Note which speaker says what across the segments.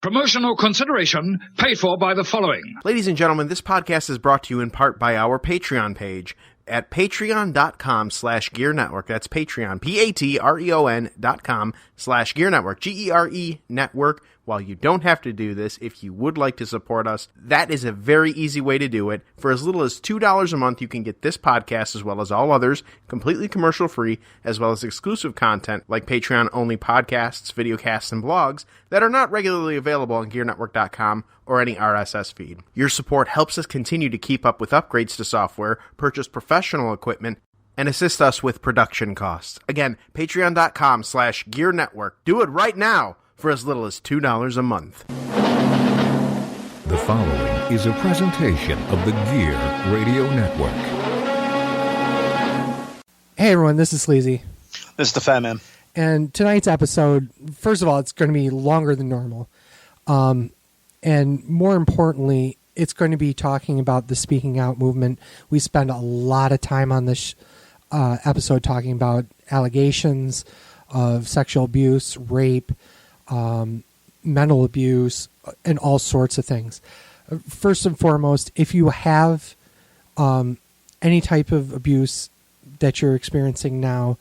Speaker 1: Promotional consideration paid for by the following.
Speaker 2: Ladies and gentlemen, this podcast is brought to you in part by our Patreon page at patreon.com/Gear Network. That's Patreon, patreon.com/Gear Network, GERE Network. While you don't have to do this, if you would like to support us, that is a very easy way to do it. For as little as $2 a month, you can get this podcast as well as all others completely commercial free, as well as exclusive content like Patreon-only podcasts, videocasts, and blogs that are not regularly available on GearNetwork.com or any RSS feed. Your support helps us continue to keep up with upgrades to software, purchase professional equipment, and assist us with production costs. Again, patreon.com/Gear Network. Do it right now for as little as $2 a month.
Speaker 3: The following is a presentation of the Gear Radio Network.
Speaker 4: Hey everyone, this is Sleazy.
Speaker 5: This is the Fat Man.
Speaker 4: And tonight's episode, first of all, it's going to be longer than normal. And more importantly, it's going to be talking about the speaking out movement. We spend a lot of time on this episode talking about allegations of sexual abuse, rape, mental abuse, and all sorts of things. First and foremost, if you have any type of abuse that you're experiencing now,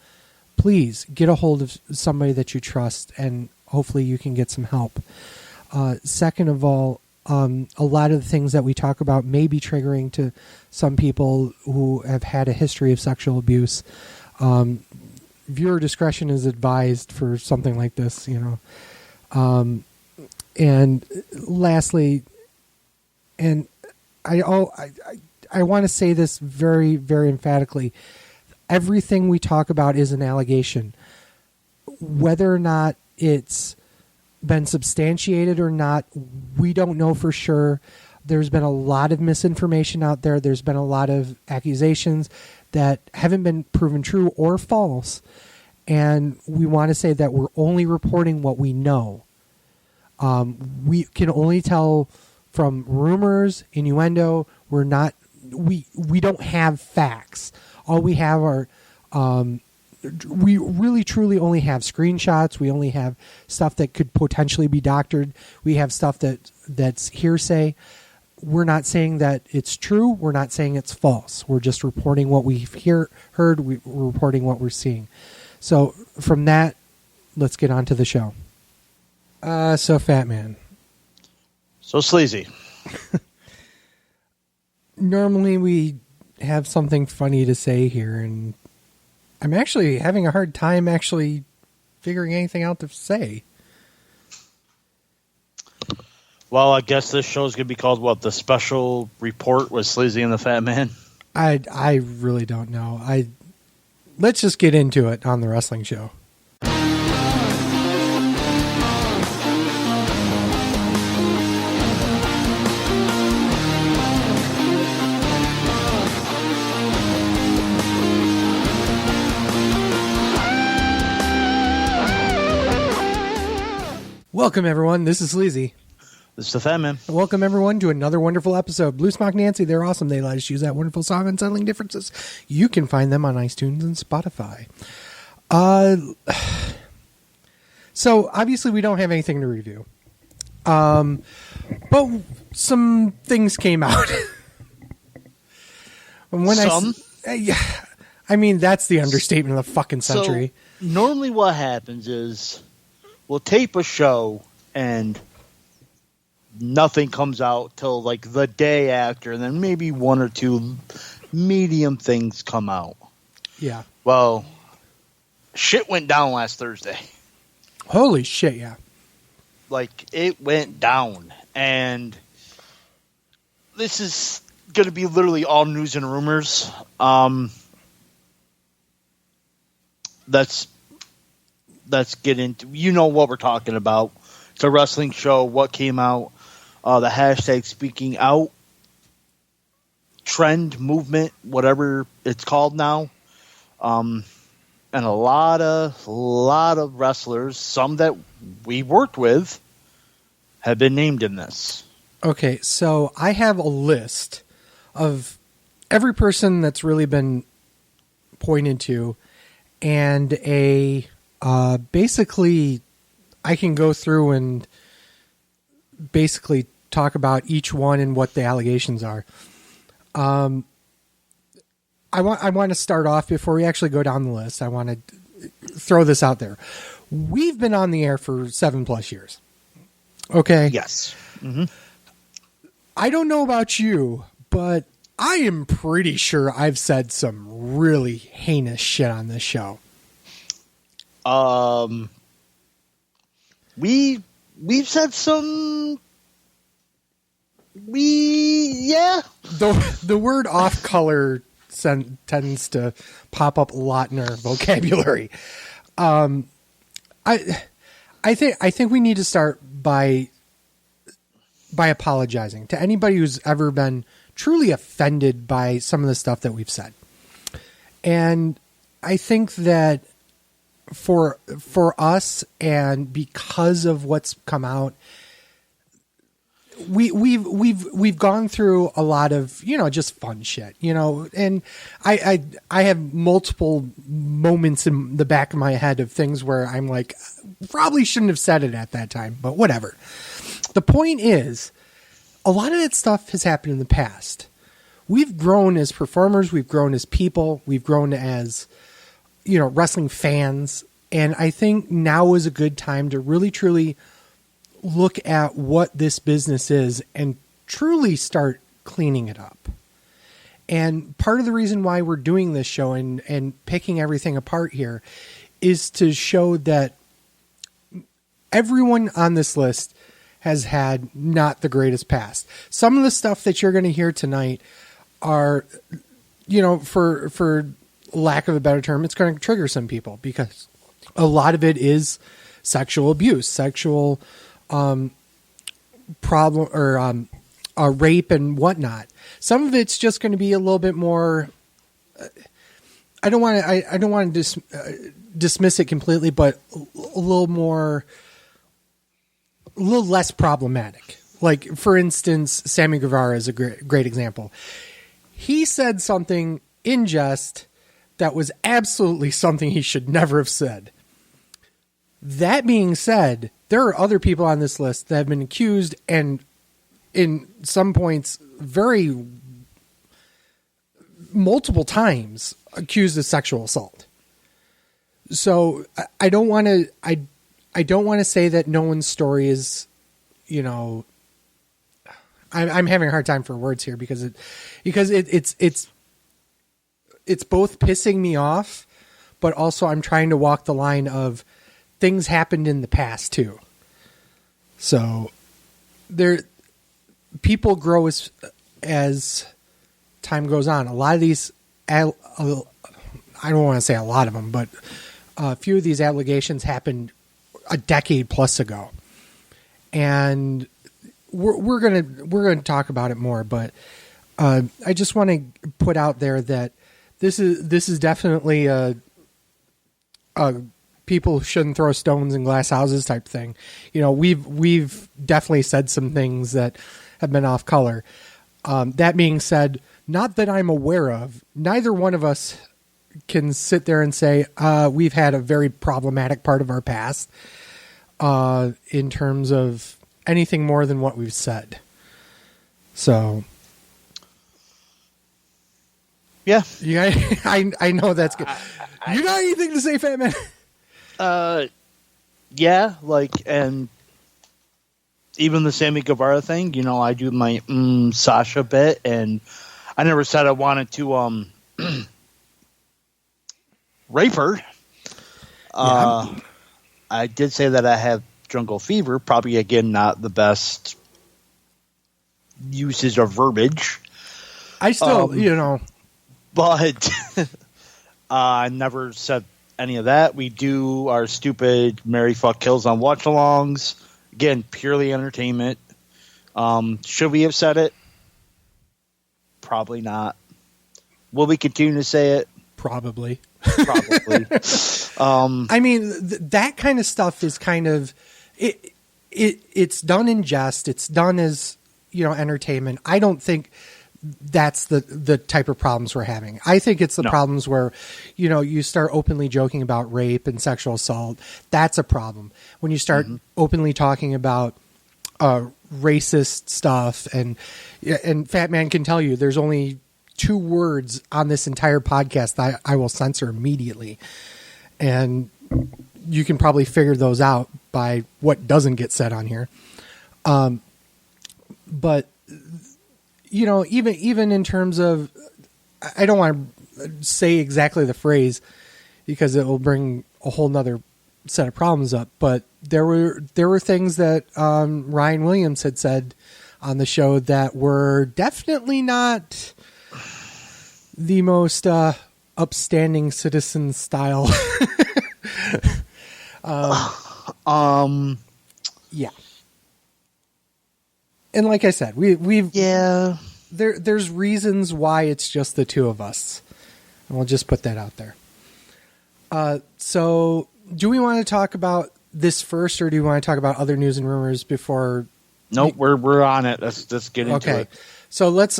Speaker 4: please get a hold of somebody that you trust, and hopefully you can get some help. Second of all, a lot of the things that we talk about may be triggering to some people who have had a history of sexual abuse. Viewer discretion is advised for something like this, you know. And lastly, and I want to say this very, very emphatically. Everything we talk about is an allegation. Whether or not it's been substantiated or not, we don't know for sure. There's been a lot of misinformation out there. There's been a lot of accusations that haven't been proven true or false. And we want to say that we're only reporting what we know. We can only tell from rumors, innuendo. We don't have facts. All we have are, we really truly only have screenshots. We only have stuff that could potentially be doctored. We have stuff that's hearsay. We're not saying that it's true. We're not saying it's false. We're just reporting what we've heard. We're reporting what we're seeing. So from that, let's get on to the show. So Fat Man.
Speaker 5: So Sleazy.
Speaker 4: Normally we have something funny to say here, and I'm actually having a hard time actually figuring anything out to say.
Speaker 5: Well, I guess this show's going to be called, what, the Special Report with Sleazy and the Fat Man?
Speaker 4: I really don't know. Let's just get into it on the wrestling show. Welcome, everyone. This is Sleazy.
Speaker 5: This is the Fat Man.
Speaker 4: Welcome, everyone, to another wonderful episode. Blue Smock Nancy, they're awesome. They let us use that wonderful song, Unsettling Differences. You can find them on iTunes and Spotify. So, obviously, we don't have anything to review. But some things came out. I mean, that's the understatement of the fucking century.
Speaker 5: So, normally what happens is we'll tape a show and nothing comes out till like the day after, and then maybe one or two medium things come out.
Speaker 4: Yeah.
Speaker 5: Well, shit went down last Thursday.
Speaker 4: Holy shit, yeah.
Speaker 5: Like, it went down. And this is going to be literally all news and rumors. Let's get into, you know what we're talking about. It's a wrestling show. What came out? The hashtag speaking out trend movement, whatever it's called now. And a lot of wrestlers, some that we worked with, have been named in this.
Speaker 4: Okay, so I have a list of every person that's really been pointed to, and basically I can go through and basically talk about each one and what the allegations are. I want to start off before we actually go down the list. I want to throw this out there. We've been on the air for 7+ years. Okay.
Speaker 5: Yes. Mm-hmm.
Speaker 4: I don't know about you, but I am pretty sure I've said some really heinous shit on this show.
Speaker 5: We've said some.
Speaker 4: The word off color tends to pop up a lot in our vocabulary. I think we need to start by apologizing to anybody who's ever been truly offended by some of the stuff that we've said. And I think that for us, and because of what's come out, we've gone through a lot of, just fun shit, and I have multiple moments in the back of my head of things where I'm like, probably shouldn't have said it at that time, but whatever. The point is, a lot of that stuff has happened in the past. We've grown as performers, we've grown as people, we've grown as, wrestling fans. And I think now is a good time to really, truly look at what this business is and truly start cleaning it up. And part of the reason why we're doing this show and picking everything apart here is to show that everyone on this list has had not the greatest past. Some of the stuff that you're going to hear tonight are, for lack of a better term, it's going to trigger some people because a lot of it is sexual abuse, sexual problem, or rape and whatnot. Some of it's just going to be a little bit more. I don't want to dismiss it completely, but a little less problematic. Like, for instance, Sammy Guevara is a great example. He said something in jest that was absolutely something he should never have said. That being said, there are other people on this list that have been accused and in some points multiple times accused of sexual assault. So I don't want to say that no one's story is, I'm having a hard time for words here because it's both pissing me off, but also I'm trying to walk the line of things happened in the past too. So people grow as time goes on. A lot of these, I don't want to say a lot of them, but a few of these allegations happened a decade plus ago. And we're gonna talk about it more, but I just want to put out there that this is definitely a people shouldn't throw stones in glass houses type thing. We've definitely said some things that have been off color. That being said, not that I'm aware of, neither one of us can sit there and say we've had a very problematic part of our past in terms of anything more than what we've said. So,
Speaker 5: yeah,
Speaker 4: I know that's good. You got anything to say, Fat Man?
Speaker 5: Yeah, and even the Sammy Guevara thing, I do my Sasha bit, and I never said I wanted to rape her. I did say that I have jungle fever, probably again not the best usage of verbiage.
Speaker 4: I still,
Speaker 5: but I never said any of that. We do our stupid Mary Fuck Kills on watch-alongs. Again, purely entertainment. Should we have said it? Probably not. Will we continue to say it?
Speaker 4: Probably.
Speaker 5: I
Speaker 4: mean, that kind of stuff is kind of it's done in jest. It's done as entertainment. I don't think that's the type of problems we're having. I think it's the problems where you start openly joking about rape and sexual assault. That's a problem. When you start openly talking about racist stuff, and Fat Man can tell you there's only 2 words on this entire podcast that I will censor immediately, and you can probably figure those out by what doesn't get said on here. But you know, even in terms of, I don't want to say exactly the phrase because it will bring a whole nother set of problems up, but there were things that Ryan Williams had said on the show that were definitely not the most upstanding citizen style. Yeah. And like I said, we've there's reasons why it's just the 2 of us. And we'll just put that out there. So do we want to talk about this first, or do you want to talk about other news and rumors before?
Speaker 5: Nope, we're on it. Let's get into it.
Speaker 4: So let's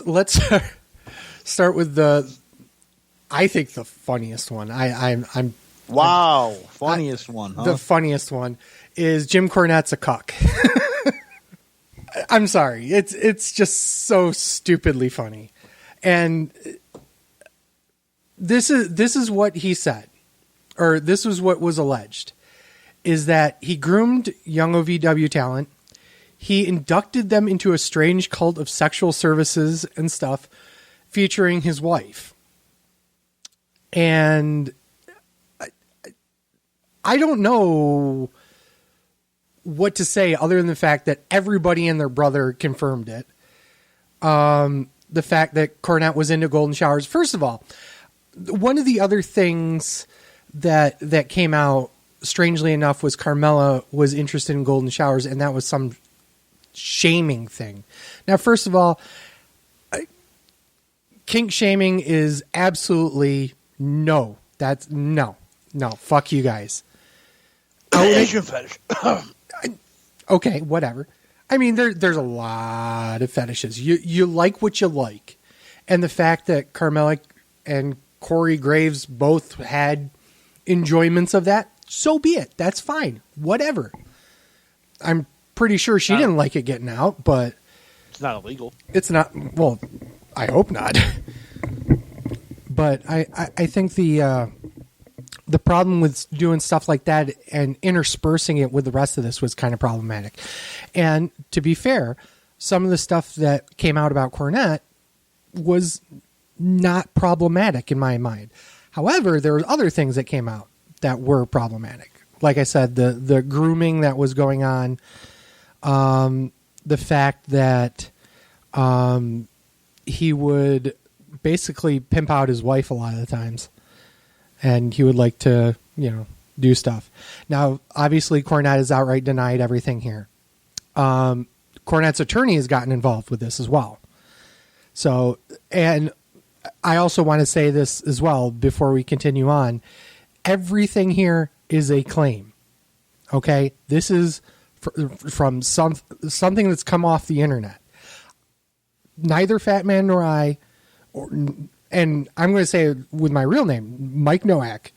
Speaker 4: start with I think the funniest one.
Speaker 5: Funniest one. Huh?
Speaker 4: The funniest one is Jim Cornette's a cuck. I'm sorry. It's just so stupidly funny. And this is what he said, or this was what was alleged, is that he groomed young OVW talent. He inducted them into a strange cult of sexual services and stuff featuring his wife. And I don't know what to say other than the fact that everybody and their brother confirmed it. The fact that Cornette was into golden showers. First of all, one of the other things that came out, strangely enough, was Carmella was interested in golden showers, and that was some shaming thing. Now, first of all, kink shaming is absolutely no. That's no. Fuck you guys.
Speaker 5: Asian fetish.
Speaker 4: Okay, whatever. I mean, there's a lot of fetishes. You like what you like. And the fact that Carmella and Corey Graves both had enjoyments of that, so be it. That's fine. Whatever. I'm pretty sure she didn't like it getting out, but
Speaker 5: it's not illegal.
Speaker 4: It's not. Well, I hope not. But I think the problem with doing stuff like that and interspersing it with the rest of this was kind of problematic. And to be fair, some of the stuff that came out about Cornette was not problematic in my mind. However, there were other things that came out that were problematic. Like I said, the grooming that was going on, the fact that he would basically pimp out his wife a lot of the times. And he would like to, do stuff. Now, obviously, Cornette has outright denied everything here. Cornette's attorney has gotten involved with this as well. So, and I also want to say this as well before we continue on. Everything here is a claim. Okay? This is from something that's come off the internet. Neither Fat Man nor I, and I'm going to say it with my real name, Mike Nowak,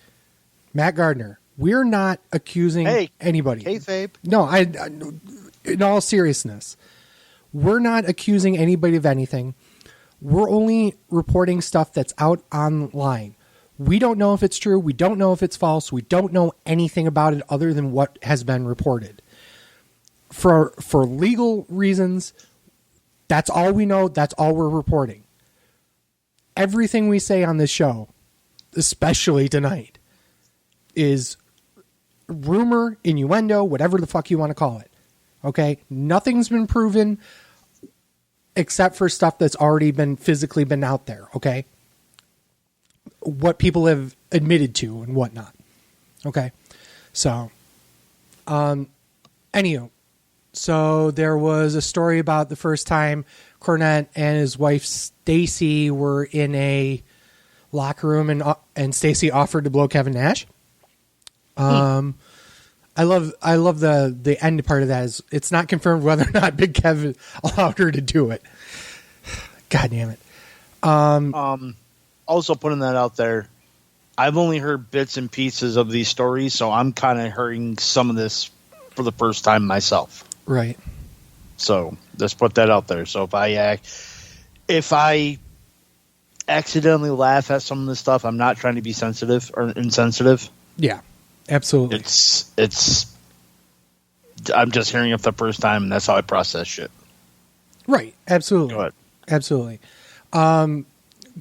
Speaker 4: Matt Gardner, we're not accusing anybody.
Speaker 5: Kayfabe.
Speaker 4: No, in all seriousness, we're not accusing anybody of anything. We're only reporting stuff that's out online. We don't know if it's true. We don't know if it's false. We don't know anything about it other than what has been reported. For legal reasons, that's all we know. That's all we're reporting. Everything we say on this show, especially tonight, is rumor, innuendo, whatever the fuck you want to call it. Okay? Nothing's been proven except for stuff that's already been physically been out there. Okay? What people have admitted to and whatnot. Okay? So, anywho, so there was a story about the first time Cornette and his wife Stacy were in a locker room, and Stacy offered to blow Kevin Nash. I love the end part of that. Is it's not confirmed whether or not Big Kevin allowed her to do it. God damn it.
Speaker 5: Also putting that out there, I've only heard bits and pieces of these stories, so I'm kind of hearing some of this for the first time myself.
Speaker 4: Right.
Speaker 5: So let's put that out there. So if I accidentally laugh at some of this stuff, I'm not trying to be sensitive or insensitive.
Speaker 4: Yeah, absolutely.
Speaker 5: It's I'm just hearing it for the first time, and that's how I process shit.
Speaker 4: Right. Absolutely.
Speaker 5: Go ahead.
Speaker 4: Absolutely.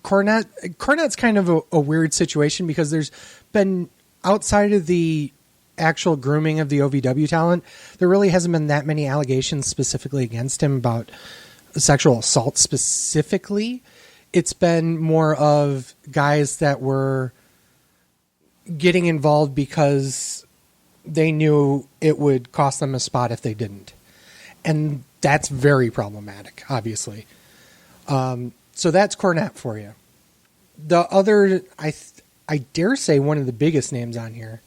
Speaker 4: Cornette's kind of a weird situation because there's been, outside of the actual grooming of the OVW talent, there really hasn't been that many allegations specifically against him about sexual assault specifically. It's been more of guys that were getting involved because they knew it would cost them a spot if they didn't. And that's very problematic, obviously. So that's Cornette for you. The other, I dare say one of the biggest names on here.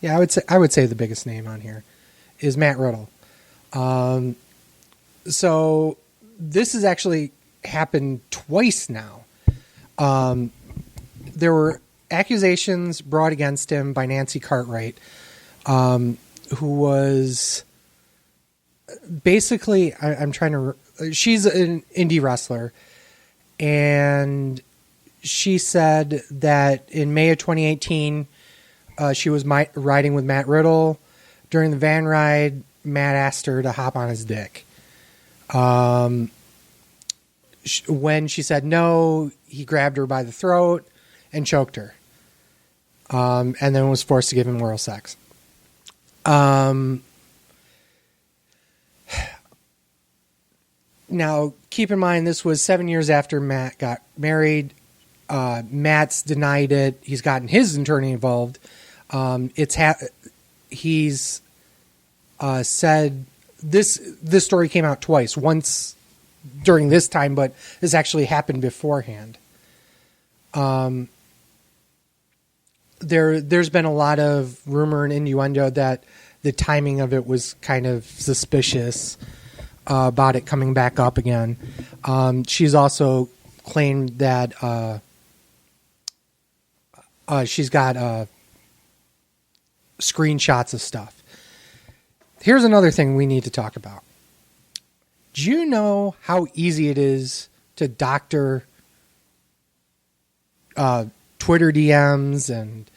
Speaker 4: Yeah, I would say the biggest name on here is Matt Riddle. So this has actually happened twice now. There were accusations brought against him by Nancy Cartwright, who was basically, she's an indie wrestler, and she said that in May of 2018, she was riding with Matt Riddle. During the van ride, Matt asked her to hop on his dick. When she said no, he grabbed her by the throat and choked her. And then was forced to give him oral sex. Now, keep in mind, this was 7 years after Matt got married. Matt's denied it. He's gotten his attorney involved. He's said this story came out twice. Once during this time, but this actually happened beforehand. There's been a lot of rumor and innuendo that the timing of it was kind of suspicious about it coming back up again. She's also claimed that she's got screenshots of stuff. Here's another thing we need to talk about. Do you know how easy it is to doctor Twitter DMs and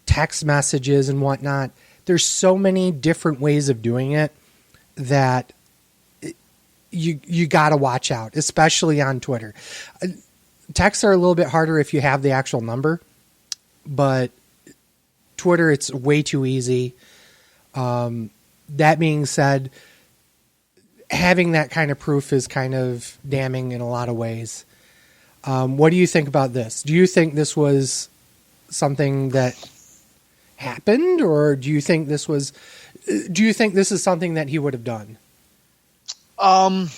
Speaker 4: text messages and whatnot? There's so many different ways of doing it that you got to watch out, especially on Twitter. Texts are a little bit harder if you have the actual number, but Twitter, it's way too easy. That being said, having that kind of proof is kind of damning in a lot of ways. What do you think about this? Do you think this was something that happened, or do you think this is something that he would have done?
Speaker 5: I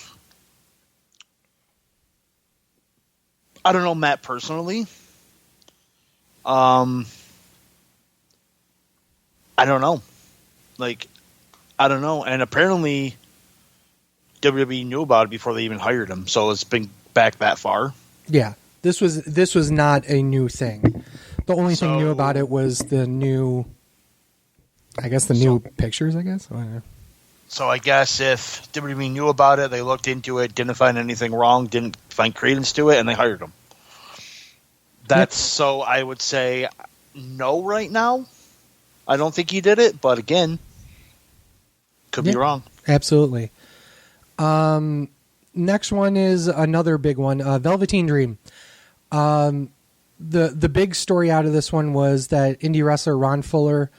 Speaker 5: don't know Matt personally. I don't know. I don't know. And apparently WWE knew about it before they even hired him. So it's been back that far.
Speaker 4: Yeah. This was not a new thing. The only thing new about it was the new pictures, I guess.
Speaker 5: So I guess if WWE knew about it, they looked into it, didn't find anything wrong, didn't find credence to it, and they hired him. So I would say no right now. I don't think he did it, but again, could be wrong.
Speaker 4: Absolutely. Next one is another big one, Velveteen Dream. The big story out of this one was that indie wrestler Ron Fuller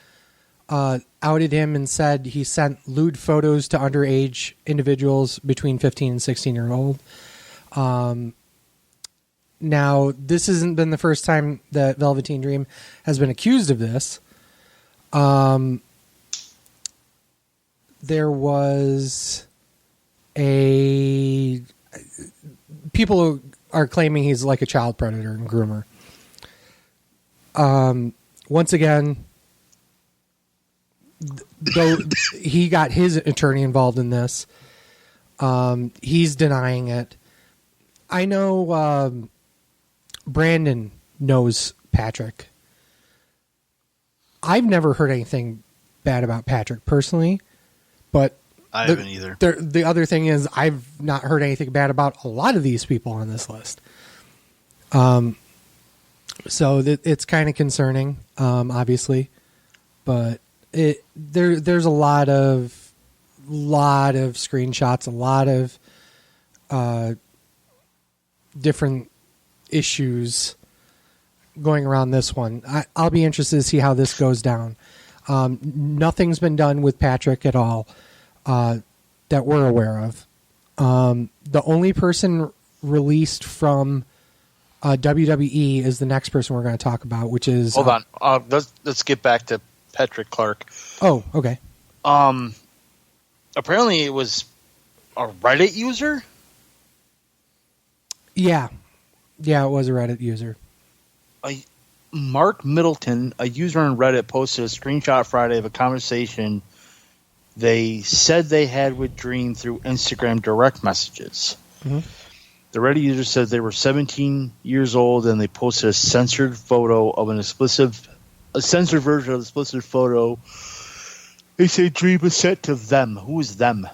Speaker 4: outed him and said he sent lewd photos to underage individuals between 15 and 16 years old. Now, this hasn't been the first time that Velveteen Dream has been accused of this. There was people are claiming he's like a child predator and groomer. Once again, though he got his attorney involved in this, he's denying it. I know Brandon knows Patrick. I've never heard anything bad about Patrick personally, but
Speaker 5: I haven't either.
Speaker 4: The other thing is I've not heard anything bad about a lot of these people on this list. So it's kind of concerning, obviously, but there's a lot of screenshots, a lot of different issues going around this one. I'll be interested to see how this goes down. Nothing's been done with Patrick at all that we're aware of. The only person released from WWE is the next person we're going to talk about, which is...
Speaker 5: Hold on. Let's get back to Patrick Clark.
Speaker 4: Oh, okay.
Speaker 5: Apparently it was a Reddit user?
Speaker 4: Yeah. Yeah, it was a Reddit user.
Speaker 5: Mark Middleton, a user on Reddit, posted a screenshot Friday of a conversation they said they had with Dream through Instagram direct messages. Mm-hmm. The Reddit user said they were 17 years old and they posted a censored photo of a censored version of the explicit photo. They say Dream was sent to them. Who is them?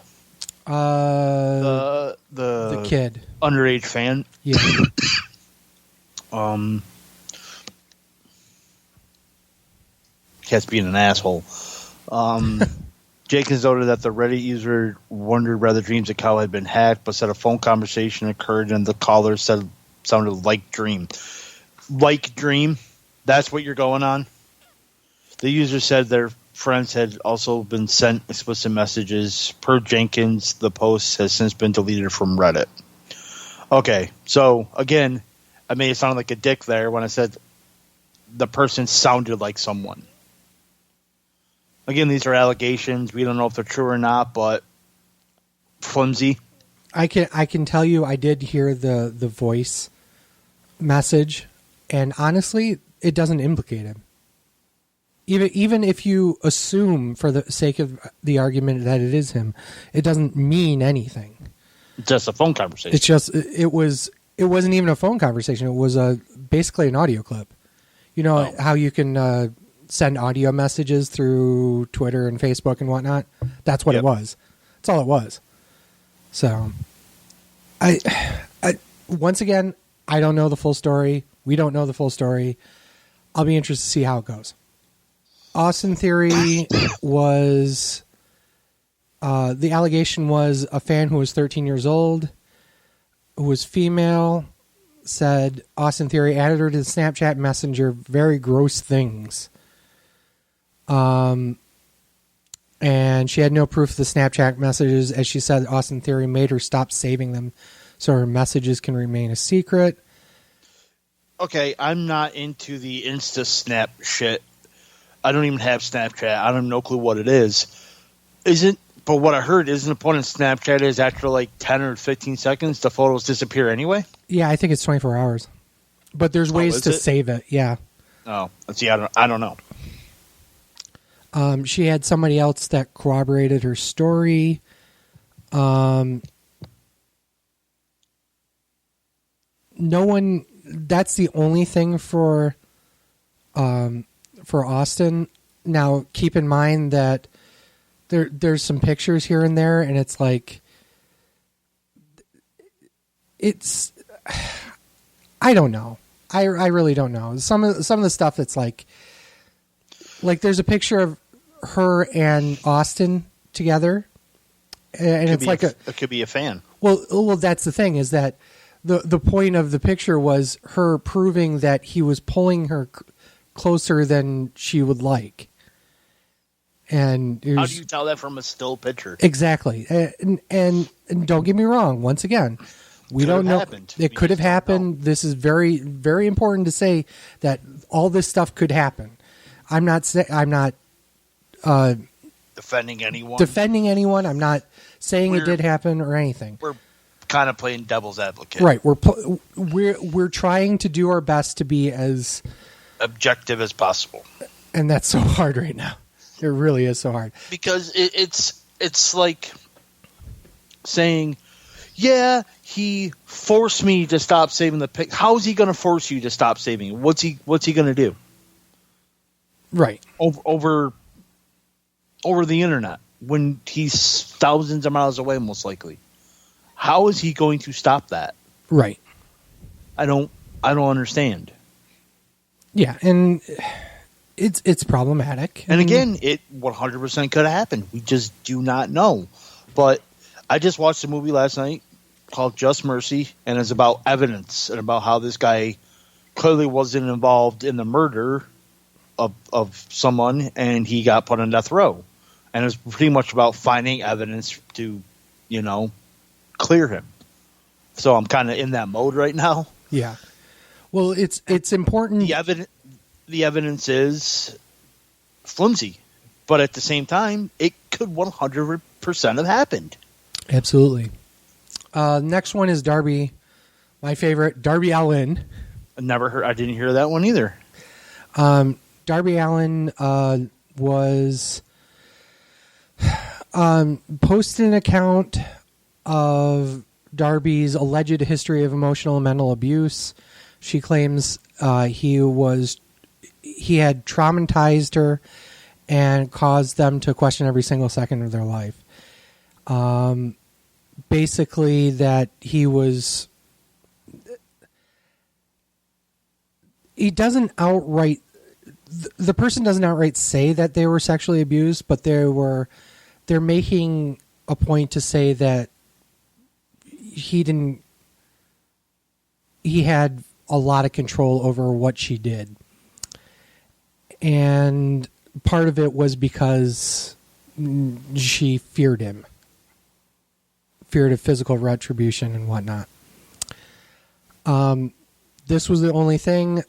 Speaker 5: The
Speaker 4: kid,
Speaker 5: underage fan.
Speaker 4: Yeah.
Speaker 5: Cat's being an asshole. Jenkins noted that the Reddit user wondered whether Dream's account had been hacked, but said a phone conversation occurred and the caller said sounded like Dream. Like Dream? That's what you're going on? The user said their friends had also been sent explicit messages. Per Jenkins, the post has since been deleted from Reddit. Okay, so again, I made it sound like a dick there when I said the person sounded like someone. Again, these are allegations. We don't know if they're true or not, but flimsy.
Speaker 4: I can tell you I did hear the voice message, and honestly, it doesn't implicate him. Even if you assume for the sake of the argument that it is him, it doesn't mean anything.
Speaker 5: It's just a phone conversation.
Speaker 4: It's just it wasn't even a phone conversation. It was basically an audio clip. You know how you can send audio messages through Twitter and Facebook and whatnot? That's what it was. That's all it was. So, I once again, I don't know the full story. We don't know the full story. I'll be interested to see how it goes. Austin Theory was... the allegation was a fan who was 13 years old, who was female, said Austin Theory added her to the Snapchat Messenger, very gross things. And she had no proof of the Snapchat messages. As she said, Austin Theory made her stop saving them so her messages can remain a secret.
Speaker 5: Okay, I'm not into the Insta Snap shit. I don't even have Snapchat. I don't have no clue what it is. But what I heard isn't the point of Snapchat is after like 10 or 15 seconds, the photos disappear anyway?
Speaker 4: Yeah, I think it's 24 hours. But there's ways to save it, yeah.
Speaker 5: Oh, see, I don't know.
Speaker 4: She had somebody else that corroborated her story. No one. That's the only thing for Austin. Now, keep in mind that there's some pictures here and there, and it's like it's. I don't know. I really don't know. Some of the stuff that's like there's a picture of her and Austin together, and it's like
Speaker 5: it could be a fan.
Speaker 4: Well, that's the thing is that the point of the picture was her proving that he was pulling her closer than she would like. And
Speaker 5: how do you tell that from a still picture?
Speaker 4: Exactly, and don't get me wrong. Once again, we don't know. It could have happened. This is very, very important to say that all this stuff could happen. I'm not
Speaker 5: defending anyone.
Speaker 4: I'm not saying it did happen or anything.
Speaker 5: We're kind of playing devil's advocate,
Speaker 4: right? We're trying to do our best to be as
Speaker 5: objective as possible,
Speaker 4: and that's so hard right now. It really is so hard
Speaker 5: because it's like saying, yeah, he forced me to stop saving the pic. How is he going to force you to stop saving? What's he going to do?
Speaker 4: Right.
Speaker 5: Over the internet. when he's thousands of miles away, most likely? How is he going to stop that?
Speaker 4: Right.
Speaker 5: I don't understand.
Speaker 4: Yeah, and it's problematic.
Speaker 5: And again, it 100% could have happened. We just do not know. But I just watched a movie last night called Just Mercy, and it's about evidence and about how this guy clearly wasn't involved in the murder of someone, and he got put on death row. And it's pretty much about finding evidence to, clear him. So I'm kind of in that mode right now.
Speaker 4: Yeah. Well, it's important.
Speaker 5: The evidence is flimsy, but at the same time, it could 100% have happened.
Speaker 4: Absolutely. Next one is Darby, my favorite, Darby Allin.
Speaker 5: I didn't hear that one either.
Speaker 4: Darby Allin was posted an account of Darby's alleged history of emotional and mental abuse. She claims he had traumatized her and caused them to question every single second of their life. Basically, that he doesn't outright, the person doesn't outright say that they were sexually abused, but they're making a point to say that he had a lot of control over what she did. And part of it was because she feared him. Feared of physical retribution and whatnot. This was the only thing.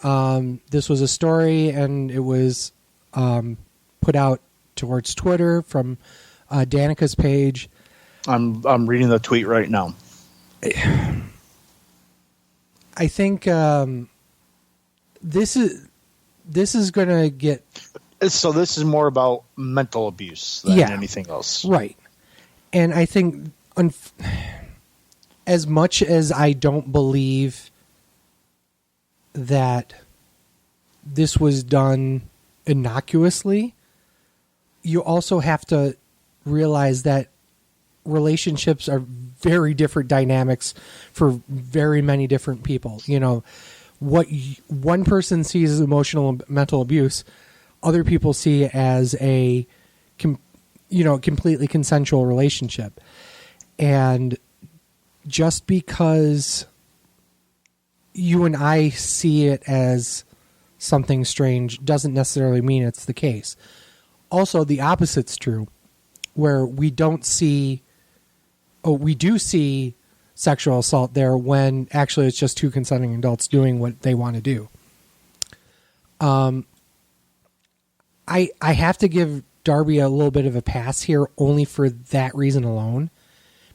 Speaker 4: This was a story, and it was put out towards Twitter from Danica's page.
Speaker 5: I'm reading the tweet right now.
Speaker 4: I think this is going to get.
Speaker 5: So this is more about mental abuse than anything else,
Speaker 4: right? And I think, as much as I don't believe that this was done innocuously, you also have to realize that relationships are very different dynamics for very many different people. What one person sees as emotional and mental abuse, other people see as a completely consensual relationship. And just because you and I see it as something strange doesn't necessarily mean it's the case. Also, the opposite's true, where we do see sexual assault there when actually it's just two consenting adults doing what they want to do. I have to give Darby a little bit of a pass here only for that reason alone,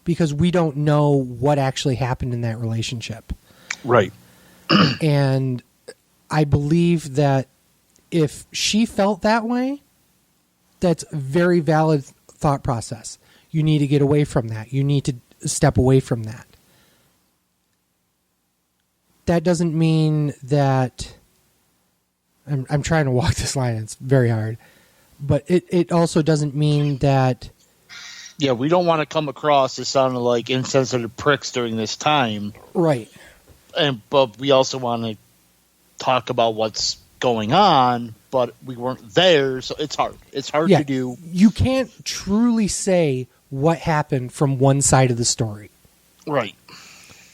Speaker 4: because we don't know what actually happened in that relationship.
Speaker 5: Right.
Speaker 4: And I believe that if she felt that way, that's a very valid thought process. You need to get away from that. You need to step away from that. That doesn't mean that I'm trying to walk this line. It's very hard. But it also doesn't mean that...
Speaker 5: Yeah, we don't want to come across as sounding like insensitive pricks during this time.
Speaker 4: Right.
Speaker 5: But we also want to talk about what's going on, but we weren't there, so it's hard. It's hard to do.
Speaker 4: You can't truly say what happened from one side of the story.
Speaker 5: Right.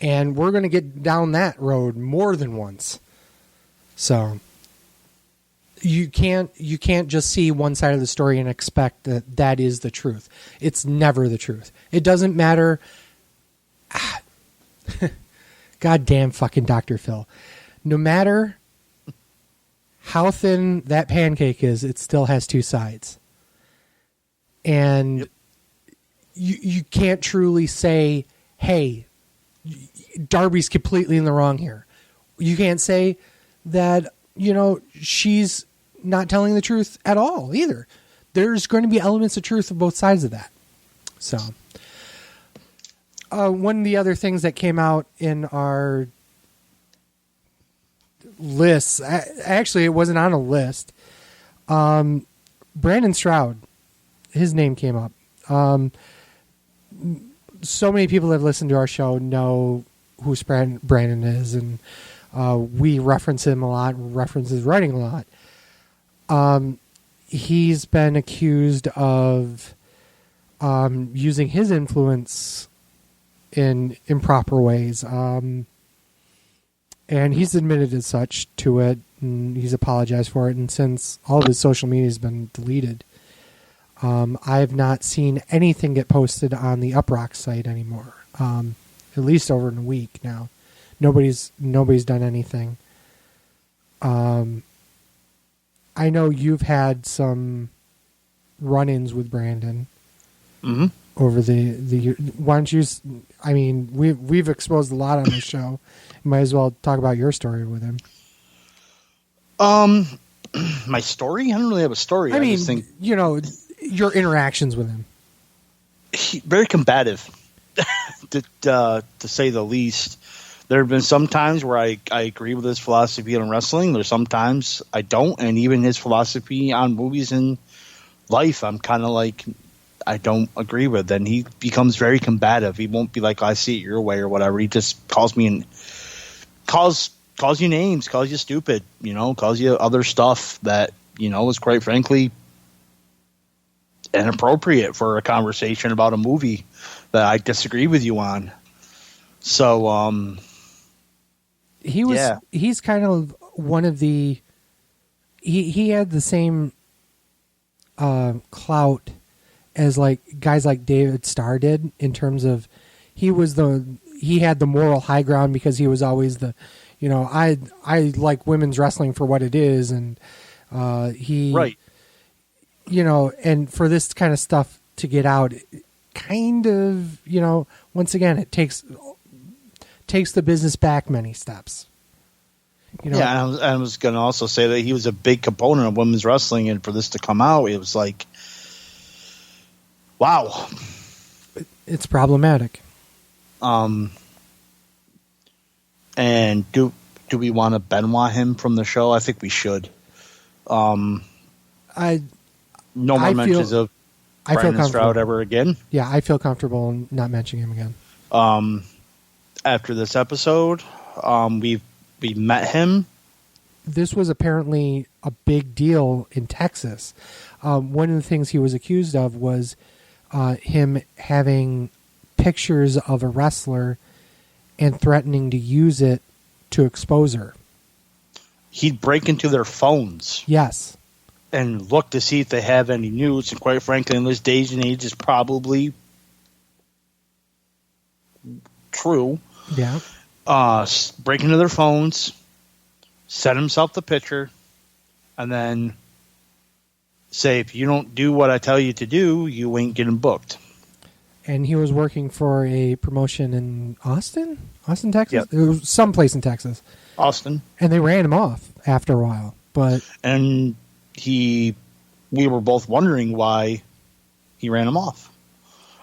Speaker 4: And we're going to get down that road more than once. So you can't just see one side of the story and expect that is the truth. It's never the truth. It doesn't matter. Goddamn fucking Dr. Phil. No matter how thin that pancake is, it still has two sides. And you can't truly say, hey, Darby's completely in the wrong here. You can't say that, she's not telling the truth at all either. There's going to be elements of truth on both sides of that. So, one of the other things that came out in our lists, actually it wasn't on a list. Brandon Stroud, his name came up. So many people that have listened to our show know who Brandon is, and we reference him a lot, reference his writing a lot. He's been accused of using his influence in improper ways. And he's admitted as such to it, and he's apologized for it. And since all of his social media has been deleted, I have not seen anything get posted on the Uprock site anymore. At least over in a week now. Nobody's done anything. I know you've had some run-ins with Brandon over the year. Why don't you? I mean, we've exposed a lot on the show. You might as well talk about your story with him.
Speaker 5: My story? I don't really have a story.
Speaker 4: I mean,
Speaker 5: just think
Speaker 4: your interactions with him.
Speaker 5: Very combative, to say the least. There have been some times where I agree with his philosophy on wrestling. There's sometimes I don't, and even his philosophy on movies and life, I'm kind of like, I don't agree with. And he becomes very combative. He won't be like, I see it your way or whatever. He just calls me and calls you names, calls you stupid, calls you other stuff that, is quite frankly inappropriate for a conversation about a movie that I disagree with you on. So,
Speaker 4: he's kind of one of the, he had the same clout as like guys like David Starr did, in terms of he had the moral high ground because he was always the, I like women's wrestling for what it is. And
Speaker 5: right.
Speaker 4: And for this kind of stuff to get out, kind of, once again, it takes the business back many steps.
Speaker 5: Yeah, I was going to also say that he was a big component of women's wrestling, and for this to come out, it was like, wow.
Speaker 4: It's problematic.
Speaker 5: And do we want to Benoit him from the show? I think we should. No more mentions of Brandon Stroud ever again.
Speaker 4: Yeah, I feel comfortable not mentioning him again.
Speaker 5: After this episode, we met him.
Speaker 4: This was apparently a big deal in Texas. One of the things he was accused of was him having pictures of a wrestler and threatening to use it to expose her.
Speaker 5: He'd break into their phones.
Speaker 4: Yes.
Speaker 5: And look to see if they have any news. And quite frankly, in this days and age, is probably true.
Speaker 4: Yeah.
Speaker 5: Break into their phones, send himself the picture, and then say, if you don't do what I tell you to do, you ain't getting booked.
Speaker 4: And he was working for a promotion in Austin, Texas?
Speaker 5: Yep.
Speaker 4: It was someplace in Texas.
Speaker 5: Austin.
Speaker 4: And they ran him off after a while.
Speaker 5: And we were both wondering why he ran him off.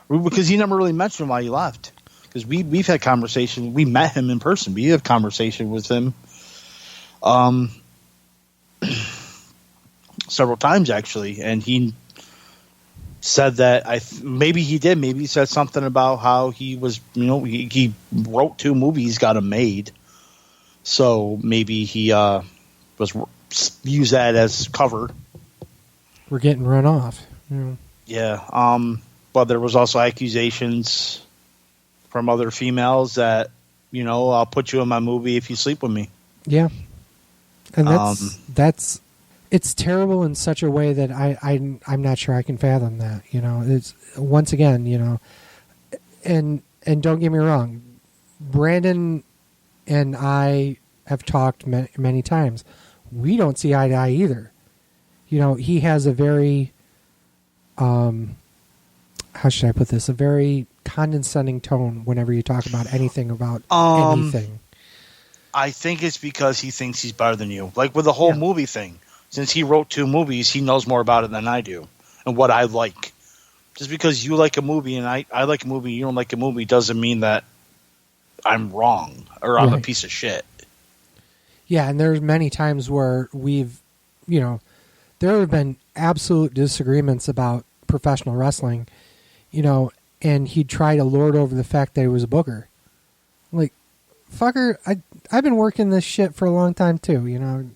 Speaker 5: Because he never really mentioned why he left. Because we've had conversations. We met him in person. We have conversation with him several times, actually. And he said that maybe he did. Maybe he said something about how he was, he wrote 2 movies, got them made. So maybe he used that as cover.
Speaker 4: We're getting run off.
Speaker 5: Yeah. But there was also accusations from other females that, I'll put you in my movie if you sleep with me.
Speaker 4: Yeah. And that's it's terrible in such a way that I'm not sure I can fathom that. It's once again, and don't get me wrong, Brandon and I have talked many times. We don't see eye to eye either. He has a very, how should I put this? A very condescending tone whenever you talk about anything about anything.
Speaker 5: I think it's because he thinks he's better than you. Like with the whole movie thing. Since he wrote 2 movies, he knows more about it than I do and what I like. Just because you like a movie and I like a movie, you don't like a movie, doesn't mean that I'm wrong or I'm a piece of shit.
Speaker 4: Yeah, and there's many times where we've, there have been absolute disagreements about professional wrestling, and he'd try to lord over the fact that he was a booker. Like, fucker, I've been working this shit for a long time too,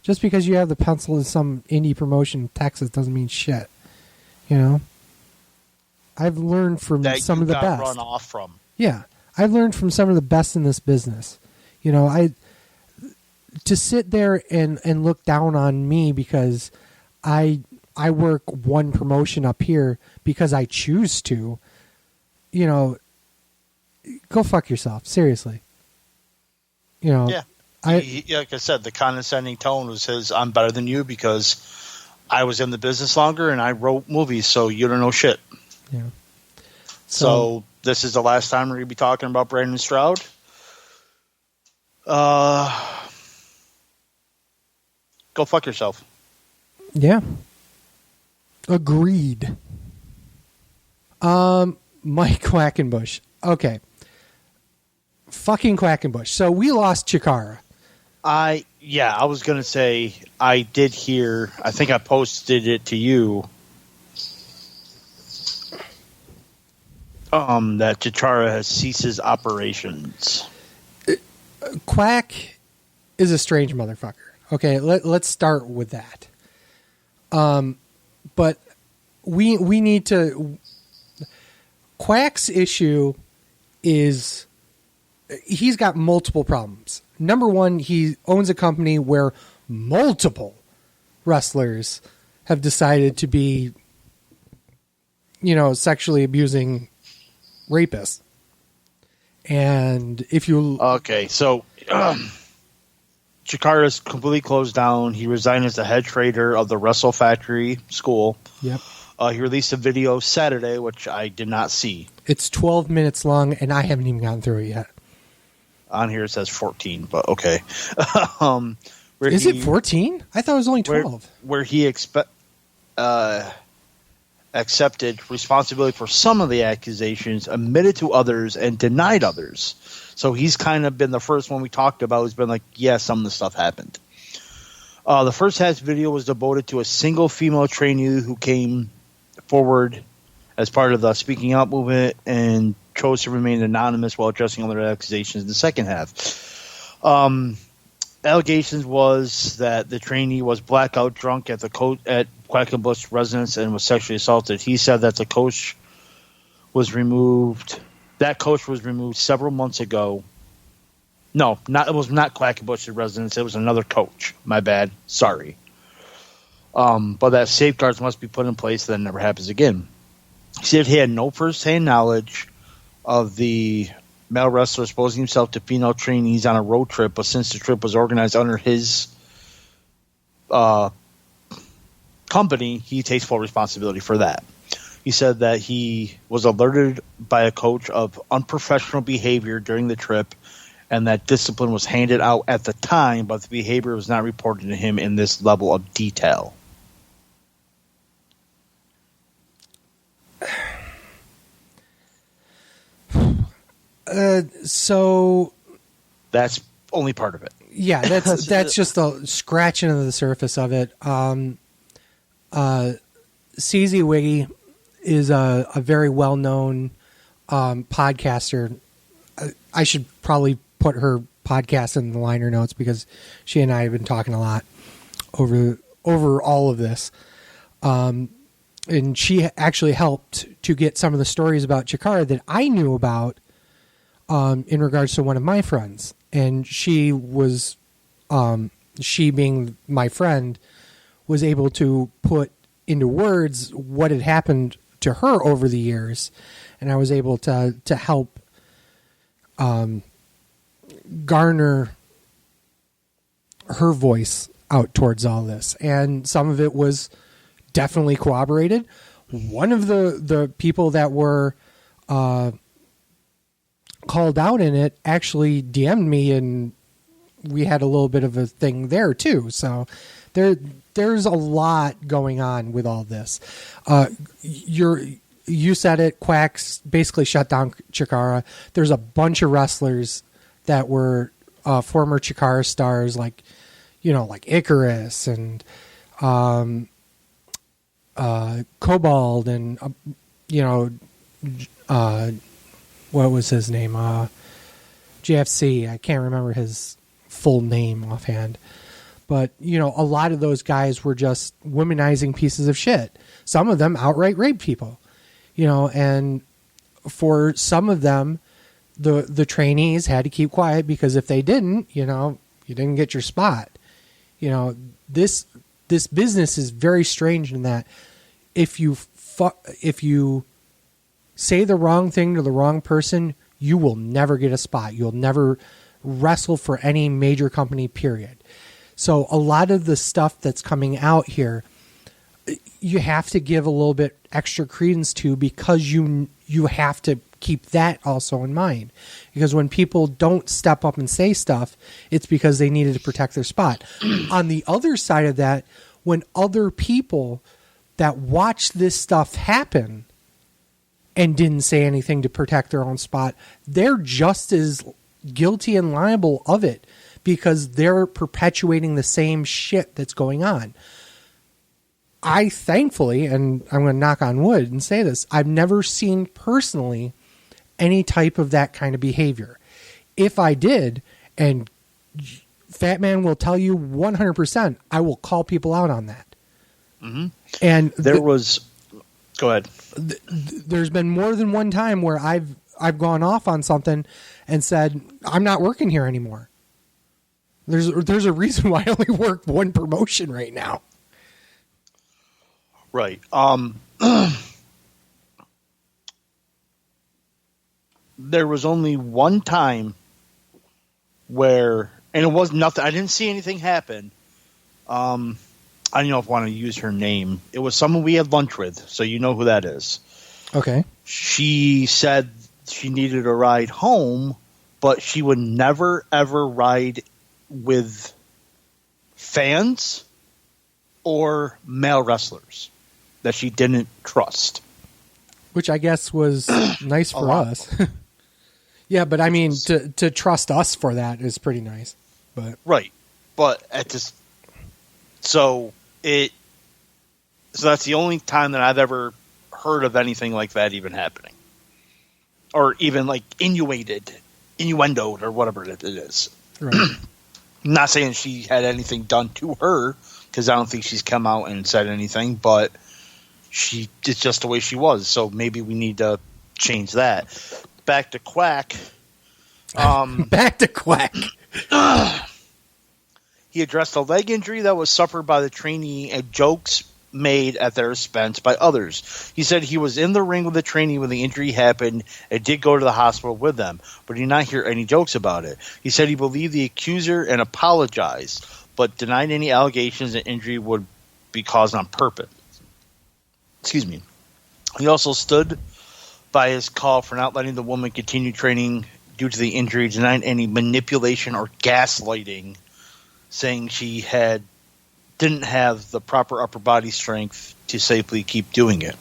Speaker 4: Just because you have the pencil in some indie promotion in Texas doesn't mean shit, I've learned from
Speaker 5: that
Speaker 4: some of the best.
Speaker 5: Run off from.
Speaker 4: Yeah, I've learned from some of the best in this business. To sit there and look down on me because I work one promotion up here because I choose to, go fuck yourself. Seriously.
Speaker 5: Yeah.
Speaker 4: like
Speaker 5: I said, the condescending tone was his, I'm better than you because I was in the business longer and I wrote movies, so you don't know shit.
Speaker 4: Yeah.
Speaker 5: So this is the last time we're going to be talking about Brandon Stroud. Go fuck yourself.
Speaker 4: Yeah. Agreed. Mike Quackenbush. Okay. Fucking Quackenbush. So we lost Chikara.
Speaker 5: I was going to say, I did hear, I think I posted it to you, that Chikara has ceased his operations.
Speaker 4: Quack is a strange motherfucker. Okay, let's start with that. But we need to... Quack's issue is he's got multiple problems. Number one, he owns a company where multiple wrestlers have decided to be, sexually abusing rapists. And if you...
Speaker 5: Okay, so Chikara's completely closed down. He resigned as the head trader of the Wrestle Factory School.
Speaker 4: Yep.
Speaker 5: He released a video Saturday, which I did not see.
Speaker 4: It's 12 minutes long, and I haven't even gotten through it yet.
Speaker 5: On here it says 14, but okay.
Speaker 4: Is it 14? I thought it was only 12.
Speaker 5: Where he accepted responsibility for some of the accusations, admitted to others, and denied others. So he's kind of been the first one we talked about who's been like, yeah, some of the stuff happened. The first half video was devoted to a single female trainee who came forward as part of the speaking out movement and chose to remain anonymous while addressing other accusations in the second half. Allegations was that the trainee was blackout drunk at Quackenbush residence and was sexually assaulted. He said that the coach was removed. That coach was removed several months ago. No, it was not Quackenbush's residence. It was another coach. My bad. Sorry. But that safeguards must be put in place so that it never happens again. He said he had no first-hand knowledge of the male wrestler exposing himself to female trainees on a road trip, but since the trip was organized under his company, he takes full responsibility for that. He said that he was alerted by a coach of unprofessional behavior during the trip and that discipline was handed out at the time, but the behavior was not reported to him in this level of detail.
Speaker 4: So
Speaker 5: that's only part of it.
Speaker 4: Yeah, that's just a scratching of the surface of it. CZ Wiggy is a very well-known podcaster. I should probably put her podcast in the liner notes because she and I have been talking a lot over all of this. And she actually helped to get some of the stories about Chikara that I knew about in regards to one of my friends. And she was, she being my friend, was able to put into words what had happened to her over the years. And I was able to help garner her voice out towards all this. And some of it was definitely corroborated. One of the people that were called out in it actually DM'd me, and we had a little bit of a thing there too. So there's a lot going on with all this. You said it, Quacks basically shut down Chikara. There's a bunch of wrestlers that were former Chikara stars, like Icarus and Cobalt and what was his name? JFC. I can't remember his full name offhand. But, you know, a lot of those guys were just womanizing pieces of shit. Some of them outright raped people, you know, and for some of them, the trainees had to keep quiet because if they didn't, you know, you didn't get your spot. You know, this business is very strange in that if you say the wrong thing to the wrong person, you will never get a spot. You'll never wrestle for any major company, period. So a lot of the stuff that's coming out here, you have to give a little bit extra credence to because you have to keep that also in mind. Because when people don't step up and say stuff, it's because they needed to protect their spot. On the other side of that, when other people that watched this stuff happen and didn't say anything to protect their own spot, they're just as guilty and liable of it because they're perpetuating the same shit that's going on. I thankfully, and I'm going to knock on wood and say this, I've never seen personally any type of that kind of behavior. If I did, and Fat Man will tell you 100%, I will call people out on that.
Speaker 5: Mm-hmm.
Speaker 4: And
Speaker 5: go ahead.
Speaker 4: There's been more than one time where I've gone off on something and said, I'm not working here anymore. There's a reason why I only work one promotion right now.
Speaker 5: Right. There was only one time where, and it was nothing, I didn't see anything happen. I don't know if I want to use her name. It was someone we had lunch with, so you know who that is.
Speaker 4: Okay.
Speaker 5: She said she needed a ride home, but she would never, ever ride with fans or male wrestlers that she didn't trust.
Speaker 4: Which I guess was nice for us. Yeah, but I mean, to trust us for that is pretty nice. But
Speaker 5: right. But so that's the only time that I've ever heard of anything like that even happening. Or even like innuendoed or whatever it is.
Speaker 4: Right.
Speaker 5: I'm not saying she had anything done to her, because I don't think she's come out and said anything, but it's just the way she was. So maybe we need to change that. Back to Quack.
Speaker 4: Back to Quack.
Speaker 5: He addressed a leg injury that was suffered by the trainee and jokes made at their expense by others. He said he was in the ring with the trainee when the injury happened and did go to the hospital with them, but he did not hear any jokes about it. He said he believed the accuser and apologized, but denied any allegations that injury would be caused on purpose. Excuse me. He also stood by his call for not letting the woman continue training due to the injury, denying any manipulation or gaslighting, saying she didn't have the proper upper body strength to safely keep doing it.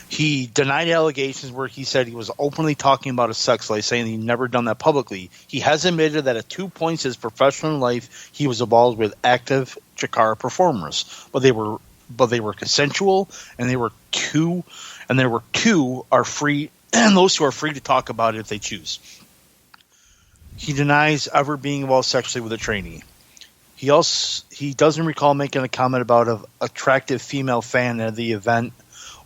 Speaker 5: He denied allegations where he said he was openly talking about his sex life, saying he'd never done that publicly. He has admitted that at 2 points in his professional life, he was involved with active Chikara performers, but they were consensual, and there were two are free, and those who are free to talk about it if they choose. He denies ever being involved sexually with a trainee. He doesn't recall making a comment about an attractive female fan at the event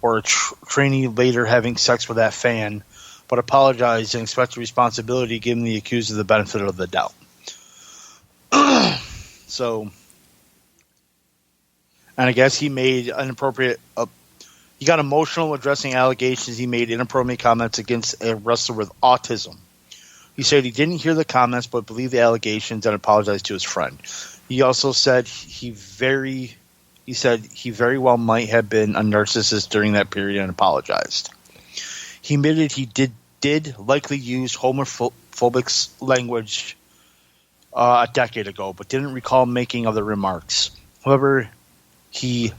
Speaker 5: or a trainee later having sex with that fan, but apologized and expected responsibility, giving the accuser the benefit of the doubt. So, and I guess he made he got emotional addressing allegations. He made inappropriate comments against a wrestler with autism. He said he didn't hear the comments but believed the allegations and apologized to his friend. He also said he very well might have been a narcissist during that period and apologized. He admitted he did likely use homophobic language a decade ago, but didn't recall making other remarks. However, he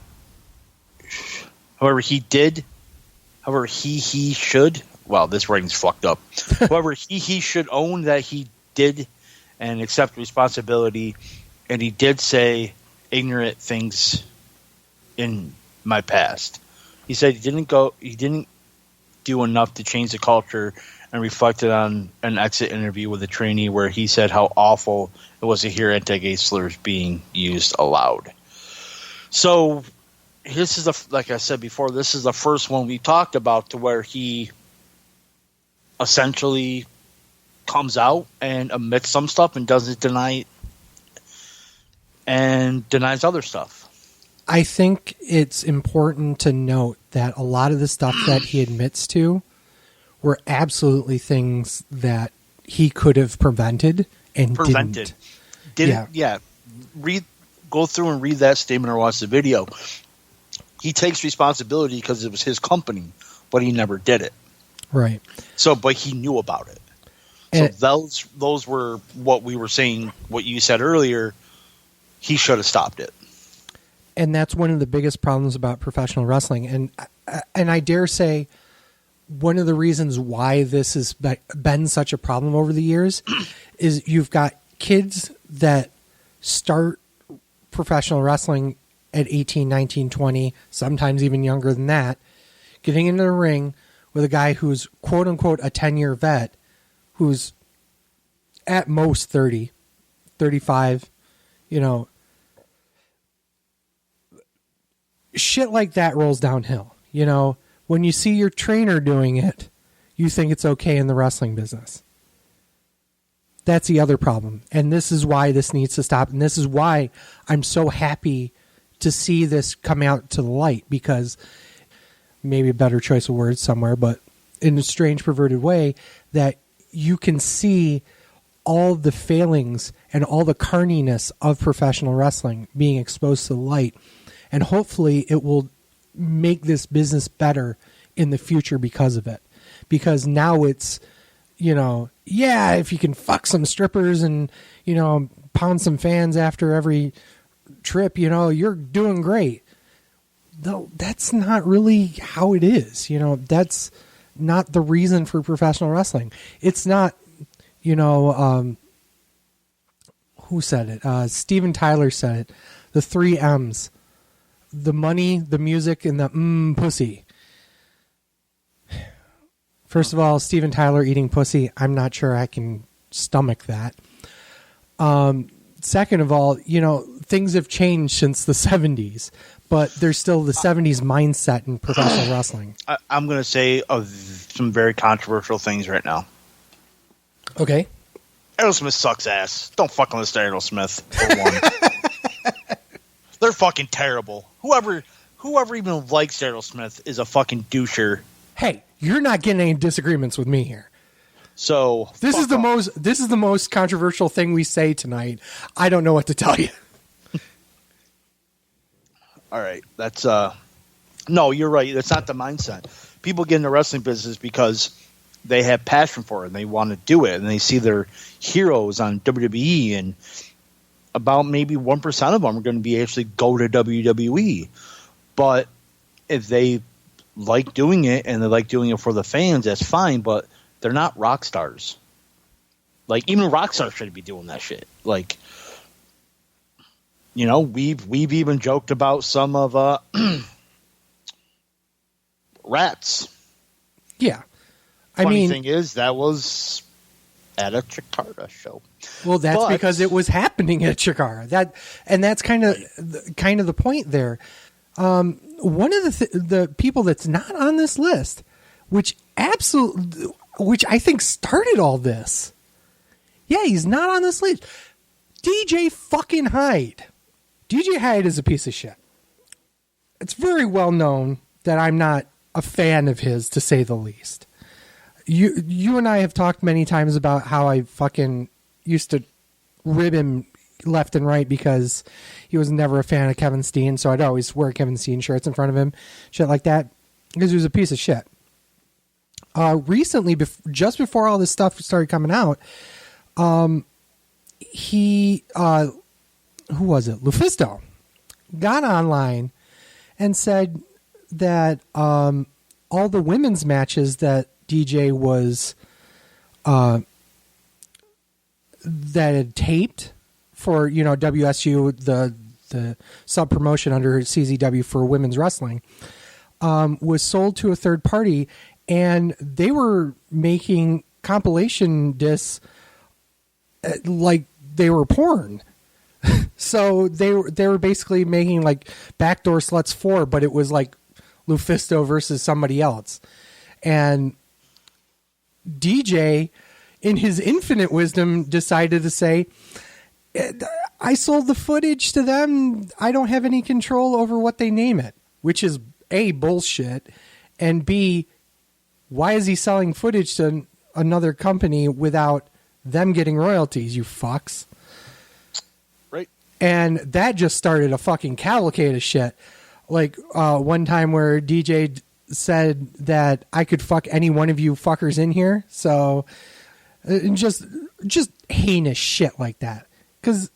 Speaker 5: should. Wow, this writing's fucked up. However, he should own that he did and accept responsibility. And he did say ignorant things in my past. He said he didn't do enough to change the culture, and reflected on an exit interview with a trainee where he said how awful it was to hear anti-gay slurs being used aloud. So this is like I said before, this is the first one we talked about to where he essentially comes out and admits some stuff and doesn't deny and denies other stuff.
Speaker 4: I think it's important to note that a lot of the stuff that he admits to were absolutely things that he could have prevented and didn't. Go through and read that statement or watch the video. He takes responsibility because it was his company, but he never did it. Right.
Speaker 5: So, but he knew about it. So those were what we were saying, what you said earlier. He should have stopped it.
Speaker 4: And that's one of the biggest problems about professional wrestling. And I dare say one of the reasons why this has been such a problem over the years is you've got kids that start professional wrestling at 18, 19, 20, sometimes even younger than that, getting into the ring with a guy who's quote unquote a 10-year vet who's at most 30, 35, shit like that rolls downhill. When you see your trainer doing it, you think it's okay in the wrestling business. That's the other problem. And this is why this needs to stop. And this is why I'm so happy to see this come out to the light, because maybe a better choice of words somewhere, but in a strange, perverted way, that you can see all the failings and all the carniness of professional wrestling being exposed to the light. And hopefully it will make this business better in the future because of it. Because now it's, if you can fuck some strippers and, pound some fans after every trip, you're doing great. No, that's not really how it is. That's not the reason for professional wrestling. It's not, who said it? Steven Tyler said it. The 3 M's. The money, the music, and the pussy. First of all, Steven Tyler eating pussy, I'm not sure I can stomach that. Second of all, things have changed since the 70s, but there's still the 70s mindset in professional wrestling.
Speaker 5: I'm going to say some very controversial things right now.
Speaker 4: Okay.
Speaker 5: Aerosmith sucks ass. Don't fucking listen to Aerosmith, for one. They're fucking terrible. Whoever even likes Aerosmith is a fucking doucher.
Speaker 4: Hey, you're not getting any disagreements with me here.
Speaker 5: So
Speaker 4: this is the most controversial thing we say tonight. I don't know what to tell you.
Speaker 5: All right, that's no, you're right. That's not the mindset. People get in the wrestling business because they have passion for it and they want to do it, and they see their heroes on WWE, and about maybe 1% of them are going to be actually go to WWE. But if they like doing it and they like doing it for the fans, that's fine, but they're not rock stars. Like, even rock stars shouldn't be doing that shit. Like, we've even joked about some of Rats.
Speaker 4: Yeah.
Speaker 5: Funny thing is, that was at a Chikara show.
Speaker 4: Well, that's because it was happening at Chikara. That's kind of the point there. One of the people that's not on this list, which I think started all this. Yeah, he's not on this list. DJ fucking Hyde. DJ Hyde is a piece of shit. It's very well known that I'm not a fan of his, to say the least. You and I have talked many times about how I fucking used to rib him left and right because he was never a fan of Kevin Steen, so I'd always wear Kevin Steen shirts in front of him, shit like that, because he was a piece of shit. Recently, just before all this stuff started coming out, he, who was it? Lufisto got online and said that all the women's matches that DJ was that had taped for WSU, the sub promotion under CZW for women's wrestling, was sold to a third party, and they were making compilation discs like they were porn. So they were basically making like Backdoor Sluts 4, but it was like Lufisto versus somebody else. And DJ, in his infinite wisdom, decided to say, I sold the footage to them. I don't have any control over what they name it, which is A, bullshit, and B, why is he selling footage to another company without them getting royalties, you fucks?
Speaker 5: Right.
Speaker 4: And that just started a fucking cavalcade of shit. Like one time where DJ said that I could fuck any one of you fuckers in here. So just heinous shit like that. Because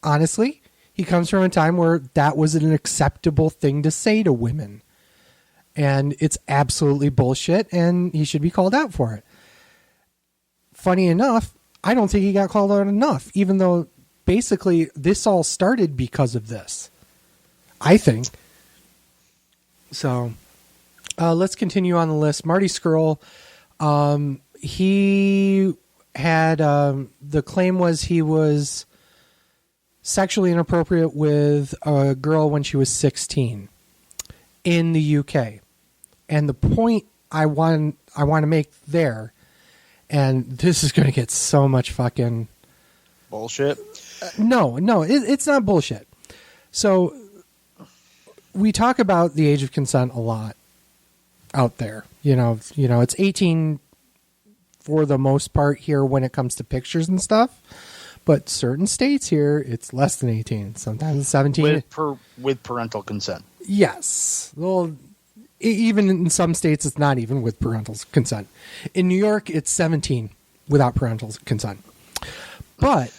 Speaker 4: honestly, he comes from a time where that was an acceptable thing to say to women. And it's absolutely bullshit, and he should be called out for it. Funny enough, I don't think he got called out enough, even though basically this all started because of this. I think. So, let's continue on the list. Marty Scurll, he had, the claim was he was sexually inappropriate with a girl when she was 16 in the UK. And the point I want to make there, and this is going to get so much fucking
Speaker 5: bullshit.
Speaker 4: No, it's not bullshit. So we talk about the age of consent a lot out there. You know, it's 18 for the most part here when it comes to pictures and stuff. But certain states here, it's less than 18. Sometimes it's 17.
Speaker 5: With parental consent.
Speaker 4: Yes. Well, even in some states, it's not even with parental consent. In New York, it's 17 without parental consent. But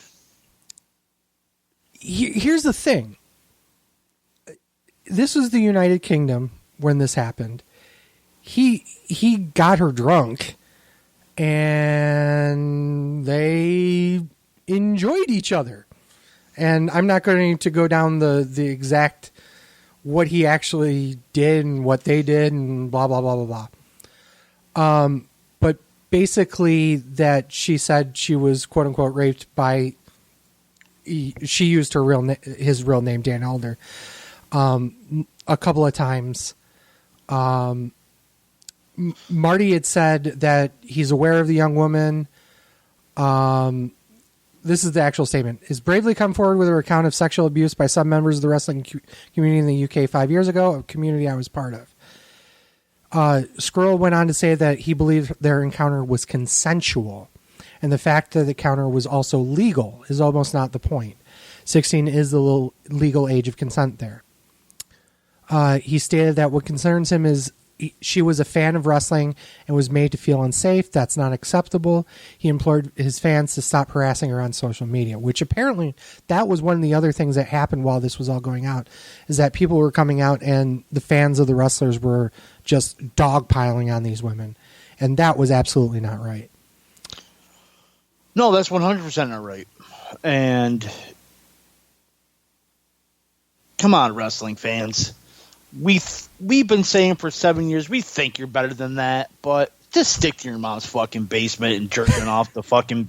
Speaker 4: here's the thing. This was the United Kingdom when this happened. He got her drunk, and they enjoyed each other. And I'm not going to go down the exact what he actually did and what they did and blah, blah, blah, blah, blah. But basically that she said she was quote unquote raped by, she used her his real name, Dan Elder, a couple of times. Marty had said that he's aware of the young woman. This is the actual statement. Has bravely come forward with a account of sexual abuse by some members of the wrestling community in the UK 5 years ago, a community I was part of. Scurll went on to say that he believed their encounter was consensual, and the fact that the encounter was also legal is almost not the point. 16 is the legal age of consent there. He stated that what concerns him is she was a fan of wrestling and was made to feel unsafe. That's not acceptable. He implored his fans to stop harassing her on social media, which apparently that was one of the other things that happened while this was all going out, is that people were coming out and the fans of the wrestlers were just dogpiling on these women. And that was absolutely not right.
Speaker 5: No, that's 100% not right. And come on, wrestling fans. We've been saying for 7 years, we think you're better than that, but just stick to your mom's fucking basement and jerking off the fucking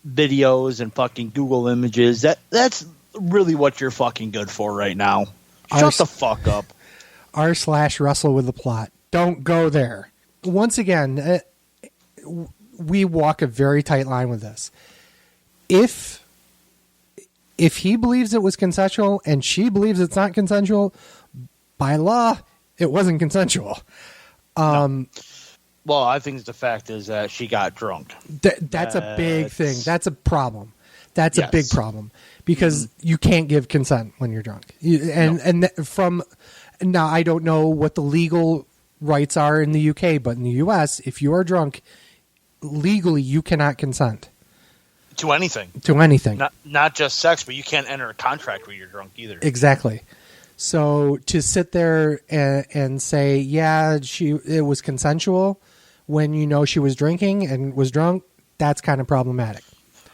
Speaker 5: videos and fucking Google images. That's really what you're fucking good for right now. Shut the fuck up.
Speaker 4: r/wrestle with the plot. Don't go there. Once again, we walk a very tight line with this. If he believes it was consensual and she believes it's not consensual, by law, it wasn't consensual.
Speaker 5: No. Well, I think the fact is that she got drunk.
Speaker 4: That's a big thing. That's a problem. That's a big problem because you can't give consent when you're drunk. Now, I don't know what the legal rights are in the UK, but in the US, if you are drunk, legally you cannot consent.
Speaker 5: To anything. Not just sex, but you can't enter a contract when you're drunk either.
Speaker 4: Exactly. So to sit there and say, yeah, it was consensual when you know she was drinking and was drunk, that's kind of problematic.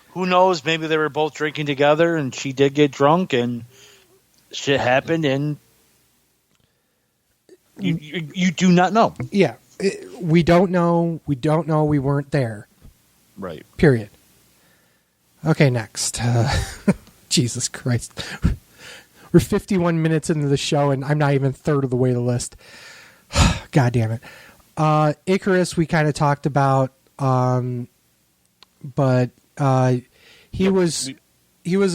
Speaker 5: Who knows? Maybe they were both drinking together and she did get drunk and shit happened and You do not know.
Speaker 4: Yeah. We don't know. We don't know. We weren't there.
Speaker 5: Right.
Speaker 4: Period. Okay, next. Jesus Christ. We're 51 minutes into the show, and I'm not even third of the way to the list. God damn it. Icarus, we kind of talked about, but he was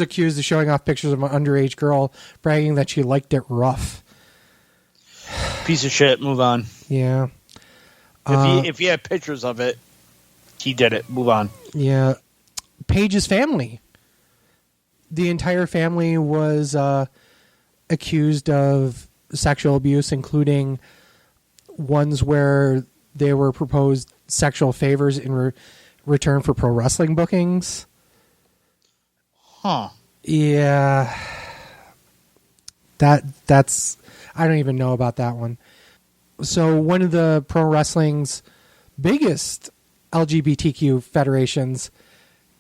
Speaker 4: accused of showing off pictures of an underage girl, bragging that she liked it rough.
Speaker 5: Piece of shit. Move on.
Speaker 4: Yeah.
Speaker 5: If he had pictures of it, he did it. Move on.
Speaker 4: Yeah. Paige's family. The entire family was accused of sexual abuse, including ones where they were proposed sexual favors in return for pro wrestling bookings.
Speaker 5: Huh.
Speaker 4: Yeah. That's I don't even know about that one. So one of the pro wrestling's biggest LGBTQ federations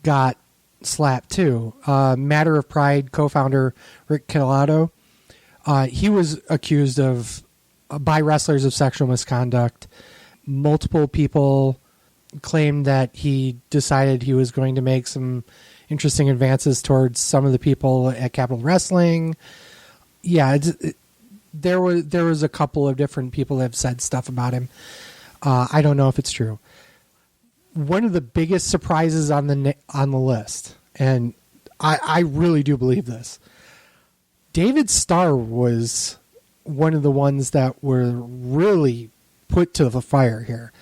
Speaker 4: got slapped too. Matter of Pride co-founder Rick Colato, he was accused of by wrestlers of sexual misconduct. Multiple people claimed that he decided he was going to make some interesting advances towards some of the people at Capital Wrestling. Yeah, there was a couple of different people that have said stuff about him. I don't know if it's true. One of the biggest surprises on the list, and I really do believe this, David Starr was one of the ones that were really put to the fire here.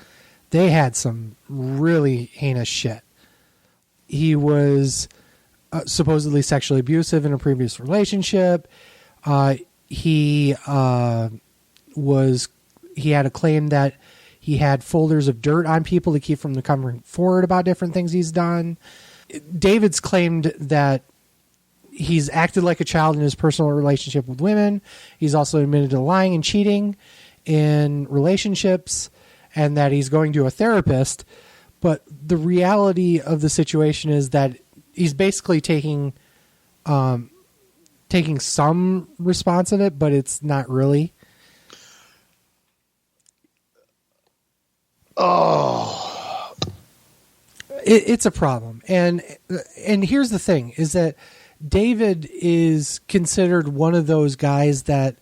Speaker 4: They had some really heinous shit. He was supposedly sexually abusive in a previous relationship. He had a claim that he had folders of dirt on people to keep from coming forward about different things he's done. David's claimed that he's acted like a child in his personal relationship with women. He's also admitted to lying and cheating in relationships, and that he's going to a therapist. But the reality of the situation is that he's basically taking some response in it, but it's not really.
Speaker 5: Oh,
Speaker 4: it's a problem. And here's the thing is that David is considered one of those guys that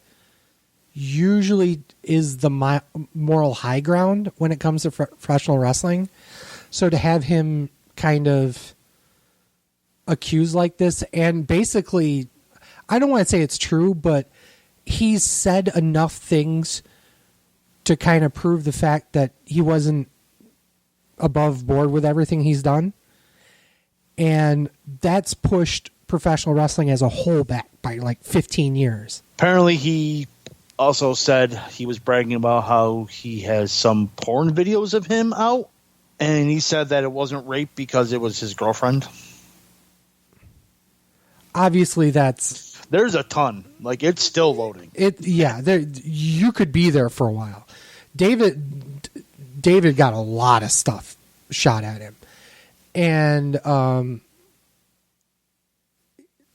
Speaker 4: usually is the moral high ground when it comes to professional wrestling. So to have him kind of accused like this, and basically, I don't want to say it's true, but he's said enough things to kind of prove the fact that he wasn't above board with everything he's done. And that's pushed professional wrestling as a whole back by like 15 years.
Speaker 5: Apparently he also said he was bragging about how he has some porn videos of him out, and he said that it wasn't rape because it was his girlfriend.
Speaker 4: Obviously
Speaker 5: there's a ton. Like, it's still loading.
Speaker 4: You could be there for a while. David got a lot of stuff shot at him. And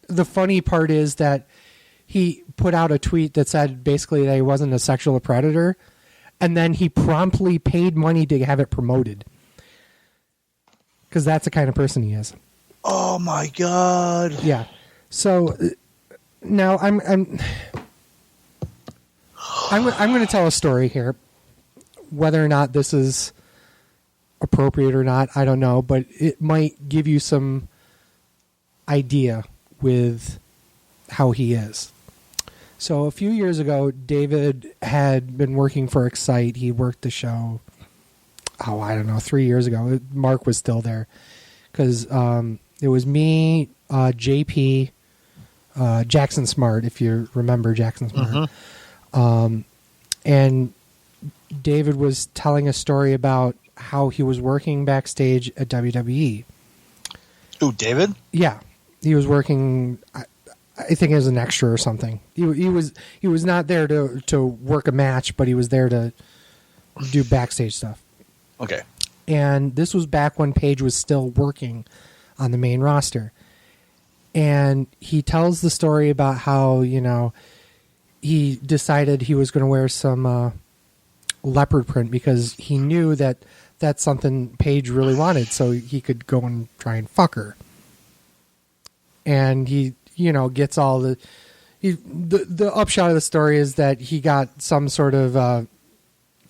Speaker 4: the funny part is that he put out a tweet that said basically that he wasn't a sexual predator, and then he promptly paid money to have it promoted. Because that's the kind of person he is.
Speaker 5: Oh my God.
Speaker 4: Yeah. So now I'm going to tell a story here. Whether or not this is appropriate or not, I don't know, but it might give you some idea with how he is. So a few years ago, David had been working for Excite. He worked the show, 3 years ago. Mark was still there because it was me, JP, Jackson Smart, if you remember Jackson Smart. Mm-hmm. And David was telling a story about how he was working backstage at WWE.
Speaker 5: Ooh, David?
Speaker 4: Yeah. He was working, I think, as an extra or something. He was not there to work a match, but he was there to do backstage stuff.
Speaker 5: Okay.
Speaker 4: And this was back when Paige was still working on the main roster. And he tells the story about how, he decided he was going to wear some leopard print because he knew that that's something Paige really wanted, so he could go and try and fuck her. And he, gets all the upshot of the story is that he got some sort of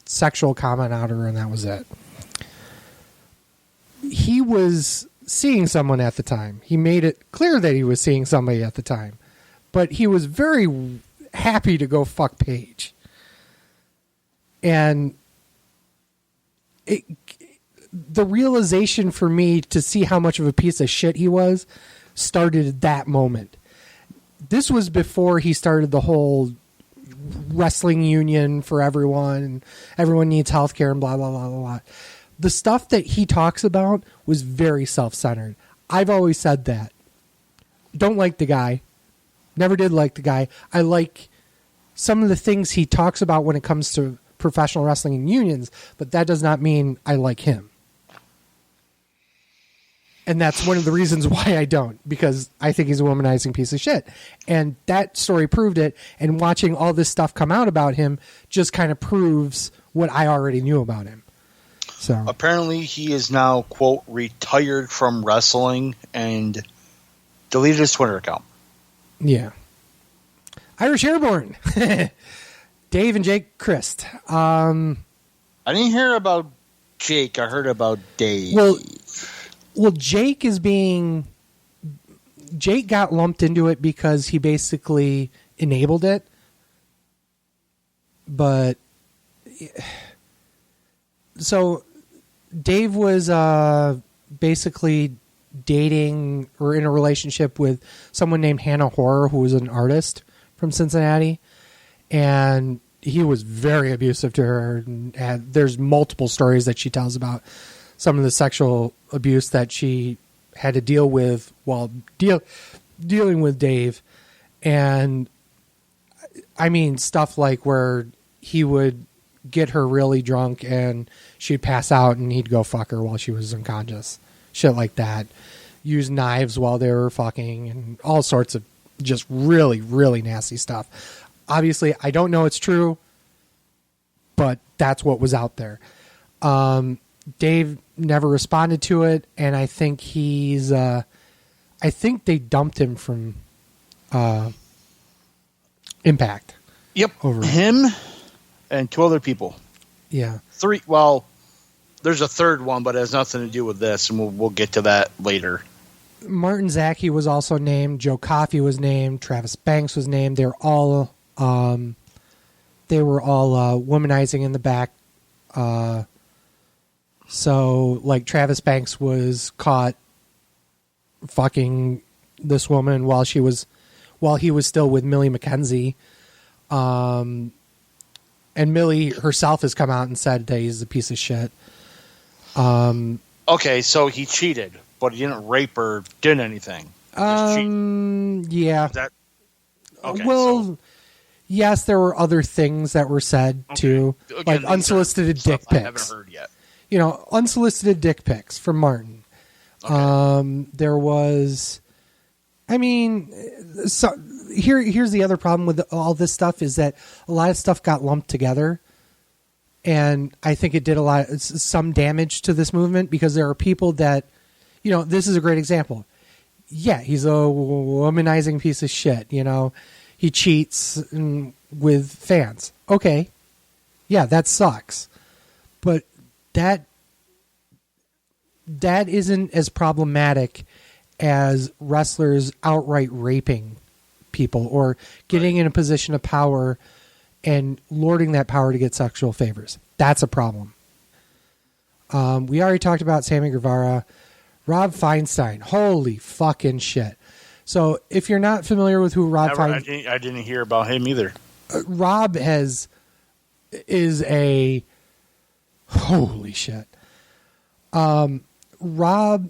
Speaker 4: sexual comment out of her, and that was it. He was seeing someone at the time. He made it clear that he was seeing somebody at the time, but he was very happy to go fuck Paige. And the realization for me to see how much of a piece of shit he was started at that moment. This was before he started the whole wrestling union for everyone, and everyone needs healthcare and blah, blah, blah, blah, blah. The stuff that he talks about was very self-centered. I've always said that. Don't like the guy. Never did like the guy. I like some of the things he talks about when it comes to professional wrestling and unions, but that does not mean I like him. And that's one of the reasons why I don't, because I think he's a womanizing piece of shit. And that story proved it, and watching all this stuff come out about him just kind of proves what I already knew about him. So
Speaker 5: apparently he is now, quote, retired from wrestling and deleted his Twitter account.
Speaker 4: Yeah. Irish Airborne. Dave and Jake Christ.
Speaker 5: I didn't hear about Jake. I heard about Dave.
Speaker 4: Well, Jake got lumped into it because he basically enabled it. But so Dave was basically dating or in a relationship with someone named Hannah Horror, who was an artist from Cincinnati. And he was very abusive to her. And there's multiple stories that she tells about some of the sexual abuse that she had to deal with while dealing with Dave. And I mean, stuff like where he would get her really drunk and she'd pass out and he'd go fuck her while she was unconscious. Shit like that. Use knives while they were fucking and all sorts of just really, really nasty stuff. Obviously, I don't know it's true, but that's what was out there. Dave never responded to it, and I think I think they dumped him from Impact.
Speaker 5: Yep. Over him and 2 other people.
Speaker 4: Yeah.
Speaker 5: 3. Well, there's a third one, but it has nothing to do with this, and we'll get to that later.
Speaker 4: Martin Zachy was also named. Joe Coffey was named. Travis Banks was named. They were all womanizing in the back. So, like, Travis Banks was caught fucking this woman while he was still with Millie McKenzie. And Millie herself has come out and said that he's a piece of shit.
Speaker 5: Okay, so he cheated, but he didn't rape or did anything.
Speaker 4: Yeah.
Speaker 5: Okay,
Speaker 4: well, yes, there were other things that were said too, again, like unsolicited dick pics. I haven't heard yet. Unsolicited dick pics from Martin. Okay. There was, so here's the other problem with all this stuff is that a lot of stuff got lumped together, and I think it did some damage to this movement because there are people that, this is a great example. Yeah, he's a womanizing piece of shit. He cheats with fans. Okay, yeah, that sucks, but that isn't as problematic as wrestlers outright raping people or getting in a position of power and lording that power to get sexual favors. That's a problem. We already talked about Sammy Guevara. Rob Feinstein. Holy fucking shit. So if you're not familiar with who Rob Feinstein...
Speaker 5: I didn't hear about him either.
Speaker 4: Rob is a... Holy shit. Rob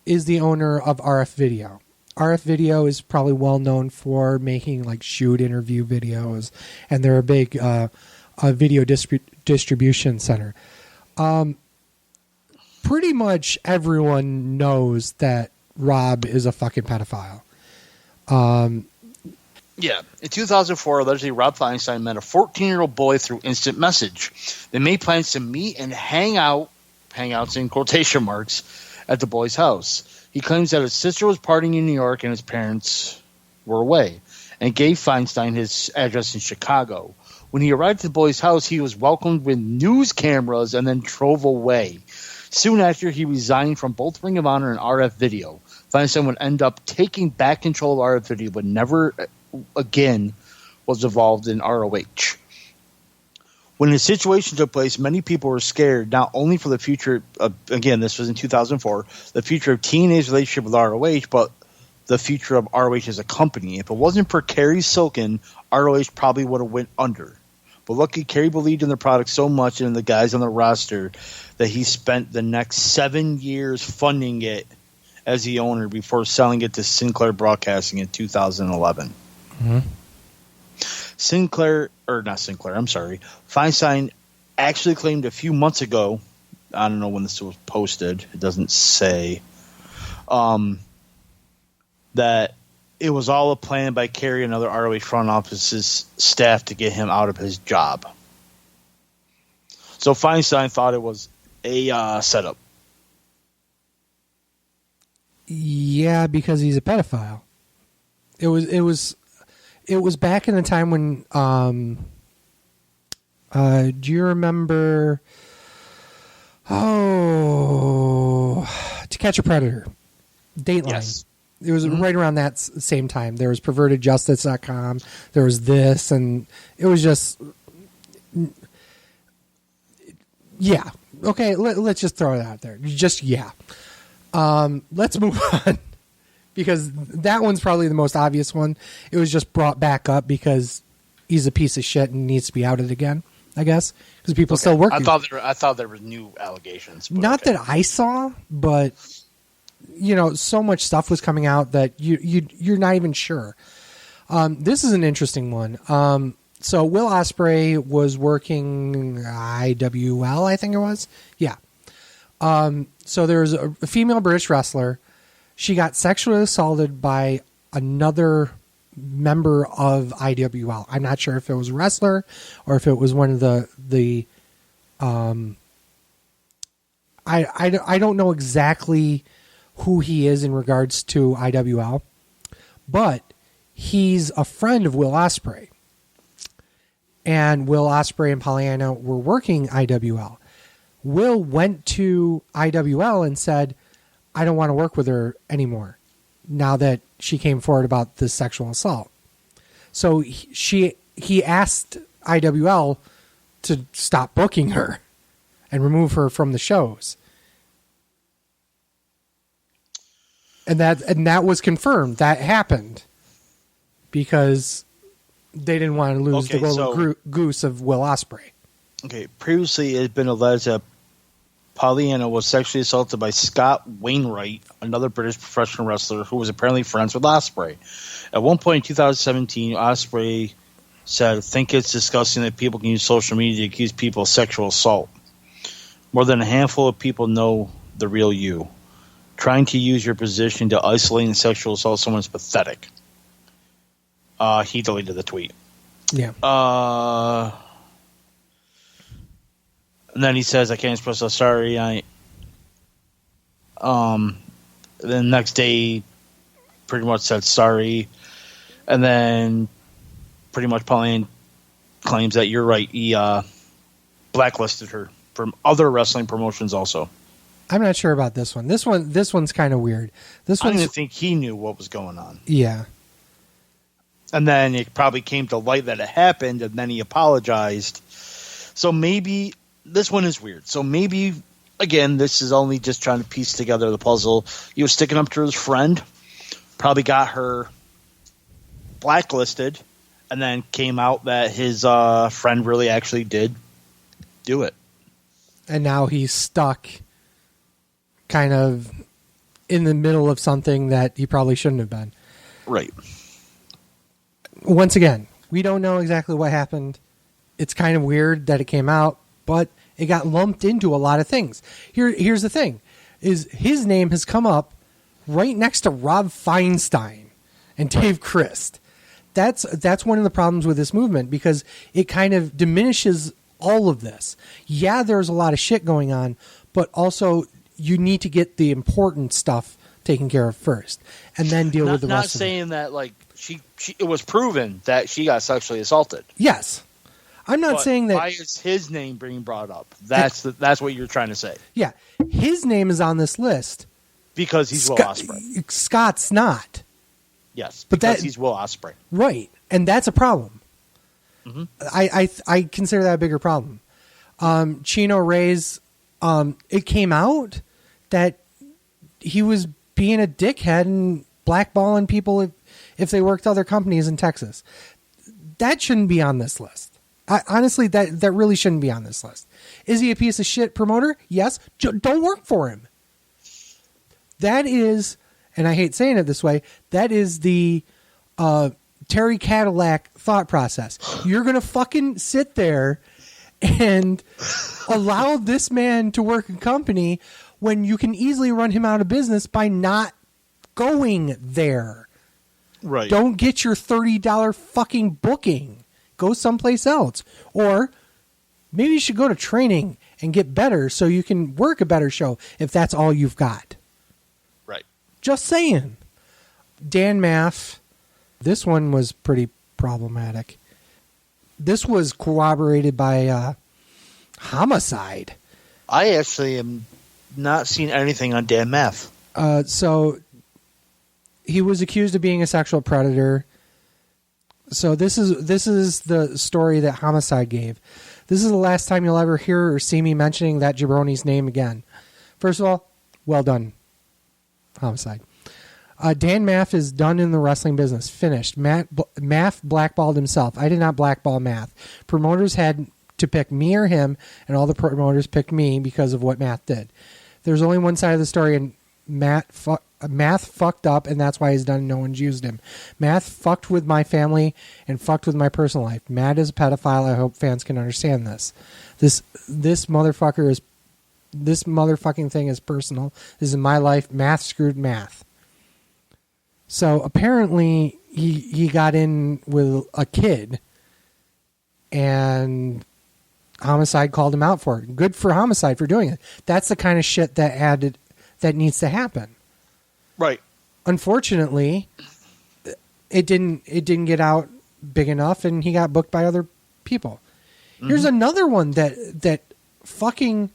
Speaker 4: is the owner of RF Video. RF Video is probably well known for making like shoot interview videos, and they're a big video distribution center. Pretty much everyone knows that Rob is a fucking pedophile.
Speaker 5: Yeah. In 2004, allegedly Rob Feinstein met a 14-year-old boy through instant message. They made plans to meet and hangouts in quotation marks, at the boy's house. He claims that his sister was partying in New York and his parents were away, and gave Feinstein his address in Chicago. When he arrived at the boy's house, he was welcomed with news cameras and then drove away. Soon after, he resigned from both Ring of Honor and RF Video. Feinstein would end up taking back control of RF Video, but never again was involved in ROH. When the situation took place, many people were scared, not only for the future of, again, this was in 2004, the future of TNA's relationship with ROH, but the future of ROH as a company. If it wasn't for Kerry Silkin, ROH probably would have went under. But luckily, Kerry believed in the product so much and in the guys on the roster that he spent the next 7 years funding it as the owner before selling it to Sinclair Broadcasting in 2011. Mm-hmm. Feinstein actually claimed a few months ago, I don't know when this was posted, it doesn't say, that it was all a plan by Kerry and other ROH front office's staff to get him out of his job. So Feinstein thought it was a setup.
Speaker 4: Yeah, because he's a pedophile. It was back in the time when do you remember To Catch a Predator? Dateline. Yes. It was right around that same time. There was pervertedjustice.com. There was this, and it was just yeah. Okay, let's just throw it out there. Just yeah. Let's move on. Because that one's probably the most obvious one. It was just brought back up because he's a piece of shit and needs to be outed again, I guess. Because people still work.
Speaker 5: I thought there were new allegations.
Speaker 4: Not that I saw, but so much stuff was coming out that you're not even sure. This is an interesting one. So Will Ospreay was working IWL, I think it was. Yeah. So there was a female British wrestler. She got sexually assaulted by another member of IWL. I'm not sure if it was a wrestler or if it was one of the I don't know exactly who he is in regards to IWL, but he's a friend of Will Ospreay. And Will Ospreay and Pollyanna were working IWL. Will went to IWL and said, I don't want to work with her anymore now that she came forward about this sexual assault. So he asked IWL to stop booking her and remove her from the shows. And that was confirmed. That happened because they didn't want to lose the golden goose of Will Ospreay.
Speaker 5: Okay, previously it had been alleged that Pollyanna was sexually assaulted by Scott Wainwright, another British professional wrestler who was apparently friends with Ospreay. At one point in 2017, Ospreay said, I think it's disgusting that people can use social media to accuse people of sexual assault. More than a handful of people know the real you. Trying to use your position to isolate and sexual assault someone is pathetic. He deleted the tweet.
Speaker 4: Yeah.
Speaker 5: And then he says, I can't express how sorry the next day pretty much said sorry. And then pretty much Pauline claims that you're right. He blacklisted her from other wrestling promotions also.
Speaker 4: I'm not sure about this one. This one's kind of weird.
Speaker 5: I didn't think he knew what was going on.
Speaker 4: Yeah.
Speaker 5: And then it probably came to light that it happened, and then he apologized. So maybe this one is weird. So maybe, again, this is only just trying to piece together the puzzle. He was sticking up to his friend, probably got her blacklisted, and then came out that his friend really actually did do it.
Speaker 4: And now he's stuck kind of in the middle of something that he probably shouldn't have been.
Speaker 5: Right.
Speaker 4: Once again, we don't know exactly what happened. It's kind of weird that it came out, but it got lumped into a lot of things. Here's the thing, is his name has come up right next to Rob Feinstein and Dave Christ. that's one of the problems with this movement, because it kind of diminishes all of this. Yeah, there's a lot of shit going on, but also you need to get the important stuff taken care of first, and then deal with the rest of it.
Speaker 5: Not saying that like she it was proven that she got sexually assaulted.
Speaker 4: Yes. I'm not saying that.
Speaker 5: Why is his name being brought up? That's what you're trying to say.
Speaker 4: Yeah, his name is on this list
Speaker 5: because he's Will Ospreay.
Speaker 4: Scott's not.
Speaker 5: Yes,
Speaker 4: but
Speaker 5: because he's Will Ospreay.
Speaker 4: Right, and that's a problem.
Speaker 5: Mm-hmm.
Speaker 4: I consider that a bigger problem. Chino Ray's, it came out that he was being a dickhead and blackballing people if they worked other companies in Texas. That shouldn't be on this list. Honestly, that really shouldn't be on this list. Is he a piece of shit promoter? Yes. Don't work for him. That is, and I hate saying it this way, that is the Terry Cadillac thought process. You're going to fucking sit there and allow this man to work a company when you can easily run him out of business by not going there.
Speaker 5: Right.
Speaker 4: Don't get your $30 fucking booking. Go someplace else. Or maybe you should go to training and get better so you can work a better show if that's all you've got.
Speaker 5: Right.
Speaker 4: Just saying. Dan Maff, this one was pretty problematic. This was corroborated by Homicide.
Speaker 5: I actually am not seeing anything on Dan Maff.
Speaker 4: So he was accused of being a sexual predator. So this is the story that Homicide gave. This is the last time you'll ever hear or see me mentioning that jabroni's name again. First of all, well done, Homicide. Dan Maff is done in the wrestling business. Finished. Maff blackballed himself. I did not blackball Maff. Promoters had to pick me or him, and all the promoters picked me because of what Maff did. There's only one side of the story, and Matt fucked up, and that's why he's done. No one's used him. Matt fucked with my family and fucked with my personal life. Matt is a pedophile. I hope fans can understand this. This motherfucking thing is personal. This is my life. Math screwed Math. So apparently he got in with a kid, and Homicide called him out for it. Good for Homicide for doing it. That's the kind of shit that needs to happen.
Speaker 5: Right.
Speaker 4: Unfortunately, it didn't get out big enough, and he got booked by other people. Mm-hmm. Here's another one that fucking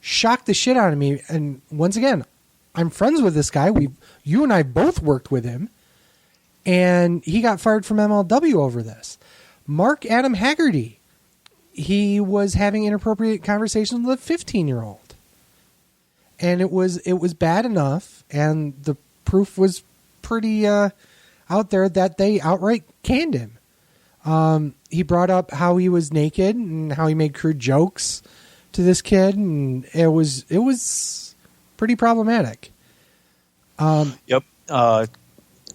Speaker 4: shocked the shit out of me. And once again, I'm friends with this guy. You and I both worked with him, and he got fired from MLW over this. Mark Adam Haggerty. He was having inappropriate conversations with a 15-year-old. And it was bad enough, and the proof was pretty out there that they outright canned him. He brought up how he was naked and how he made crude jokes to this kid, and it was pretty problematic.
Speaker 5: Yep.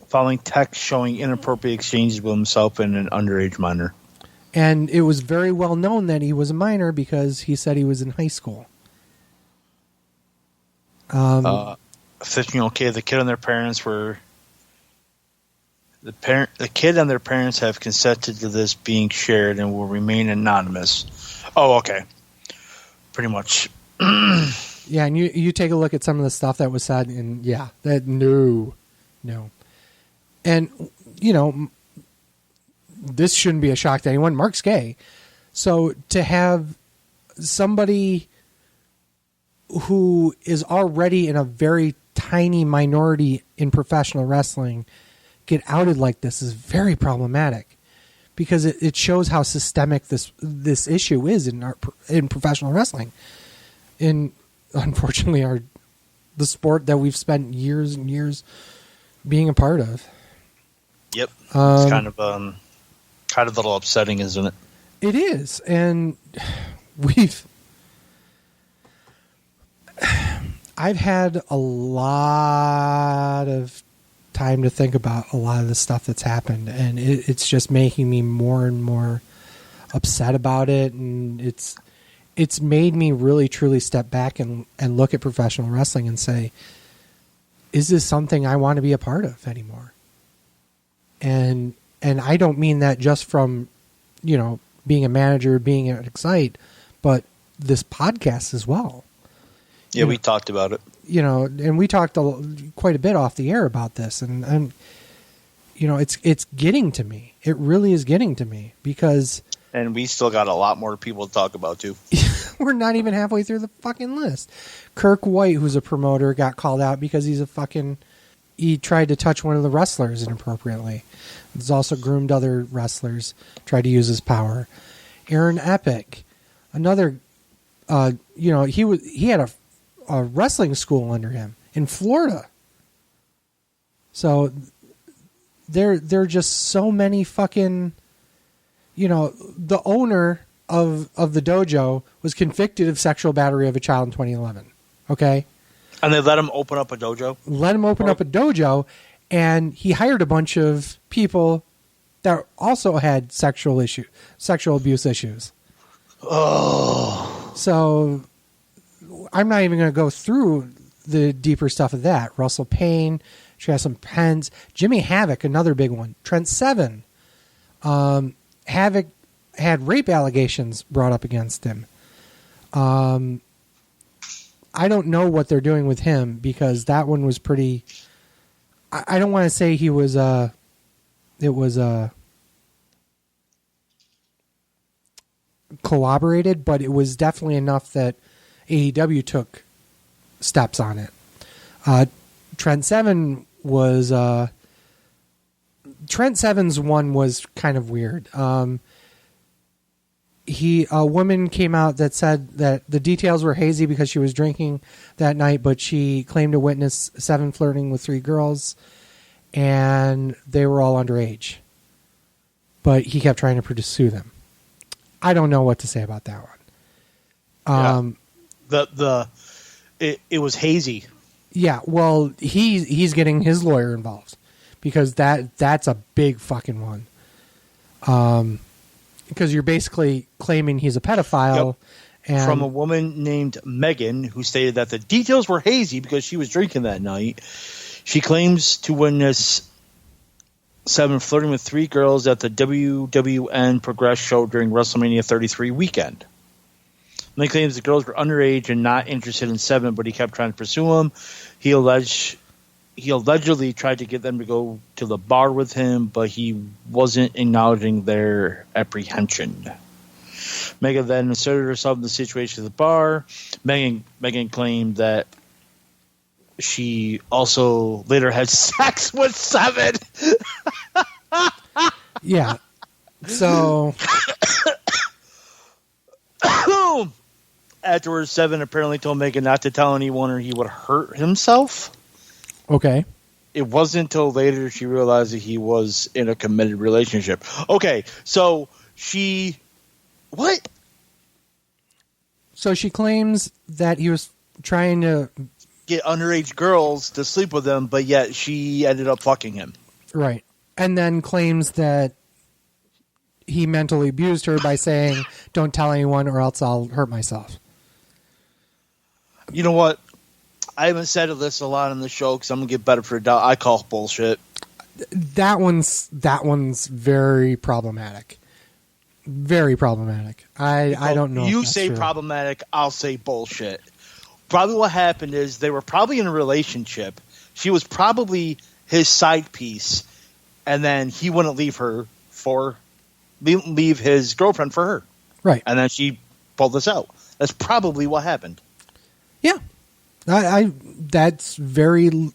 Speaker 5: Following text showing inappropriate exchanges with himself and an underage minor.
Speaker 4: And it was very well known that he was a minor because he said he was in high school.
Speaker 5: 15-year-old kid. The kid and their parents were. The kid and their parents have consented to this being shared and will remain anonymous. Oh, okay. Pretty much.
Speaker 4: Yeah, and you take a look at some of the stuff that was said, and yeah, that no. And this shouldn't be a shock to anyone. Mark's gay, so to have somebody who is already in a very tiny minority in professional wrestling get outed like this is very problematic, because it shows how systemic this issue is in professional wrestling. Unfortunately, the sport that we've spent years and years being a part of.
Speaker 5: Yep, it's kind of a little upsetting, isn't it?
Speaker 4: It is, and I've had a lot of time to think about a lot of the stuff that's happened, and it's just making me more and more upset about it, and it's made me really truly step back and look at professional wrestling and say, is this something I want to be a part of anymore? And and I don't mean that just from, being a manager, being at Excite, but this podcast as well.
Speaker 5: Yeah, we talked about it.
Speaker 4: And we talked quite a bit off the air about this, and it's getting to me. It really is getting to me because.
Speaker 5: And we still got a lot more people to talk about too.
Speaker 4: We're not even halfway through the fucking list. Kirk White, who's a promoter, got called out because he tried to touch one of the wrestlers inappropriately. He's also groomed other wrestlers, tried to use his power. Aaron Epic, another, he had a wrestling school under him in Florida. So there are just so many fucking, the owner of the dojo was convicted of sexual battery of a child in 2011. Okay.
Speaker 5: And they let him open up a dojo?
Speaker 4: Let him open up a dojo, and he hired a bunch of people that also had sexual abuse issues.
Speaker 5: Oh.
Speaker 4: So I'm not even going to go through the deeper stuff of that. Russell Payne, she has some pens. Jimmy Havoc, another big one. Trent Seven. Havoc had rape allegations brought up against him. I don't know what they're doing with him because that one was pretty. I don't want to say he was. It was corroborated, but it was definitely enough that AEW took steps on it. Trent Seven was. Trent Seven's one was kind of weird. A woman came out that said that the details were hazy because she was drinking that night, but she claimed to witness Seven flirting with 3 girls, and they were all underage. But he kept trying to pursue them. I don't know what to say about that one.
Speaker 5: It was hazy.
Speaker 4: Yeah, well, he's getting his lawyer involved because that's a big fucking one. Because you're basically claiming he's a pedophile.
Speaker 5: Yep.
Speaker 4: And
Speaker 5: from a woman named Megan, who stated that the details were hazy because she was drinking that night. She claims to witness Seven flirting with 3 girls at the WWN Progress show during WrestleMania 33 weekend. And he claims the girls were underage and not interested in Seven, but he kept trying to pursue them. He allegedly tried to get them to go to the bar with him, but he wasn't acknowledging their apprehension. Megan then inserted herself in the situation at the bar. Megan claimed that she also later had sex with Seven.
Speaker 4: Yeah. So
Speaker 5: afterwards, Seven apparently told Megan not to tell anyone or he would hurt himself.
Speaker 4: Okay.
Speaker 5: It wasn't until later she realized that he was in a committed relationship. Okay, so she... What?
Speaker 4: So she claims that he was trying to...
Speaker 5: get underage girls to sleep with him, but yet she ended up fucking him.
Speaker 4: Right. And then claims that he mentally abused her by saying, don't tell anyone or else I'll hurt myself.
Speaker 5: You know what? I haven't said this a lot on the show because I'm going to get better for a doubt. I call bullshit.
Speaker 4: That one's very problematic. Very problematic. I don't know.
Speaker 5: You say true. Problematic, I'll say bullshit. Probably what happened is they were probably in a relationship. She was probably his side piece, and then he wouldn't leave his girlfriend for her.
Speaker 4: Right.
Speaker 5: And then she pulled this out. That's probably what happened.
Speaker 4: Yeah. That's very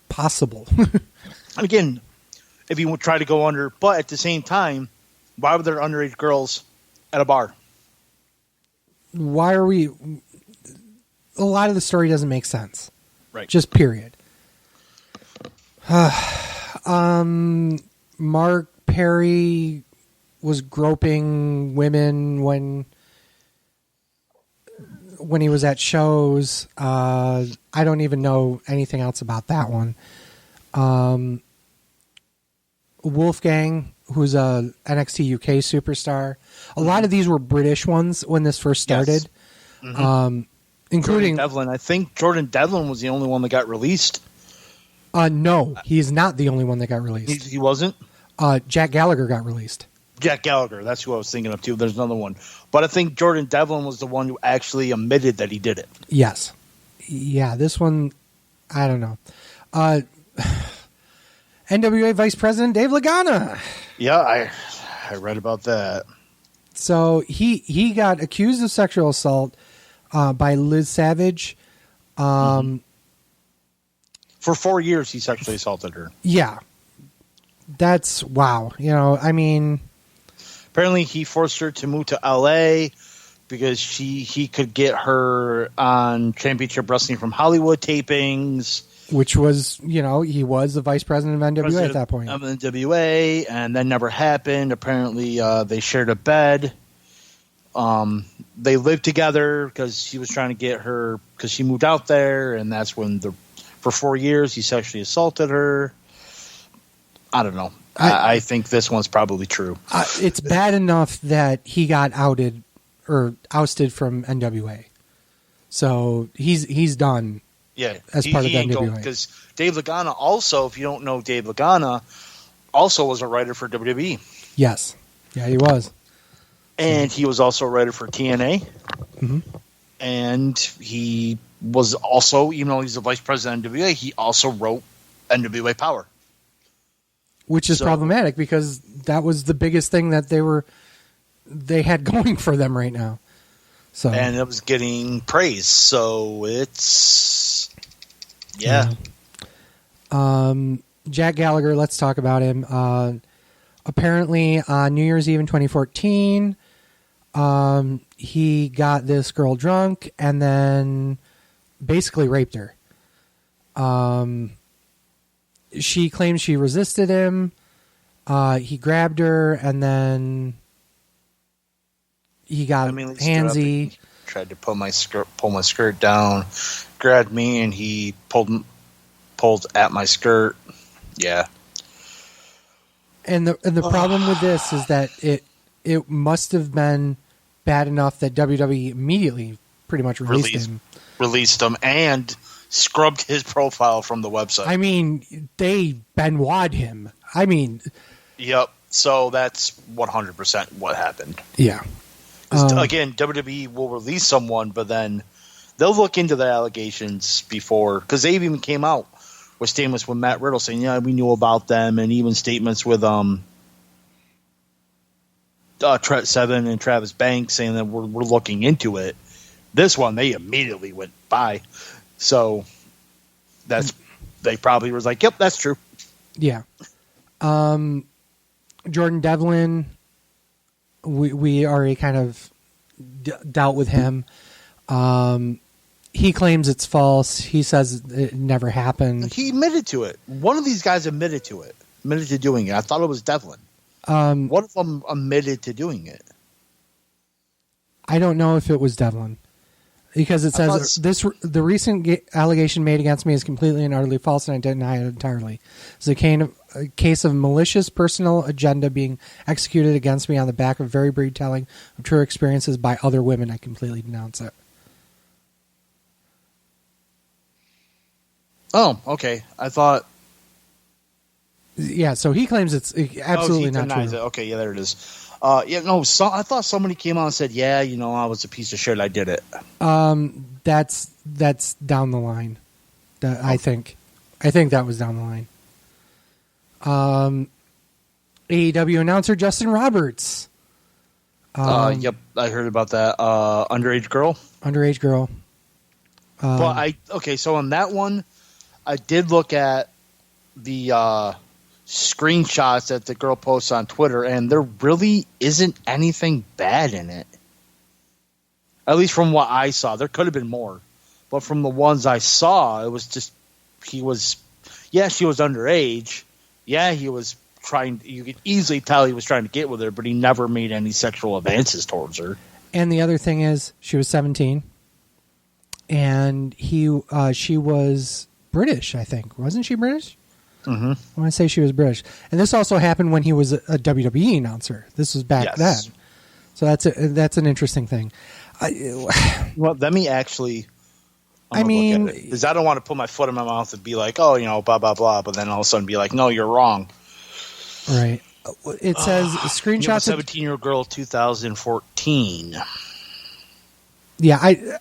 Speaker 4: possible.
Speaker 5: Again, if you try to go under, but at the same time, why were there underage girls at a bar?
Speaker 4: Why are we... A lot of the story doesn't make sense.
Speaker 5: Right.
Speaker 4: Just period. Mark Perry was groping women when he was at shows. I don't even know anything else about that one. Wolfgang, who's a NXT UK superstar. A lot of these were British ones when this first started.
Speaker 5: Yes. Mm-hmm.
Speaker 4: Including
Speaker 5: Jordan Devlin. I think Jordan Devlin was the only one that got released.
Speaker 4: No, he's not the only one that got released.
Speaker 5: He wasn't?
Speaker 4: Jack Gallagher got released.
Speaker 5: Jack Gallagher, that's who I was thinking of too. There's another one. But I think Jordan Devlin was the one who actually admitted that he did it.
Speaker 4: Yes. Yeah, this one, I don't know. NWA Vice President Dave Lagana.
Speaker 5: Yeah, I read about that.
Speaker 4: So he got accused of sexual assault by Liz Savage.
Speaker 5: For 4 years, he sexually assaulted her.
Speaker 4: Yeah. That's, wow. You know, I mean...
Speaker 5: Apparently, he forced her to move to L.A. because he could get her on Championship Wrestling from Hollywood tapings. Which was,
Speaker 4: you know, he was the vice president of NWA at that point.
Speaker 5: Of NWA, and that never happened. Apparently, they shared a bed. They lived together because he was trying to get her, because she moved out there, and that's when, for 4 years, he sexually assaulted her. I don't know. I think this one's probably true.
Speaker 4: It's bad enough that he got outed or ousted from NWA. So he's done.
Speaker 5: Yeah,
Speaker 4: as part of NWA.
Speaker 5: Because Dave Lagana also, if you don't know Dave Lagana, also was a writer for WWE.
Speaker 4: Yes. Yeah, he was.
Speaker 5: And he was also a writer for TNA.
Speaker 4: Mm-hmm.
Speaker 5: And he was also, even though he's the vice president of NWA, he also wrote NWA Power.
Speaker 4: Which is problematic because that was the biggest thing that they had going for them right now. So,
Speaker 5: and it was getting praise. So it's, yeah.
Speaker 4: Jack Gallagher, let's talk about him. Apparently on New Year's Eve in 2014, he got this girl drunk and then basically raped her. She claims she resisted him. He grabbed her, and then he got handsy.
Speaker 5: He tried to pull my skirt down, grabbed me, and he pulled at my skirt. Yeah.
Speaker 4: And the problem with this is that it must have been bad enough that WWE immediately pretty much released
Speaker 5: him and scrubbed his profile from the website.
Speaker 4: I mean, they Benoit'd him. I mean...
Speaker 5: Yep. So that's 100% what happened.
Speaker 4: Yeah.
Speaker 5: Again, WWE will release someone, but then they'll look into the allegations before... Because they even came out with statements with Matt Riddle saying, yeah, we knew about them, and even statements with Trent Seven and Travis Banks saying that we're looking into it. This one, they immediately went by. So they probably was like, yep, that's true.
Speaker 4: Yeah. Jordan Devlin, we already kind of dealt with him. He claims it's false. He says it never happened.
Speaker 5: He admitted to it. One of these guys admitted to doing it. I thought it was Devlin. One of them admitted to doing it.
Speaker 4: I don't know if it was Devlin. Because it says the recent allegation made against me is completely and utterly false, and I deny it entirely. It's a case of malicious personal agenda being executed against me on the back of very brief telling of true experiences by other women. I completely denounce it.
Speaker 5: Oh, okay. I thought.
Speaker 4: Yeah, so he claims it's absolutely not true.
Speaker 5: It. Okay, yeah, there it is. I thought somebody came out and said, yeah, I was a piece of shit. I did it.
Speaker 4: That's down the line. I think that was down the line. AEW announcer Justin Roberts.
Speaker 5: Yep, I heard about that. Underage girl. So on that one, I did look at the screenshots that the girl posts on Twitter, and there really isn't anything bad in it. At least from what I saw. There could have been more. But from the ones I saw, it was just, she was underage. Yeah, he was trying, you could easily tell he was trying to get with her, but he never made any sexual advances towards her.
Speaker 4: And the other thing is, she was 17. And she was British, I think. Wasn't she British?
Speaker 5: Mm-hmm.
Speaker 4: I want to say she was British. And this also happened when he was a WWE announcer. This was back then. So that's an interesting thing.
Speaker 5: Well, let me actually... because I don't want to put my foot in my mouth and be like, blah, blah, blah, but then all of a sudden be like, no, you're wrong.
Speaker 4: Right. It says screenshots
Speaker 5: of a 17-year-old girl, 2014.
Speaker 4: Yeah,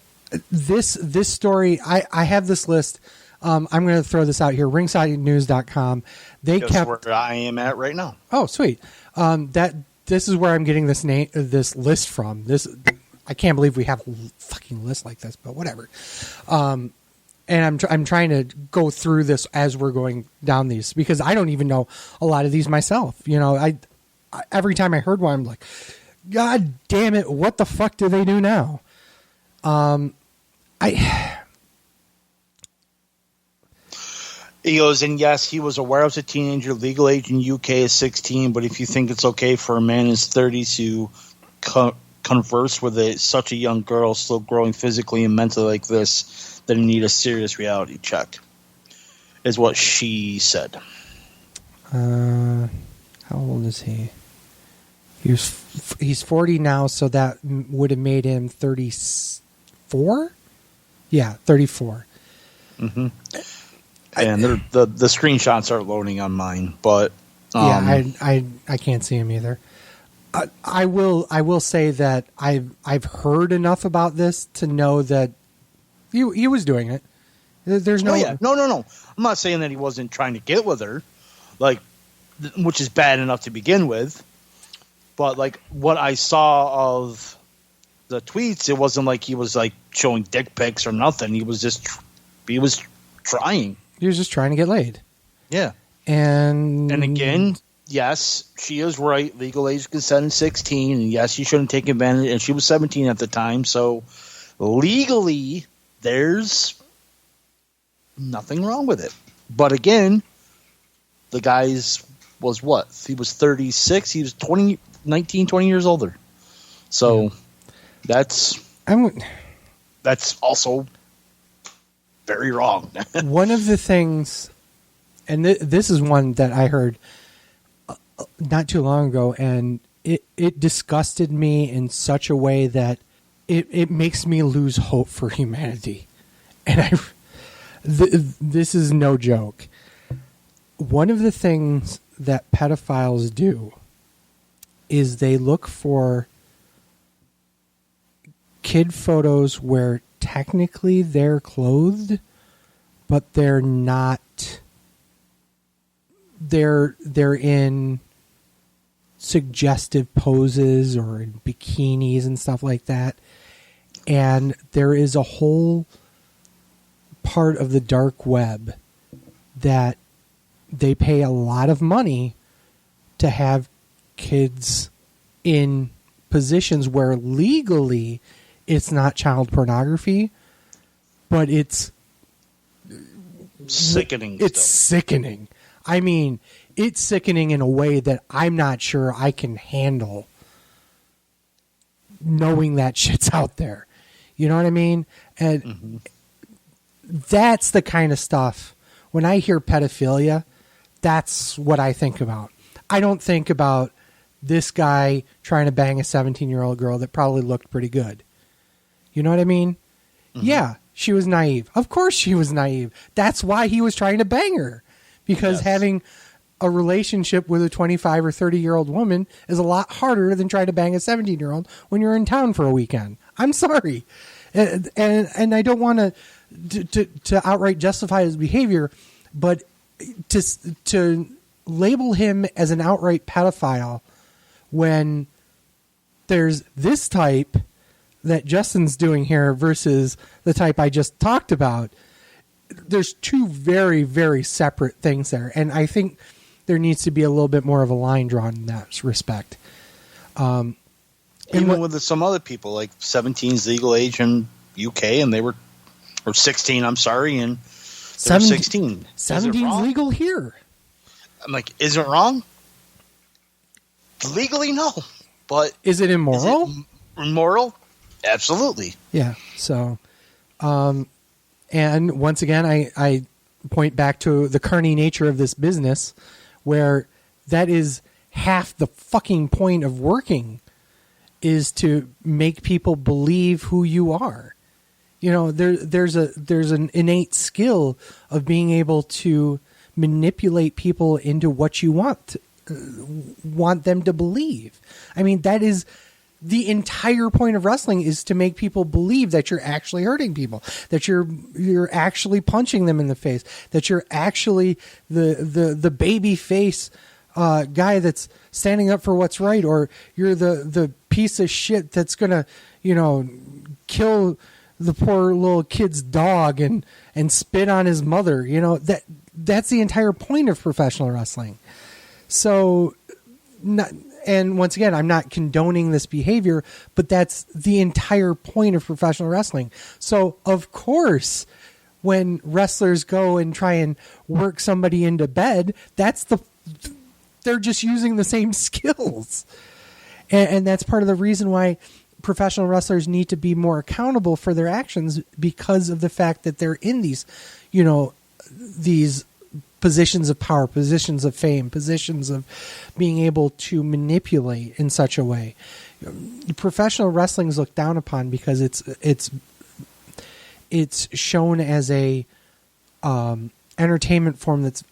Speaker 4: this story. I have this list. I'm going to throw this out here. Ringsidenews.com. They
Speaker 5: Guess
Speaker 4: kept
Speaker 5: where I am at right now.
Speaker 4: Oh, sweet. This is where I'm getting this list from. I can't believe we have a fucking list like this, but whatever. And I'm trying to go through this as we're going down these because I don't even know a lot of these myself. You know, I every time I heard one, I'm like, God damn it, what the fuck do they do now?
Speaker 5: He goes, and yes, he was aware as a teenager. Legal age in UK is 16, but if you think it's okay for a man in his 30s to converse with such a young girl still growing physically and mentally like this, then you need a serious reality check, is what she said.
Speaker 4: How old is he? He's 40 now, so that would have made him 34? Yeah, 34.
Speaker 5: Mm-hmm. And the screenshots are loading on mine, but
Speaker 4: yeah, I can't see him either. I will say that I've heard enough about this to know that he was doing it. There's no
Speaker 5: no. I'm not saying that he wasn't trying to get with her, like, which is bad enough to begin with. But like what I saw of the tweets, it wasn't like he was like showing dick pics or nothing. He was trying.
Speaker 4: He was just trying to get laid.
Speaker 5: Yeah.
Speaker 4: And
Speaker 5: again, yes, she is right. Legal age consent is 16, and yes, you shouldn't take advantage. And she was 17 at the time, so legally, there's nothing wrong with it. But again, the guy's was what? He was 36. He was 19, 20 years older. So that's also very wrong.
Speaker 4: One of the things, and this is one that I heard not too long ago, and it disgusted me in such a way that it makes me lose hope for humanity. And this is no joke. One of the things that pedophiles do is they look for kid photos where technically they're clothed, but they're not. They're in suggestive poses or in bikinis and stuff like that. And there is a whole part of the dark web that they pay a lot of money to have kids in positions where legally it's not child pornography, but it's
Speaker 5: sickening.
Speaker 4: It's sickening. I mean, it's sickening in a way that I'm not sure I can handle knowing that shit's out there. You know what I mean? And that's the kind of stuff. When I hear pedophilia, that's what I think about. I don't think about this guy trying to bang a 17-year-old girl that probably looked pretty good. You know what I mean? Mm-hmm. Yeah, she was naive. Of course she was naive. That's why he was trying to bang her. Because having a relationship with a 25 or 30-year-old woman is a lot harder than trying to bang a 17-year-old when you're in town for a weekend. I'm sorry. And I don't want to outright justify his behavior, but to label him as an outright pedophile when there's this type that Justin's doing here versus the type I just talked about, there's two very, very separate things there. And I think there needs to be a little bit more of a line drawn in that respect.
Speaker 5: Even with some other people, like 17's legal age in UK, and they were, or 16, I'm sorry, and they were 16.
Speaker 4: 17's legal here.
Speaker 5: I'm like, is it wrong? Legally, no. But
Speaker 4: is it immoral?
Speaker 5: Is it immoral? Absolutely.
Speaker 4: Yeah. So, and once again, I point back to the carny nature of this business, where that is half the fucking point of working, is to make people believe who you are. You know, there's an innate skill of being able to manipulate people into what you want want them to believe. I mean, that is the entire point of wrestling, is to make people believe that you're actually hurting people, that you're actually punching them in the face, that you're actually the baby face guy that's standing up for what's right, or you're the piece of shit that's gonna, kill the poor little kid's dog and spit on his mother. That's the entire point of professional wrestling. So, and once again, I'm not condoning this behavior, but that's the entire point of professional wrestling. So, of course, when wrestlers go and try and work somebody into bed, they're just using the same skills. And that's part of the reason why professional wrestlers need to be more accountable for their actions, because of the fact that they're in these, these positions of power, positions of fame, positions of being able to manipulate in such a way. Professional wrestling is looked down upon because it's shown as a entertainment form that's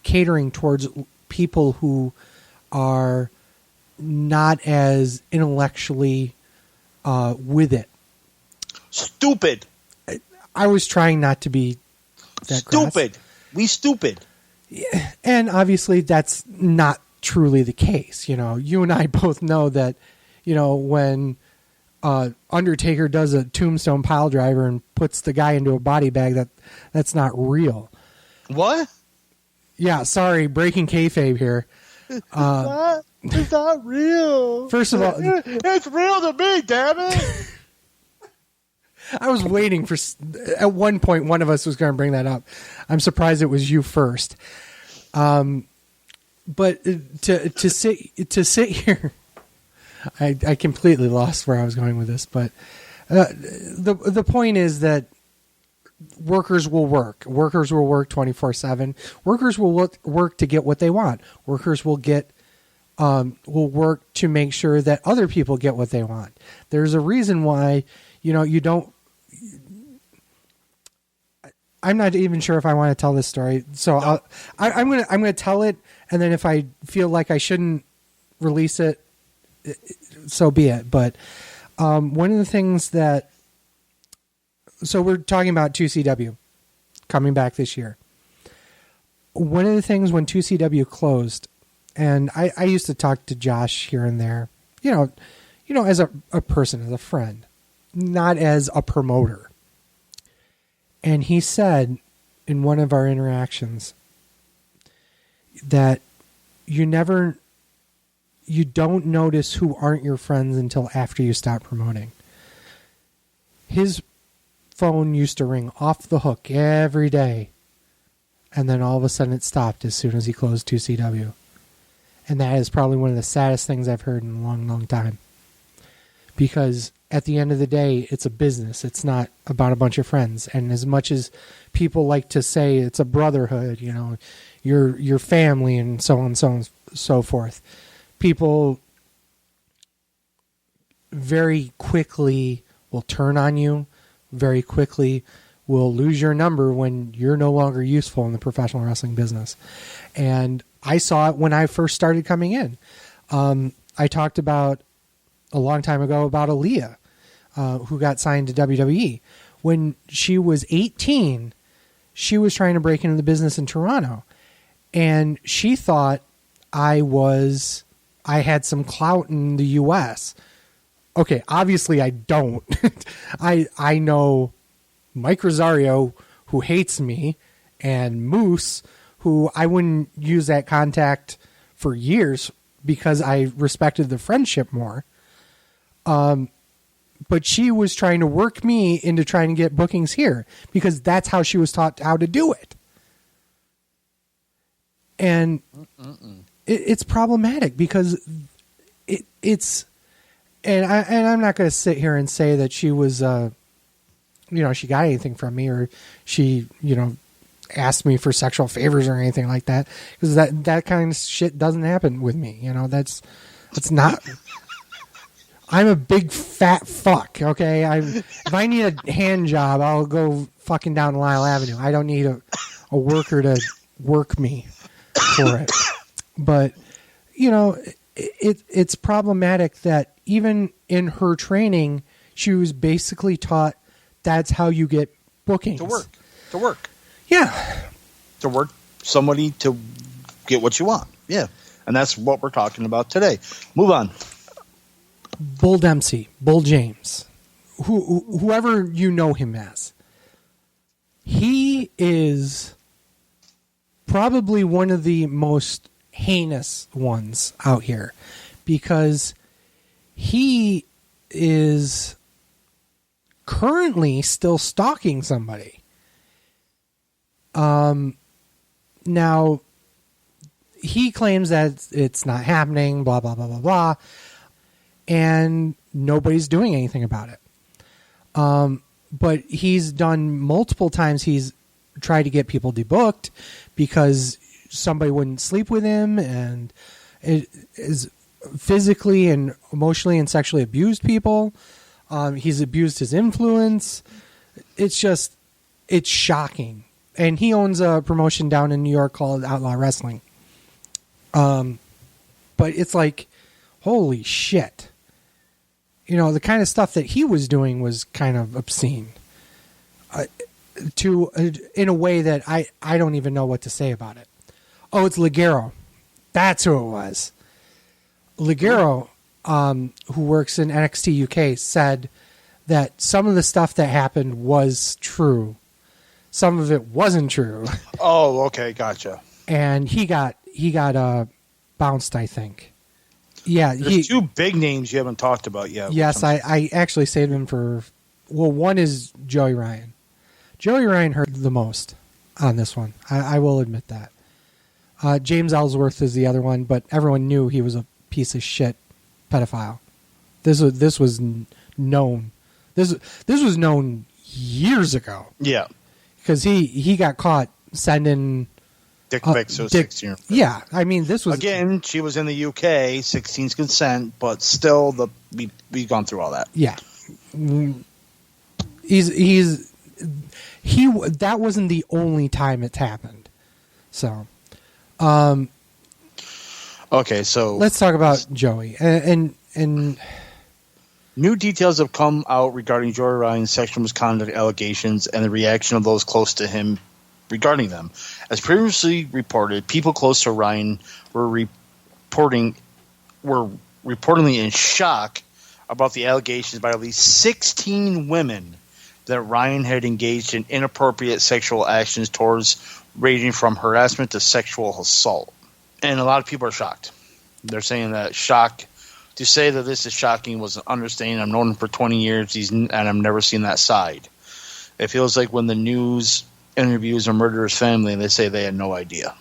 Speaker 4: catering towards people who are not as intellectually with it.
Speaker 5: Stupid.
Speaker 4: I was trying not to be that
Speaker 5: stupid.
Speaker 4: Grass.
Speaker 5: We stupid.
Speaker 4: Yeah, and obviously that's not truly the case. You and I both know that, when Undertaker does a tombstone pile driver and puts the guy into a body bag, that's not real.
Speaker 5: What?
Speaker 4: Yeah, sorry, breaking kayfabe here.
Speaker 5: It's not real.
Speaker 4: First of all,
Speaker 5: it's real to me, damn it.
Speaker 4: I was waiting for, at one point, one of us was going to bring that up. I'm surprised it was you first. But to sit here, I completely lost where I was going with this. But the point is that workers will work. Workers will work 24/7. Workers will work to get what they want. Workers will work to make sure that other people get what they want. There's a reason why, you don't. I'm not even sure if I want to tell this story, so I'm gonna tell it, and then if I feel like I shouldn't release it, so be it. But one of the things that, so we're talking about 2CW coming back this year. One of the things when 2CW closed, and I used to talk to Josh here and there, as a person, as a friend, not as a promoter. And he said in one of our interactions that you don't notice who aren't your friends until after you stop promoting. His phone used to ring off the hook every day, and then all of a sudden it stopped as soon as he closed 2CW. And that is probably one of the saddest things I've heard in a long, long time. Because at the end of the day, it's a business. It's not about a bunch of friends. And as much as people like to say it's a brotherhood, your family and so on and so forth, people very quickly will turn on you, very quickly will lose your number when you're no longer useful in the professional wrestling business. And I saw it when I first started coming in. I talked about a long time ago about Aaliyah, who got signed to WWE. When she was 18, she was trying to break into the business in Toronto. And she thought I had some clout in the U.S. Okay, obviously I don't. I know Mike Rosario, who hates me, and Moose, who I wouldn't use that contact for years because I respected the friendship more. But she was trying to work me into trying to get bookings here because that's how she was taught how to do it. And it's problematic because it's, and I'm not going to sit here and say that she was, she got anything from me or she, asked me for sexual favors or anything like that, because that kind of shit doesn't happen with me. That's not. I'm a big fat fuck. Okay, if I need a hand job, I'll go fucking down Lyle Avenue. I don't need a worker to work me for it. But it's problematic that even in her training, she was basically taught that's how you get bookings.
Speaker 5: To work.
Speaker 4: Yeah.
Speaker 5: To work somebody to get what you want. Yeah. And that's what we're talking about today. Move on.
Speaker 4: Bull Dempsey, Bull James, whoever you know him as. He is probably one of the most heinous ones out here because he is currently still stalking somebody. Now he claims that it's not happening, blah, blah, blah, blah, blah, and nobody's doing anything about it. But he's done multiple times. He's tried to get people debooked because somebody wouldn't sleep with him, and it is physically and emotionally and sexually abused people. He's abused his influence. It's shocking. And he owns a promotion down in New York called Outlaw Wrestling. But it's like, holy shit. The kind of stuff that he was doing was kind of obscene. In a way that I don't even know what to say about it. Oh, it's Ligero. That's who it was. Ligero, who works in NXT UK, said that some of the stuff that happened was true. Some of it wasn't true.
Speaker 5: Oh, okay, gotcha.
Speaker 4: And he got bounced, I think. Yeah,
Speaker 5: there's two big names you haven't talked about yet.
Speaker 4: Yes, I actually saved him for. Well, one is Joey Ryan. Joey Ryan hurt the most on this one. I will admit that. James Ellsworth is the other one, but everyone knew he was a piece of shit pedophile. This was known. This was known years ago.
Speaker 5: Yeah,
Speaker 4: because he got caught sending
Speaker 5: dick pics to a 16-year-old.
Speaker 4: Yeah, I mean this was
Speaker 5: again. She was in the UK, 16's consent, but still we've gone through all that.
Speaker 4: Yeah, that wasn't the only time it's happened. So,
Speaker 5: okay, so
Speaker 4: let's talk about Joey and
Speaker 5: new details have come out regarding Joey Ryan's sexual misconduct allegations and the reaction of those close to him regarding them. As previously reported, people close to Ryan were reportedly in shock about the allegations by at least 16 women that Ryan had engaged in inappropriate sexual actions towards, ranging from harassment to sexual assault. And a lot of people are shocked. They're saying that to say that this is shocking was an understatement. I've known him for 20 years, and I've never seen that side. It feels like when the news interviews a murderer's family, they say they had no idea.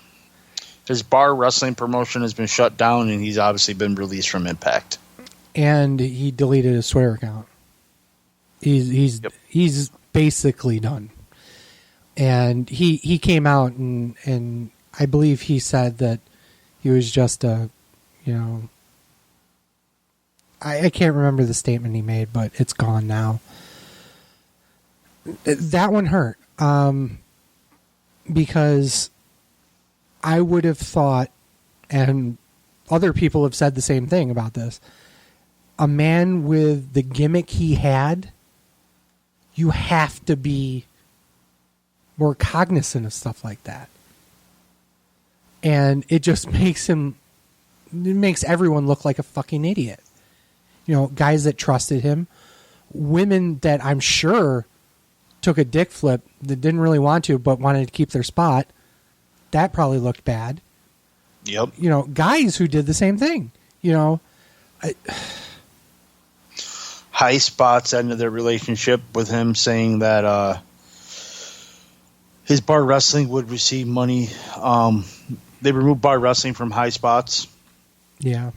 Speaker 5: His bar wrestling promotion has been shut down, and he's obviously been released from Impact. And
Speaker 4: he deleted his Twitter account. He's basically done. And he came out and I believe he said that he was just I can't remember the statement he made, but it's gone now. That one hurt. Because I would have thought, and other people have said the same thing about this, a man with the gimmick he had, you have to be more cognizant of stuff like that. And it just makes everyone look like a fucking idiot. Guys that trusted him, women that I'm sure took a dick flip that didn't really want to but wanted to keep their spot. That probably looked bad.
Speaker 5: Yep.
Speaker 4: Guys who did the same thing.
Speaker 5: High Spots ended their relationship with him, saying that his bar wrestling would receive money. They removed bar wrestling from High Spots.
Speaker 4: Yeah.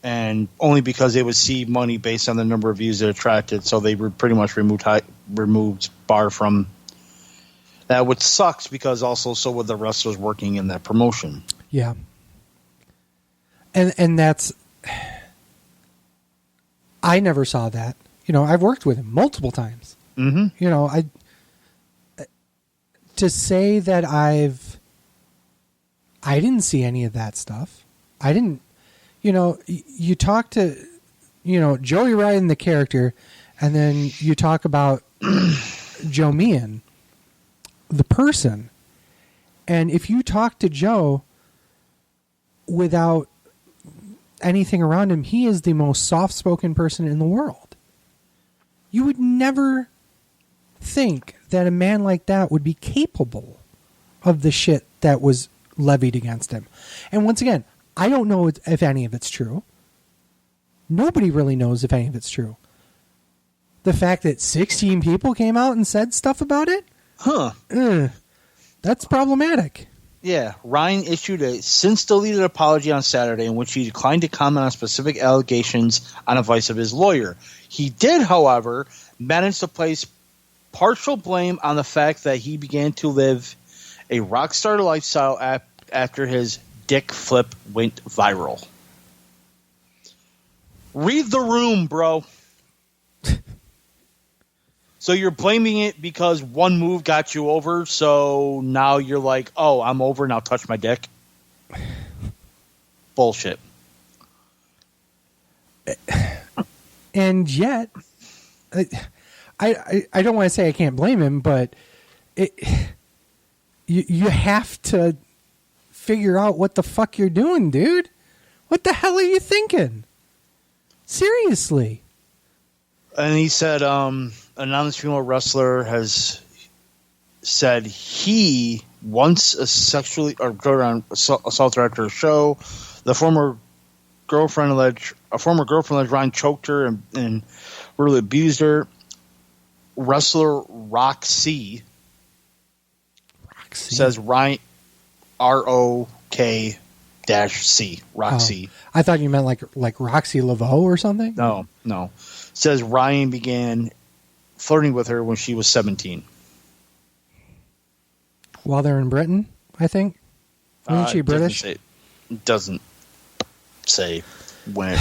Speaker 5: And only because they would see money based on the number of views it attracted, so they were pretty much removed bar from that, which sucks because also so were the wrestlers working in that promotion.
Speaker 4: Yeah. And that's, I never saw that. I've worked with him multiple times.
Speaker 5: Mm-hmm.
Speaker 4: To say that I didn't see any of that stuff. I didn't. you talk to, Joey Ryan, the character, and then you talk about Joe Meehan, the person. And if you talk to Joe without anything around him, he is the most soft-spoken person in the world. You would never think that a man like that would be capable of the shit that was levied against him. And once again, I don't know if any of it's true. Nobody really knows if any of it's true. The fact that 16 people came out and said stuff about it? That's problematic.
Speaker 5: Yeah, Ryan issued a since-deleted apology on Saturday in which he declined to comment on specific allegations on advice of his lawyer. He did, however, manage to place partial blame on the fact that he began to live a rock star lifestyle after his dick flip went viral. Read the room, bro. So you're blaming it because one move got you over, so now you're like, oh, I'm over, now touch my dick? Bullshit.
Speaker 4: And yet, I don't want to say I can't blame him, but you have to figure out what the fuck you're doing, dude. What the hell are you thinking? Seriously.
Speaker 5: And he said, an anonymous female wrestler has said he once sexually assaulted her after a show. The former girlfriend alleged Ryan choked her and really abused her. Wrestler Roxy says Ryan ROK-C Roxy.
Speaker 4: Oh, I thought you meant like Roxy Laveau or something.
Speaker 5: No. Says Ryan began flirting with her when she was 17.
Speaker 4: While they're in Britain, I think. Wasn't she British?
Speaker 5: Doesn't say when.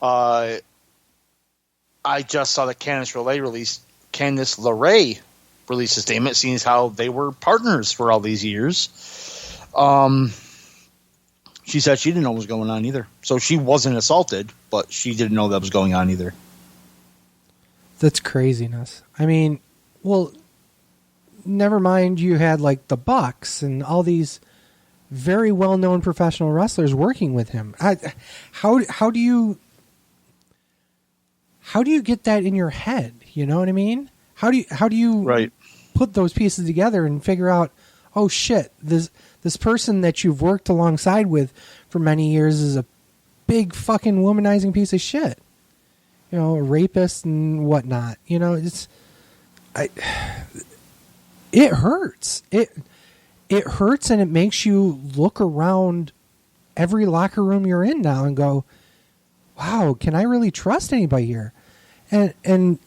Speaker 5: I just saw that Candice LeRae released a statement, seeing as how they were partners for all these years. She said she didn't know what was going on either. So she wasn't assaulted, but she didn't know that was going on either.
Speaker 4: That's craziness. I mean, well, never mind you had like the Bucks and all these very well-known professional wrestlers working with him. How do you get that in your head? You know what I mean? How do you put those pieces together and figure out, oh shit, this person that you've worked alongside with for many years is a big fucking womanizing piece of shit. A rapist and whatnot. It hurts. It hurts, and it makes you look around every locker room you're in now and go, wow, can I really trust anybody here? And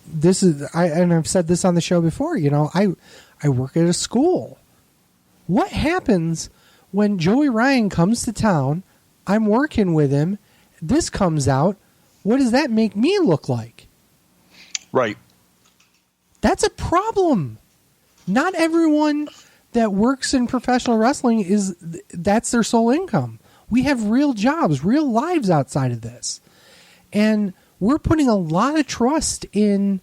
Speaker 4: this is, I've said this on the show before, I work at a school. What happens when Joey Ryan comes to town? I'm working with him. This comes out. What does that make me look like?
Speaker 5: Right.
Speaker 4: That's a problem. Not everyone that works in professional wrestling that's their sole income. We have real jobs, real lives outside of this. And we're putting a lot of trust in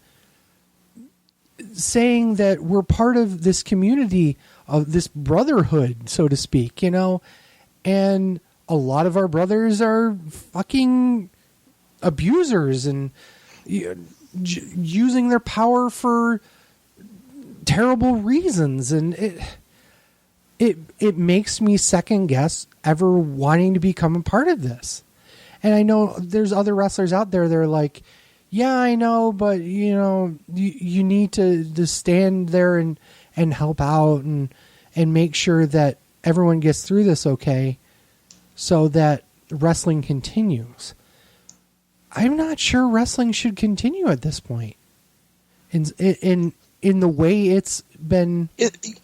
Speaker 4: saying that we're part of this community, of this brotherhood, so to speak, and a lot of our brothers are fucking abusers and using their power for terrible reasons, and it makes me second guess ever wanting to become a part of this. And I know there's other wrestlers out there that are like, yeah, I know, but you need to stand there and help out and make sure that everyone gets through this okay, so that wrestling continues. I'm not sure wrestling should continue at this point. In the way it's been,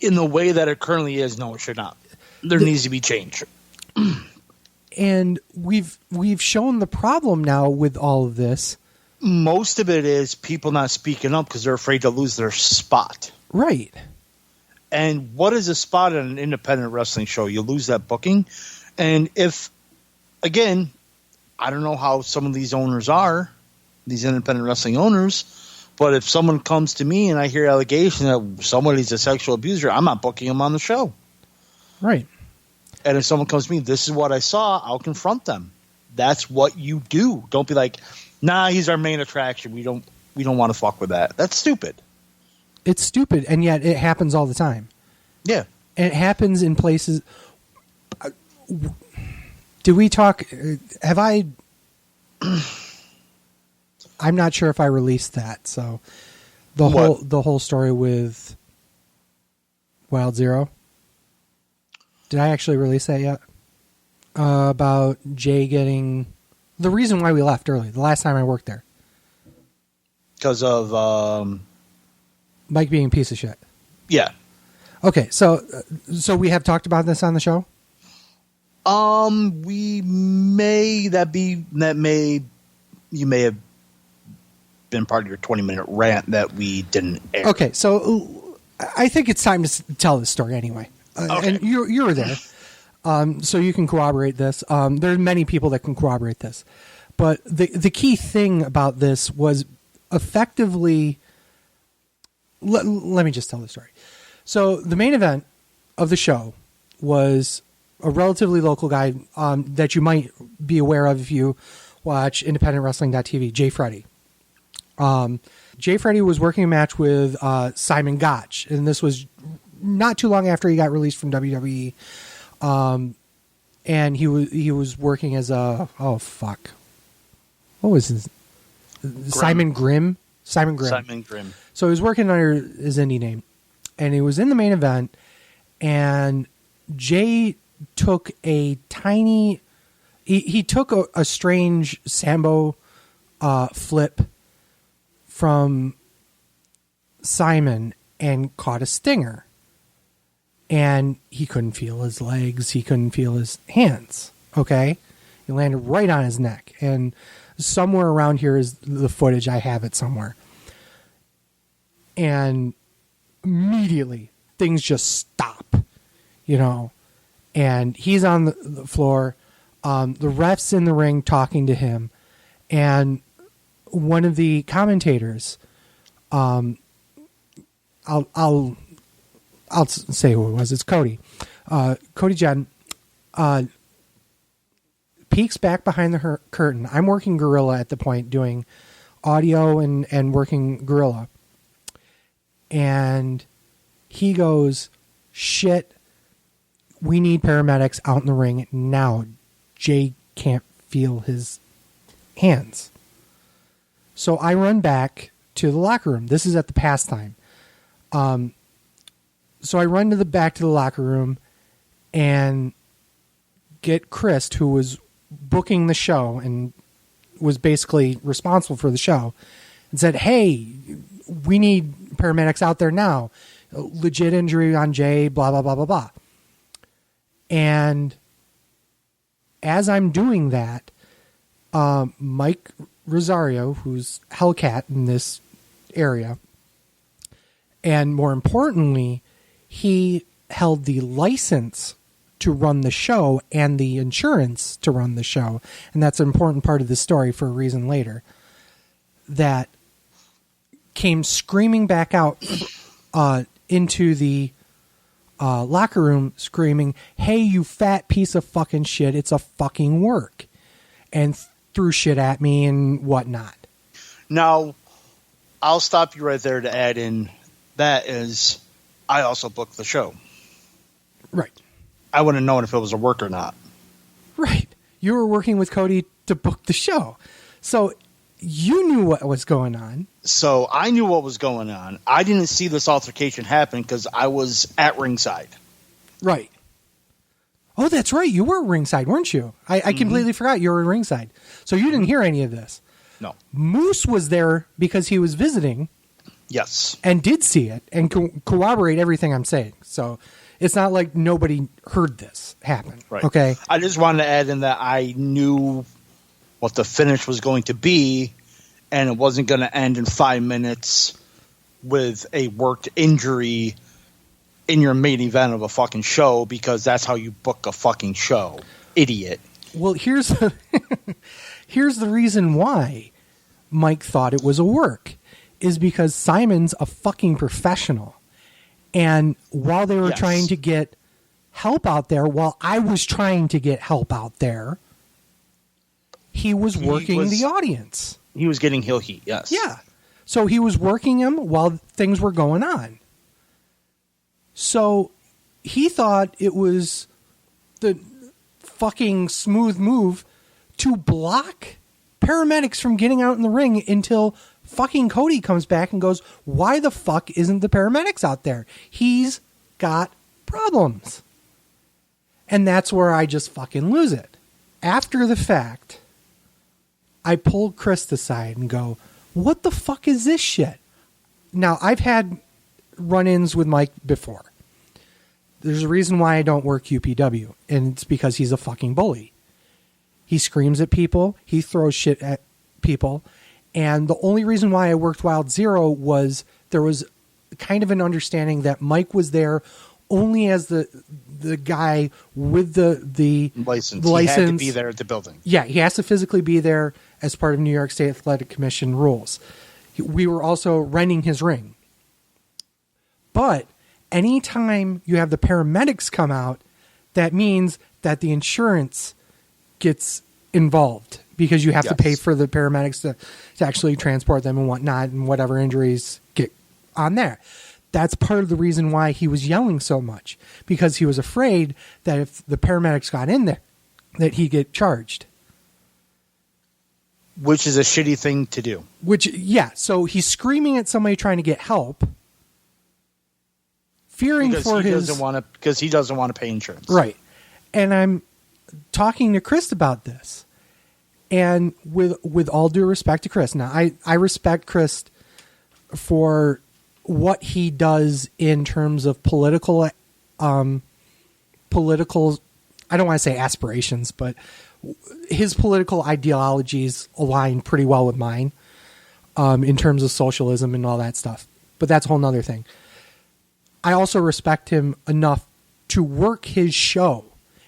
Speaker 5: in the way that it currently is, no, it should not. There needs to be change.
Speaker 4: And we've shown the problem now with all of this.
Speaker 5: Most of it is people not speaking up because they're afraid to lose their spot.
Speaker 4: Right. And
Speaker 5: what is a spot in an independent wrestling show? You lose that booking. And if again, I don't know how some of these owners are, these independent wrestling owners, but if someone comes to me and I hear allegation that somebody's a sexual abuser, I'm not booking them on the show.
Speaker 4: Right.
Speaker 5: And if someone comes to me, this is what I saw, I'll confront them. That's what you do. Don't be like, nah, he's our main attraction. We don't want to fuck with that. That's stupid.
Speaker 4: It's stupid, and yet it happens all the time.
Speaker 5: Yeah.
Speaker 4: And it happens in places. Did we talk? Have I? I'm not sure if I released that. So the whole story with Wild Zero. Did I actually release that yet? About Jay getting the reason why we left early. The last time I worked there,
Speaker 5: because of
Speaker 4: Mike being a piece of shit.
Speaker 5: Yeah.
Speaker 4: Okay, so we have talked about this on the show.
Speaker 5: You may have been part of your 20-minute rant that we didn't air.
Speaker 4: Okay, so I think it's time to tell this story anyway.
Speaker 5: Okay.
Speaker 4: And you were there, so you can corroborate this. There are many people that can corroborate this, but the key thing about this was effectively. Let me just tell the story. So the main event of the show was a relatively local guy that you might be aware of if you watch independentwrestling.tv, Jay Freddy. Jay Freddy was working a match with Simon Gotch, and this was not too long after he got released from WWE. And he was working as a what was his Simon Grimm? Simon Grimm. So he was working under his indie name, and he was in the main event, and Jay took a tiny... He took a strange Sambo flip from Simon and caught a stinger. And he couldn't feel his legs. He couldn't feel his hands. Okay? He landed right on his neck. And somewhere around here is the footage. I have it somewhere. And immediately things just stop, and he's on the floor. The ref's in the ring talking to him, and one of the commentators, I'll say who it was. It's Cody. Cody Jen peeks back behind the curtain. I'm working Gorilla at the point, doing audio and working Gorilla. And he goes, shit, we need paramedics out in the ring now. Jay can't feel his hands. So I run back to the locker room. This is at the pastime. So I run back to the locker room and get Chris, who was booking the show and was basically responsible for the show, and said, hey, we need paramedics out there now. Legit injury on Jay, blah, blah, blah, blah, blah. And as I'm doing that, Mike Rosario, who's Hellcat in this area, and more importantly, he held the license to run the show and the insurance to run the show. And that's an important part of the story for a reason later. That came screaming back out into the locker room screaming, hey, you fat piece of fucking shit, it's a fucking work. And threw shit at me and whatnot.
Speaker 5: Now, I'll stop you right there to add in that is I also booked the show.
Speaker 4: Right.
Speaker 5: I wouldn't have known if it was a work or not.
Speaker 4: Right. You were working with Cody to book the show. So you knew what was going on.
Speaker 5: So I knew what was going on. I didn't see this altercation happen because I was at ringside.
Speaker 4: Right. Oh, that's right. You were ringside, weren't you? I completely forgot you were ringside. So you didn't hear any of this.
Speaker 5: No.
Speaker 4: Moose was there because he was visiting.
Speaker 5: Yes.
Speaker 4: And did see it and corroborate everything I'm saying. So it's not like nobody heard this happen.
Speaker 5: Right.
Speaker 4: Okay.
Speaker 5: I just wanted to add in that I knew what the finish was going to be, and it wasn't going to end in 5 minutes with a worked injury in your main event of a fucking show, because that's how you book a fucking show. Idiot.
Speaker 4: Well, here's here's the reason why Mike thought it was a work, is because Simon's a fucking professional. And while they were trying to get help out there, while I was trying to get help out there, he was working the audience.
Speaker 5: He was getting heel heat, yes.
Speaker 4: Yeah. So he was working him while things were going on. So he thought it was the fucking smooth move to block paramedics from getting out in the ring until fucking Cody comes back and goes, why the fuck isn't the paramedics out there? He's got problems. And that's where I just fucking lose it. After the fact, I pulled Chris aside and go, what the fuck is this shit? Now, I've had run-ins with Mike before. There's a reason why I don't work UPW, and it's because he's a fucking bully. He screams at people. He throws shit at people. And the only reason why I worked Wild Zero was there was kind of an understanding that Mike was there only as the guy with the
Speaker 5: license.
Speaker 4: The license.
Speaker 5: He had to be there at the building.
Speaker 4: Yeah, he has to physically be there as part of New York State Athletic Commission rules. We were also renting his ring. But anytime you have the paramedics come out, that means that the insurance gets involved because you have to pay for the paramedics to actually transport them and whatnot and whatever injuries get on there. That's part of the reason why he was yelling so much, because he was afraid that if the paramedics got in there, that he'd get charged.
Speaker 5: Which is a shitty thing to do.
Speaker 4: So he's screaming at somebody trying to get help, fearing
Speaker 5: because he doesn't want to pay insurance.
Speaker 4: Right. And I'm talking to Chris about this. And with all due respect to Chris, now I respect Chris for what he does in terms of political, I don't want to say aspirations, but his political ideologies align pretty well with mine, in terms of socialism and all that stuff. But that's a whole nother thing. I also respect him enough to work his show,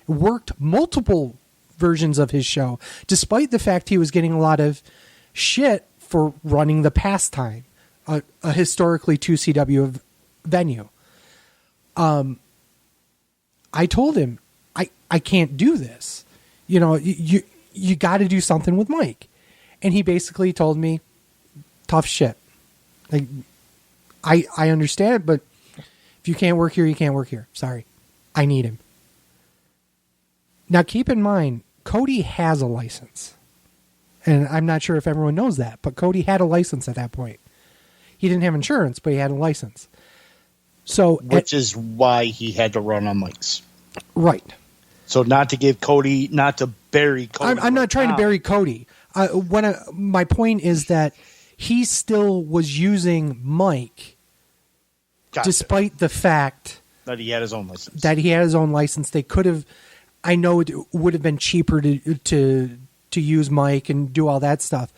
Speaker 4: worked multiple versions of his show, despite the fact he was getting a lot of shit for running the Pastime, a historically 2CW venue. I told him, I can't do this. You know, you got to do something with Mike. And he basically told me, tough shit. Like, I understand it, but if you can't work here, you can't work here. Sorry. I need him. Now, keep in mind, Cody has a license. And I'm not sure if everyone knows that, but Cody had a license at that point. He didn't have insurance, but he had a license.
Speaker 5: Which is why he had to run on Mike's.
Speaker 4: Right.
Speaker 5: So not to bury Cody.
Speaker 4: I'm not trying to bury Cody. My point is that he still was using Mike, despite the fact
Speaker 5: that he had his own license.
Speaker 4: They could have. I know it would have been cheaper to use Mike and do all that stuff,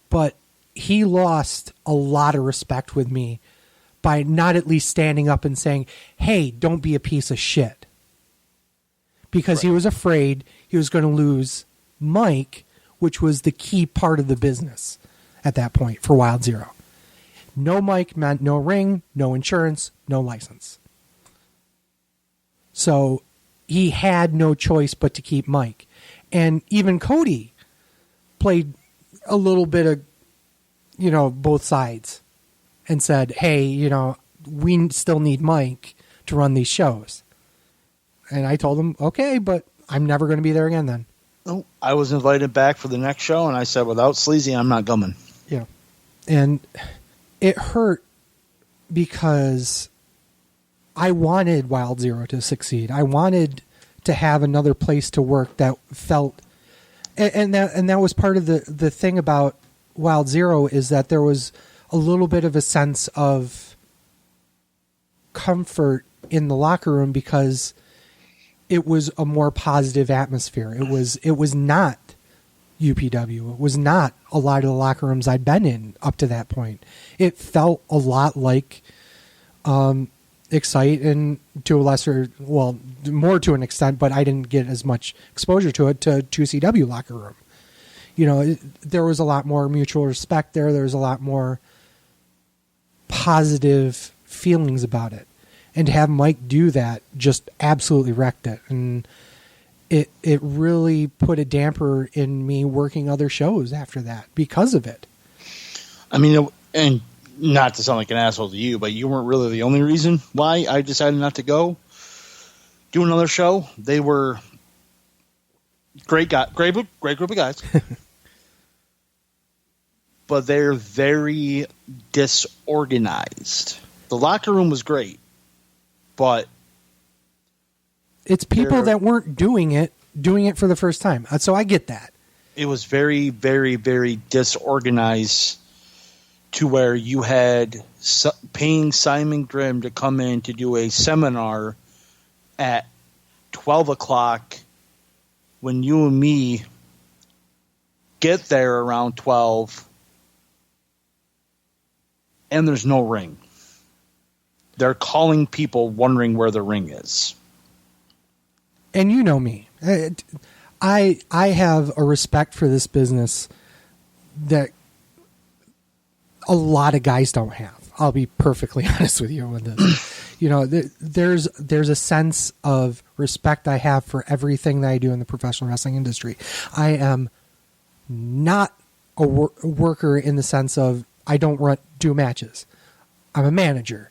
Speaker 4: but he lost a lot of respect with me by not at least standing up and saying, "Hey, don't be a piece of shit," because he was afraid he was going to lose Mike, which was the key part of the business at that point for Wild Zero. No Mike meant no ring, no insurance, no license. So he had no choice but to keep Mike. And even Cody played a little bit of, both sides and said, hey, we still need Mike to run these shows. And I told him, okay, but I'm never going to be there again then.
Speaker 5: Oh, I was invited back for the next show, and I said, without Sleazy, I'm not coming.
Speaker 4: Yeah. And it hurt because I wanted Wild Zero to succeed. I wanted to have another place to work that felt, and that was part of the thing about Wild Zero, is that there was a little bit of a sense of comfort in the locker room because it was a more positive atmosphere. It was not UPW. It was not a lot of the locker rooms I'd been in up to that point. It felt a lot like Excite, and to a lesser, well, more to an extent, but I didn't get as much exposure to it, to 2CW locker room. You know, there was a lot more mutual respect there. There was a lot more positive feelings about it. And to have Mike do that just absolutely wrecked it. And it really put a damper in me working other shows after that because of it.
Speaker 5: I mean, and not to sound like an asshole to you, but you weren't really the only reason why I decided not to go do another show. They were great group of guys. But they're very disorganized. The locker room was great, but
Speaker 4: it's people that weren't doing it for the first time. So I get that.
Speaker 5: It was very, very, very disorganized to where you had paying Simon Grimm to come in to do a seminar at 12 o'clock when you and me get there around 12 and there's no ring. They're calling people wondering where the ring is.
Speaker 4: And you know me. I have a respect for this business that a lot of guys don't have. I'll be perfectly honest with you with this. You know, there's a sense of respect I have for everything that I do in the professional wrestling industry. I am not a worker in the sense of I don't do matches. I'm a manager.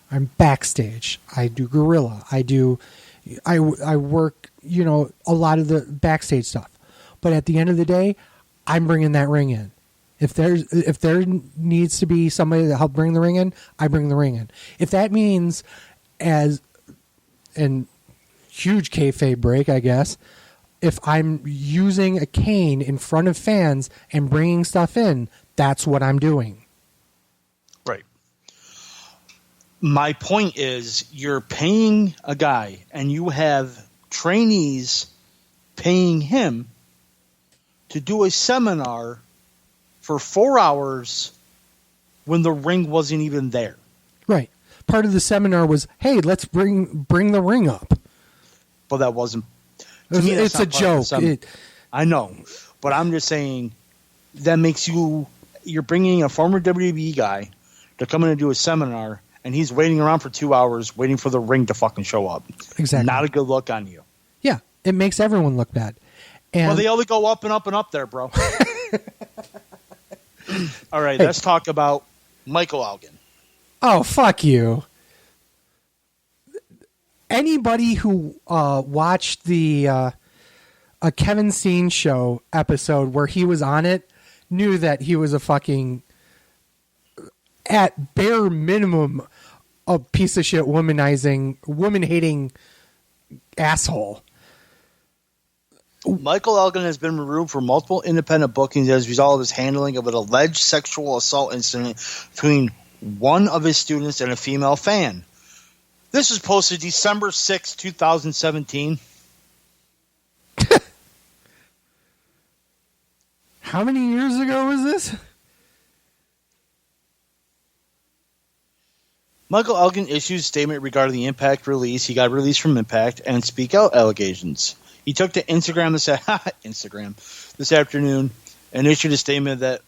Speaker 4: I'm backstage. I do gorilla. I work, you know, a lot of the backstage stuff. But at the end of the day, I'm bringing that ring in. If there needs to be somebody to help bring the ring in, I bring the ring in. If that means, as in huge kayfabe break, I guess, if I'm using a cane in front of fans and bringing stuff in, that's what I'm doing.
Speaker 5: Right. My point is, you're paying a guy, and you have trainees paying him to do a seminar for 4 hours when the ring wasn't even there.
Speaker 4: Right. Part of the seminar was, hey, let's bring the ring up.
Speaker 5: But that wasn't.
Speaker 4: It's a joke.
Speaker 5: I know, but I'm just saying that makes you're bringing a former WWE guy to come in and do a seminar, and he's waiting around for 2 hours waiting for the ring to fucking show up.
Speaker 4: Exactly.
Speaker 5: Not a good look on you.
Speaker 4: Yeah, it makes everyone look bad. And
Speaker 5: well, they only go up and up and up there, bro. All right, let's talk about Michael Elgin.
Speaker 4: Oh, fuck you. Anybody who watched the a Kevin Steen show episode where he was on it knew that he was a fucking, at bare minimum, a piece of shit, woman-hating asshole.
Speaker 5: Michael Elgin has been removed from multiple independent bookings as a result of his handling of an alleged sexual assault incident between one of his students and a female fan. This was posted December 6, 2017.
Speaker 4: How many years ago was this?
Speaker 5: Michael Elgin issued a statement regarding the Impact release. He got released from Impact and Speak Out allegations. He took to Instagram this afternoon and issued a statement that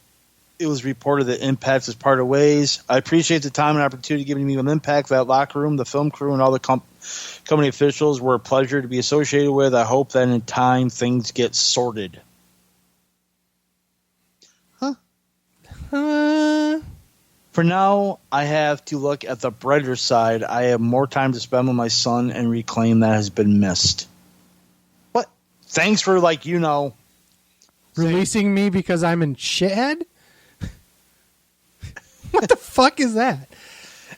Speaker 5: it was reported that Impact was parted ways. I appreciate the time and opportunity given me with Impact, that locker room, the film crew, and all the company officials were a pleasure to be associated with. I hope that in time things get sorted. For now, I have to look at the brighter side. I have more time to spend with my son and reclaim that has been missed. What? Thanks for,
Speaker 4: releasing me because I'm in shithead? What the fuck is that?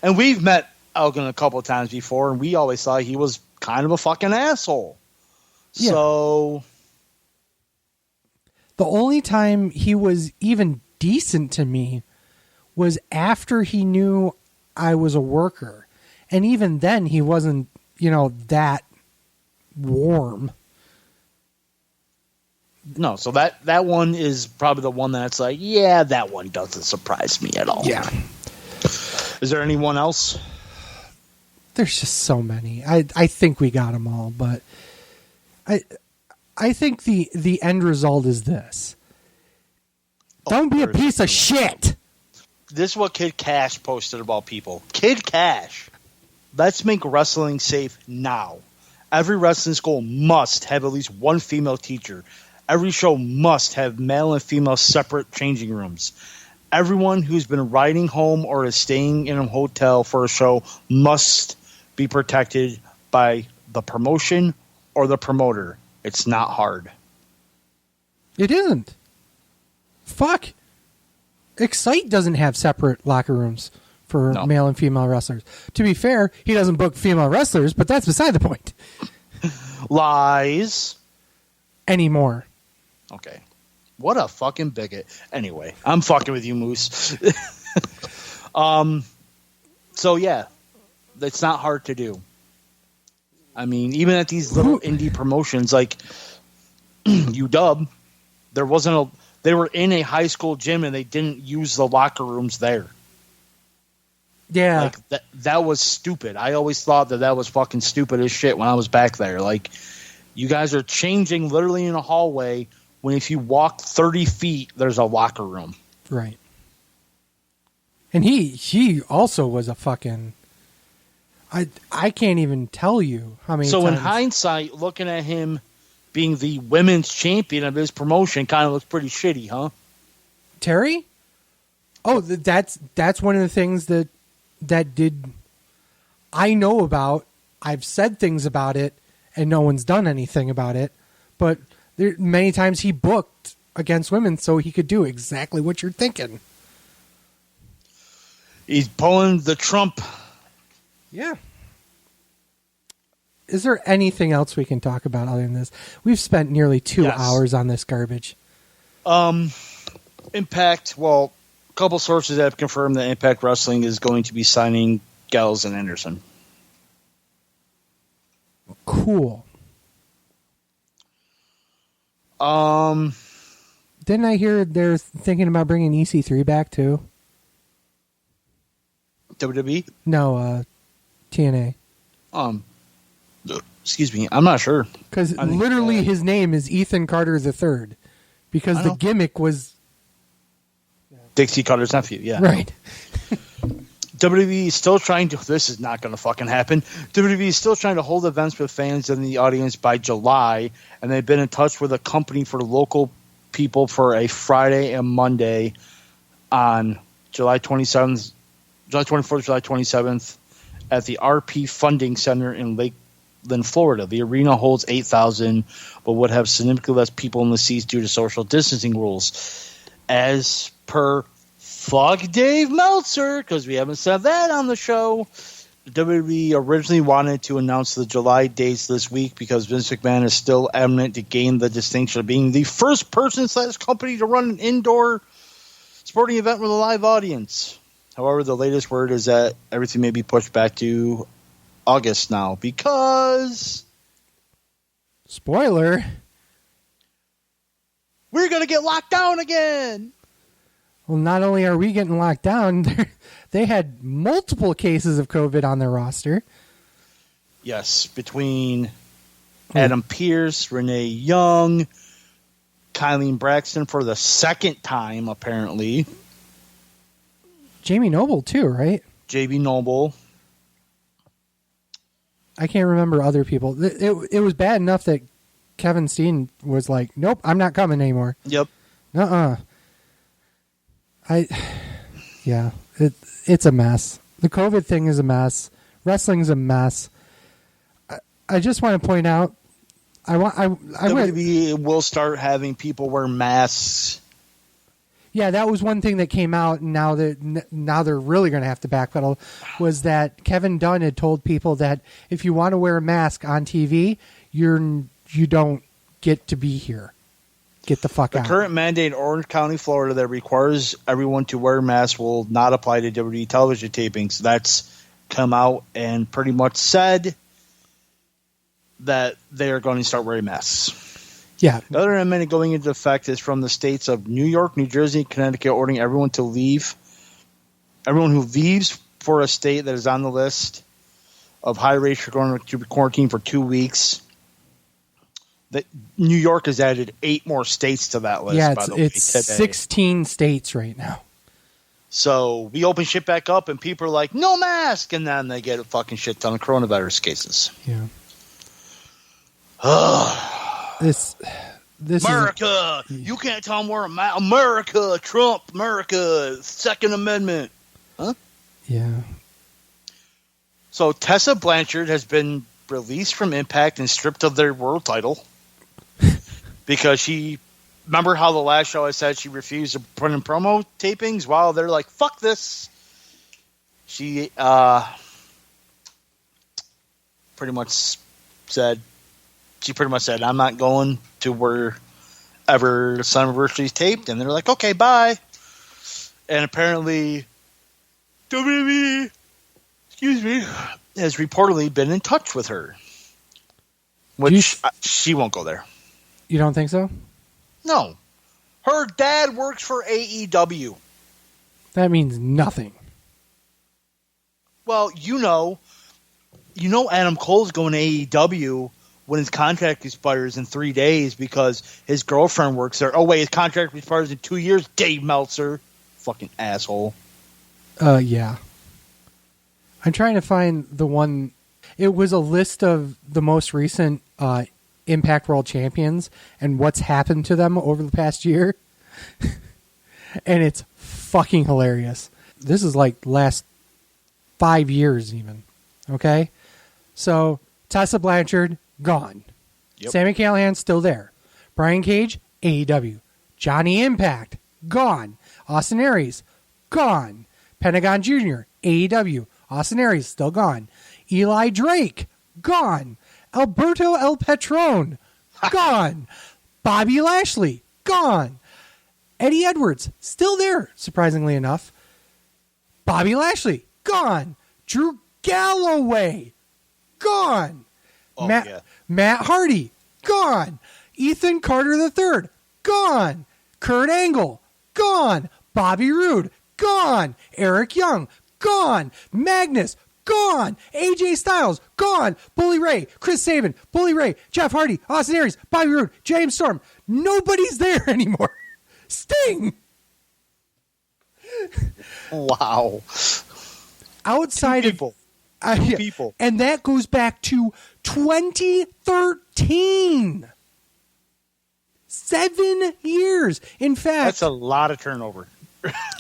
Speaker 5: And we've met Elgin a couple of times before, and we always thought he was kind of a fucking asshole. Yeah. So
Speaker 4: the only time he was even decent to me was after he knew I was a worker. And even then he wasn't, that warm.
Speaker 5: No, so that one is probably the one that's like, yeah, that one doesn't surprise me at all.
Speaker 4: Yeah.
Speaker 5: Is there anyone else?
Speaker 4: There's just so many. I think we got them all, but I think the end result is this. Don't be a piece of shit.
Speaker 5: This is what Kid Cash posted about people. Kid Cash. Let's make wrestling safe now. Every wrestling school must have at least one female teacher. Every show must have male and female separate changing rooms. Everyone who's been riding home or is staying in a hotel for a show must be protected by the promotion or the promoter. It's not hard.
Speaker 4: It isn't. Fuck. Excite doesn't have separate locker rooms for male and female wrestlers. To be fair, he doesn't book female wrestlers, but that's beside the point.
Speaker 5: Lies.
Speaker 4: Anymore.
Speaker 5: Okay. What a fucking bigot. Anyway, I'm fucking with you, Moose. So, yeah. It's not hard to do. I mean, even at these little indie promotions like UW, they were in a high school gym and they didn't use the locker rooms there.
Speaker 4: Yeah.
Speaker 5: Like that was stupid. I always thought that was fucking stupid as shit when I was back there. Like, you guys are changing literally in a hallway when if you walk 30 feet, there's a locker room.
Speaker 4: Right. And he also was a fucking... I can't even tell you how many times...
Speaker 5: So in hindsight, looking at him being the women's champion of his promotion kind of looks pretty shitty, huh?
Speaker 4: Terry? Oh, that's one of the things that did... I know about. I've said things about it, and no one's done anything about it. But many times he booked against women so he could do exactly what you're thinking.
Speaker 5: He's pulling the Trump...
Speaker 4: Yeah. Is there anything else we can talk about other than this? We've spent nearly 2 hours on this garbage.
Speaker 5: Impact, well, a couple sources have confirmed that Impact Wrestling is going to be signing Gallows and Anderson.
Speaker 4: Cool. Didn't I hear they're thinking about bringing EC3 back too?
Speaker 5: WWE?
Speaker 4: No, TNA.
Speaker 5: Excuse me, I'm not sure.
Speaker 4: Because literally his name is Ethan Carter III. Because the gimmick was...
Speaker 5: Dixie Carter's nephew, yeah.
Speaker 4: Right.
Speaker 5: WWE is still trying to... This is not going to fucking happen. WWE is still trying to hold events with fans in the audience by July, and they've been in touch with a company for local people for a Friday and Monday on July 27th, July 24th, July 27th at the RP Funding Center in Lakeland, Florida. The arena holds 8,000, but would have significantly less people in the seats due to social distancing rules. As per fuck Dave Meltzer, because we haven't said that on the show, WWE originally wanted to announce the July dates this week because Vince McMahon is still adamant to gain the distinction of being the first person/company to run an indoor sporting event with a live audience. However, the latest word is that everything may be pushed back to August now because...
Speaker 4: Spoiler.
Speaker 5: We're going to get locked down again.
Speaker 4: Well, not only are we getting locked down, they had multiple cases of COVID on their roster.
Speaker 5: Yes, between Adam Pearce, Renee Young, Kylie Braxton for the second time, apparently.
Speaker 4: Jamie Noble, too, right?
Speaker 5: JB Noble.
Speaker 4: I can't remember other people. It was bad enough that Kevin Steen was like, nope, I'm not coming anymore.
Speaker 5: Yep.
Speaker 4: It's a mess. The COVID thing is a mess. Wrestling's a mess. I just want to point out,
Speaker 5: WWE will start having people wear masks.
Speaker 4: Yeah, that was one thing that came out. And now they're really going to have to backpedal. Was that Kevin Dunn had told people that if you want to wear a mask on TV, you don't get to be here. Get the fuck out.
Speaker 5: The current mandate in Orange County, Florida, that requires everyone to wear masks will not apply to WWE television tapings. That's come out and pretty much said that they are going to start wearing masks.
Speaker 4: Yeah.
Speaker 5: The other amendment going into effect is from the states of New York, New Jersey, and Connecticut, ordering everyone who leaves for a state that is on the list of high rates are going to be quarantined for 2 weeks. New York has added 8 more states to that list.
Speaker 4: Yeah,
Speaker 5: by the way,
Speaker 4: it's
Speaker 5: today.
Speaker 4: 16 states right now.
Speaker 5: So we open shit back up, and people are like, "No mask," and then they get a fucking shit ton of coronavirus cases.
Speaker 4: Yeah. This
Speaker 5: America, you can't tell them we're America, Trump, America, Second Amendment, huh?
Speaker 4: Yeah.
Speaker 5: So Tessa Blanchard has been released from Impact and stripped of their world title because she. Remember how the last show I said she refused to put in promo tapings? Well, they're like, fuck this. She pretty much said, I'm not going to wherever Slammiversary is taped. And they're like, okay, bye. And apparently, WWE, has reportedly been in touch with her. Which she won't go there.
Speaker 4: You don't think so?
Speaker 5: No. Her dad works for AEW.
Speaker 4: That means nothing.
Speaker 5: Well, you know Adam Cole's going to AEW when his contract expires in 3 days because his girlfriend works there. Oh, wait, his contract expires in 2 years? Dave Meltzer. Fucking asshole.
Speaker 4: Yeah. I'm trying to find the one. It was a list of the most recent Impact World Champions and what's happened to them over the past year. And it's fucking hilarious. This is like last 5 years even. Okay? So, Tessa Blanchard, gone.
Speaker 5: Yep.
Speaker 4: Sami Callihan, still there. Brian Cage, AEW. Johnny Impact, gone. Austin Aries, gone. Pentagon Jr., AEW. Austin Aries, still gone. Eli Drake, gone. Alberto El Patron, gone. Bobby Lashley, gone. Eddie Edwards, still there, surprisingly enough. Bobby Lashley, gone. Drew Galloway, gone.
Speaker 5: Oh,
Speaker 4: Matt Hardy, gone. Ethan Carter III, gone. Kurt Angle, gone. Bobby Roode, gone. Eric Young, gone. Magnus, gone. AJ Styles, gone. Bully Ray, Chris Sabin, Bully Ray, Jeff Hardy, Austin Aries, Bobby Roode, James Storm. Nobody's there anymore. Sting.
Speaker 5: Wow.
Speaker 4: Outside
Speaker 5: Two people.
Speaker 4: Two
Speaker 5: people.
Speaker 4: And that goes back to 2013. 7 years. In fact,
Speaker 5: That's a lot of turnover.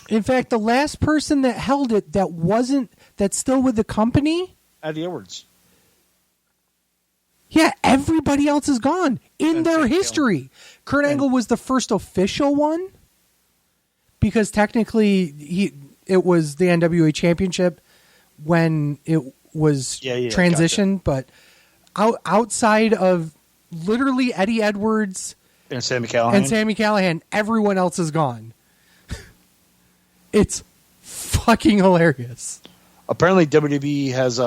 Speaker 4: in fact, the last person that held it that's still with the company,
Speaker 5: Eddie Edwards.
Speaker 4: yeah, everybody else is gone in
Speaker 5: And
Speaker 4: their
Speaker 5: Jake
Speaker 4: history. Kurt Angle was the first official one because technically it was the NWA Championship when it was transitioned, but outside of literally Eddie Edwards
Speaker 5: and Sami Callihan,
Speaker 4: everyone else is gone. It's fucking hilarious.
Speaker 5: Apparently, WWE has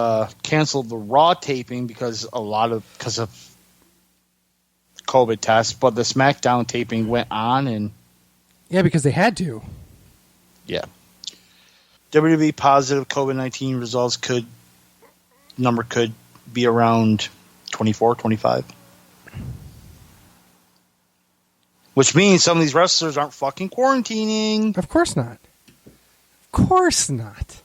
Speaker 5: canceled the Raw taping because of COVID tests, but the SmackDown taping went on, and
Speaker 4: Yeah, because they had to.
Speaker 5: yeah, WWE positive COVID-19 results could be around 24, 25. Which means some of these wrestlers aren't fucking quarantining.
Speaker 4: Of course not. Of course not.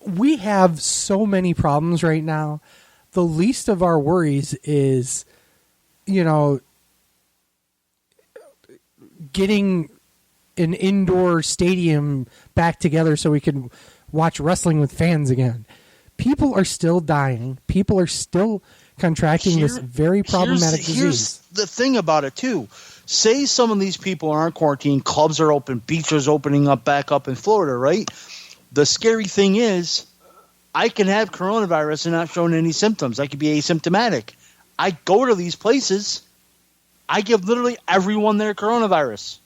Speaker 4: We have so many problems right now. The least of our worries is, getting an indoor stadium back together so we can watch wrestling with fans again. People are still dying. People are still contracting this very problematic disease.
Speaker 5: Here's the thing about it, too. Say some of these people aren't quarantined, clubs are open, beaches opening up back up in Florida, right? The scary thing is, I can have coronavirus and not showing any symptoms. I could be asymptomatic. I go to these places, I give literally everyone their coronavirus.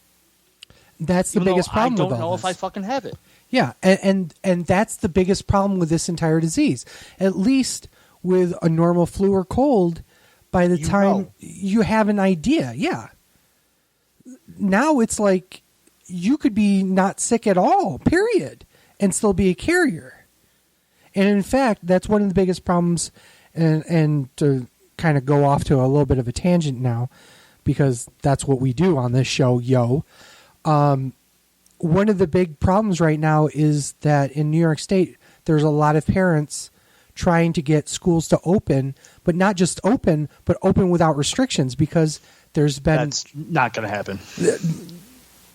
Speaker 4: That's the biggest problem about this.
Speaker 5: I don't know if I fucking have it.
Speaker 4: Yeah, and that's the biggest problem with this entire disease. At least with a normal flu or cold, by the time you have an idea, yeah. Now it's like you could be not sick at all, period, and still be a carrier. And in fact, that's one of the biggest problems, and to kind of go off to a little bit of a tangent now, because that's what we do on this show, one of the big problems right now is that in New York State, there's a lot of parents trying to get schools to open, but not just open, but open without restrictions, because there's been...
Speaker 5: That's not going to happen.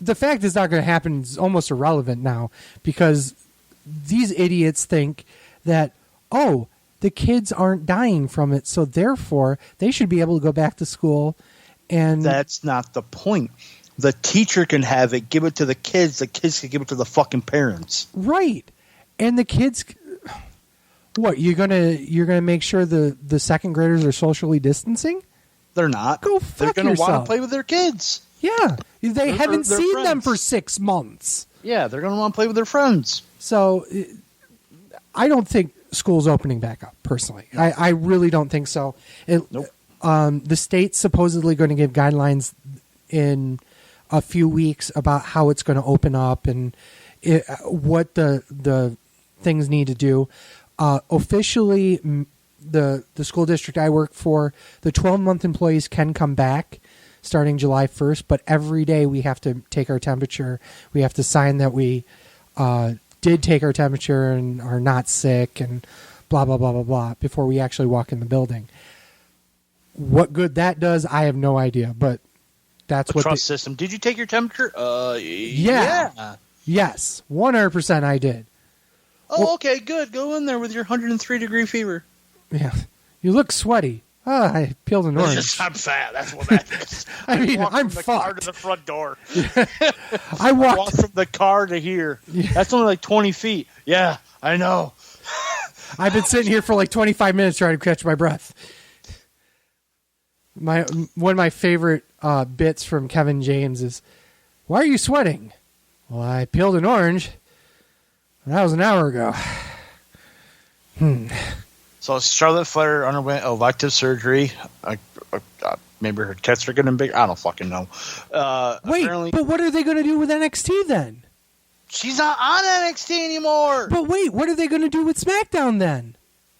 Speaker 4: The fact it's not going to happen is almost irrelevant now, because these idiots think that, oh, the kids aren't dying from it, so therefore they should be able to go back to school. And
Speaker 5: that's not the point. The teacher can have it, give it to the kids can give it to the fucking parents.
Speaker 4: Right. And the kids... What, you're gonna make sure the second graders are socially distancing?
Speaker 5: They're not.
Speaker 4: Go fuck
Speaker 5: They're going to
Speaker 4: yourself.
Speaker 5: want to play with their kids.
Speaker 4: Yeah, they haven't
Speaker 5: they're
Speaker 4: seen
Speaker 5: friends.
Speaker 4: them for 6 months.
Speaker 5: Yeah, they're going to want to play with their friends.
Speaker 4: So I don't think school's opening back up, personally. I really don't think so.
Speaker 5: Nope.
Speaker 4: The state's supposedly going to give guidelines in a few weeks about how it's going to open up and what the things need to do. Officially, the school district I work for, the 12-month employees can come back starting July 1st, but every day we have to take our temperature. We have to sign that we did take our temperature and are not sick and blah, blah, blah, blah, blah before we actually walk in the building. What good that does, I have no idea, but that's what
Speaker 5: trust system. Did you take your temperature?
Speaker 4: Yeah. Yes, 100% I did.
Speaker 5: Oh,
Speaker 4: Well-
Speaker 5: okay, good. Go in there with your 103-degree fever.
Speaker 4: Yeah. You look sweaty. Oh, I peeled an orange.
Speaker 5: I'm fat. That's what that is.
Speaker 4: I mean,
Speaker 5: walked
Speaker 4: I'm
Speaker 5: from the car
Speaker 4: fucked.
Speaker 5: to the front door.
Speaker 4: I walked.
Speaker 5: From the car to here. That's only like 20 feet. Yeah, I know.
Speaker 4: I've been sitting here for like 25 minutes trying to catch my breath. One of my favorite bits from Kevin James is, "Why are you sweating?" "Well, I peeled an orange. That was an hour ago."
Speaker 5: So Charlotte Flair underwent elective surgery. Maybe her tits are getting big. I don't fucking know.
Speaker 4: Wait,
Speaker 5: apparently,
Speaker 4: but what are they going to do with NXT then?
Speaker 5: she's not on NXT anymore.
Speaker 4: But wait, what are they going to do with SmackDown then?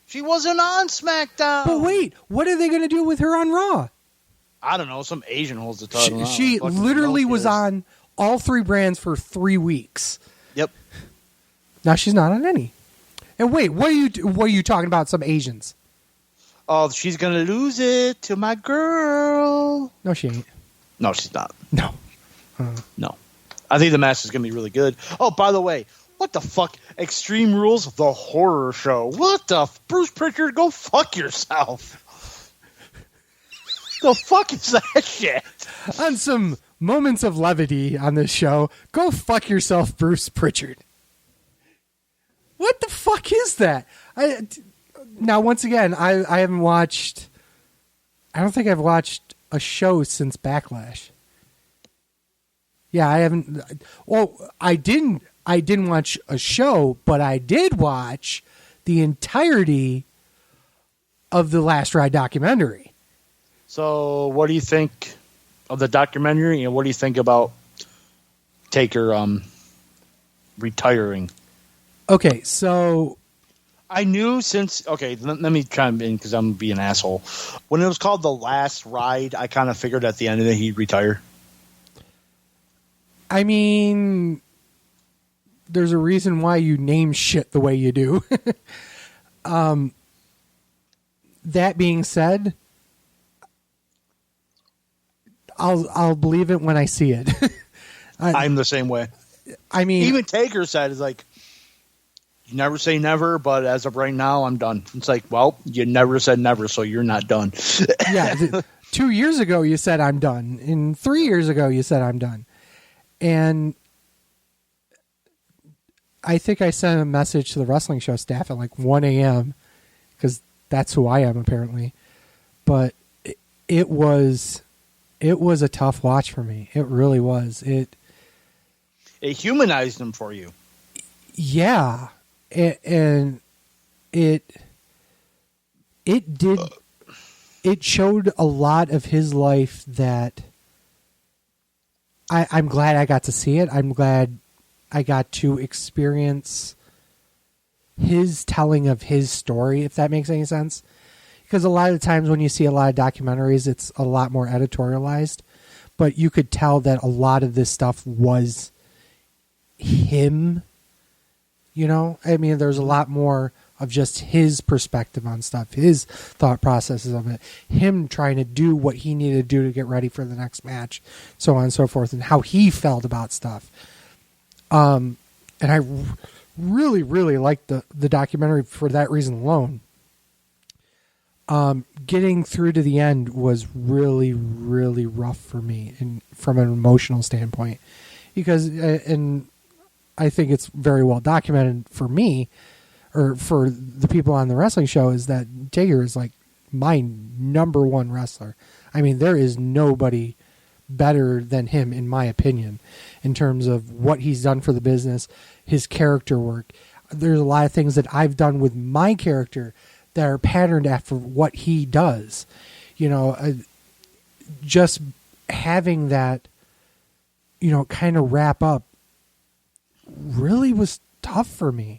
Speaker 5: She wasn't on SmackDown.
Speaker 4: But wait, what are they going to do with her on Raw?
Speaker 5: I don't know. Some Asian holds the title.
Speaker 4: She literally was on all three brands for 3 weeks.
Speaker 5: Yep.
Speaker 4: Now she's not on any. And wait, what are you talking about? Some Asians?
Speaker 5: Oh, she's gonna lose it to my girl.
Speaker 4: No, she ain't.
Speaker 5: No, she's not.
Speaker 4: No.
Speaker 5: No. I think the match is gonna be really good. Oh, by the way, what the fuck? Extreme Rules, the horror show. What the Bruce Pritchard? Go fuck yourself. The fuck is that shit?
Speaker 4: On some moments of levity on this show, go fuck yourself, Bruce Pritchard. What the fuck is that? Now, once again, I haven't watched... I don't think I've watched a show since Backlash. Yeah, I haven't... Well, I didn't watch a show, but I did watch the entirety of the Last Ride documentary.
Speaker 5: So, what do you think of the documentary, and what do you think about Taker retiring?
Speaker 4: Okay, so...
Speaker 5: I knew since... Okay, let me chime in because I'm being an asshole. When it was called The Last Ride, I kind of figured at the end of it he'd retire.
Speaker 4: I mean, there's a reason why you name shit the way you do. That being said, I'll believe it when I see it.
Speaker 5: I'm the same way.
Speaker 4: I mean,
Speaker 5: Even Taker said, "Is like, you never say never, but as of right now, I'm done." It's like, well, you never said never, so you're not done.
Speaker 4: yeah. 2 years ago you said I'm done, and 3 years ago you said I'm done, and I think I sent a message to the wrestling show staff at like 1 a.m. because that's who I am apparently. But it was a tough watch for me. It really was. It
Speaker 5: humanized him for you.
Speaker 4: Yeah, and it did. It showed a lot of his life that I'm glad I got to see it. I'm glad I got to experience his telling of his story, if that makes any sense. Because a lot of the times when you see a lot of documentaries, it's a lot more editorialized. But you could tell that a lot of this stuff was him. You know? I mean, there's a lot more of just his perspective on stuff, his thought processes of it, him trying to do what he needed to do to get ready for the next match, so on and so forth, and how he felt about stuff. And I really, really liked the documentary for that reason alone. Getting through to the end was really, really rough for me from an emotional standpoint, because, and I think it's very well documented for me, or for the people on the wrestling show, is that Taker is like my number one wrestler. I mean, there is nobody better than him, in my opinion, in terms of what he's done for the business, his character work. There's a lot of things that I've done with my character that are patterned after what he does. You know, just having that, you know, kind of wrap up really was tough for me.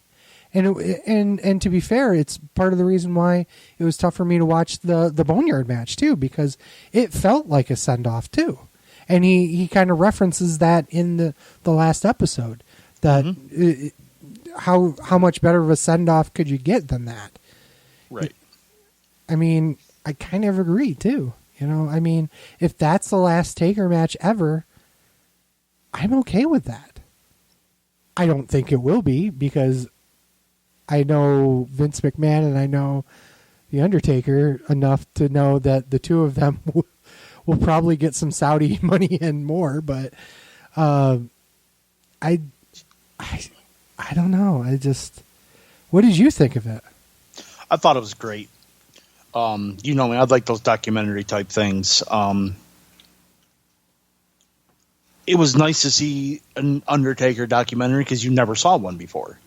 Speaker 4: And to be fair, it's part of the reason why it was tough for me to watch the Boneyard match too, because it felt like a send off too, and he kind of references that in the last episode, that how much better of a send off could you get than that?
Speaker 5: Right.
Speaker 4: I mean, I kind of agree too. You know, I mean, if that's the last Taker match ever, I'm okay with that. I don't think it will be, because I know Vince McMahon and I know The Undertaker enough to know that the two of them will probably get some Saudi money and more, but I don't know. What did you think of it?
Speaker 5: I thought it was great. You know me, I'd like those documentary type things. It was nice to see an Undertaker documentary because you never saw one before.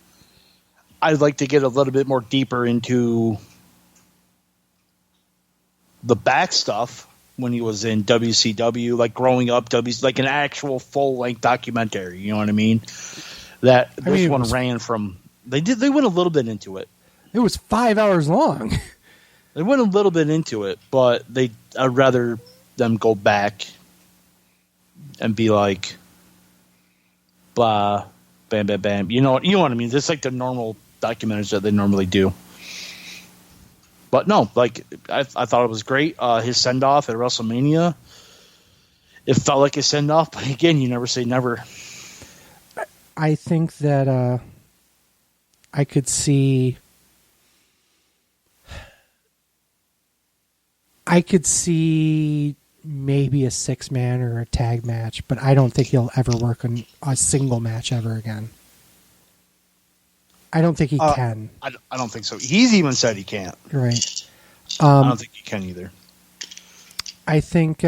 Speaker 5: I'd like to get a little bit more deeper into the back stuff when he was in WCW, like growing up, like an actual full length documentary. You know what I mean? This one ran from. They went a little bit into it.
Speaker 4: It was 5 hours long.
Speaker 5: They went a little bit into it, but I'd rather them go back and be like, blah, bam, bam, bam. You know what I mean? It's like the normal documentaries that they normally do. But no, like I thought it was great. His send off at WrestleMania, it felt like a send off, but again, you never say never.
Speaker 4: I think that I could see maybe a 6-man or a tag match, but I don't think he'll ever work on a single match ever again. I don't think he can.
Speaker 5: I don't think so. He's even said he can't.
Speaker 4: Right.
Speaker 5: I don't think he can either.
Speaker 4: I think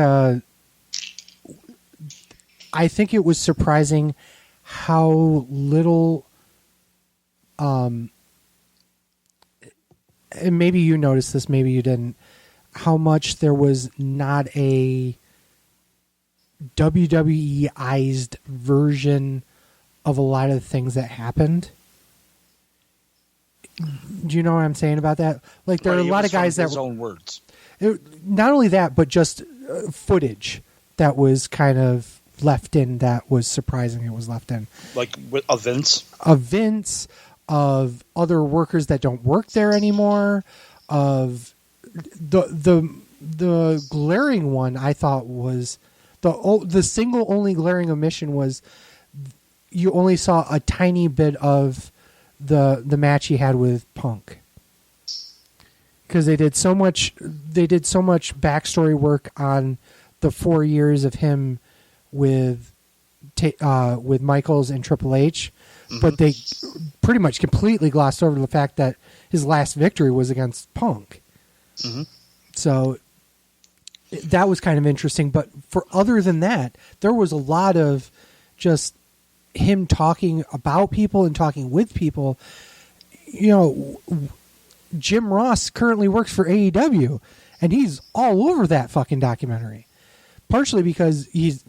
Speaker 4: it was surprising how little, and maybe you noticed this, maybe you didn't, how much there was not a WWE-ized version of a lot of the things that happened. Do you know what I'm saying about that? Like, there are a lot of guys that
Speaker 5: his own words.
Speaker 4: Not only that, but just footage that was kind of left in that was surprising. It was left in,
Speaker 5: like events,
Speaker 4: of other workers that don't work there anymore. Of the glaring one, I thought was the single only glaring omission was you only saw a tiny bit of the match he had with Punk, because they did so much backstory work on the 4 years of him with Michaels and Triple H, but they pretty much completely glossed over the fact that his last victory was against Punk. So that was kind of interesting, but other than that, there was a lot of just him talking about people and talking with people. You know, Jim Ross currently works for AEW, and he's all over that fucking documentary. Partially because he's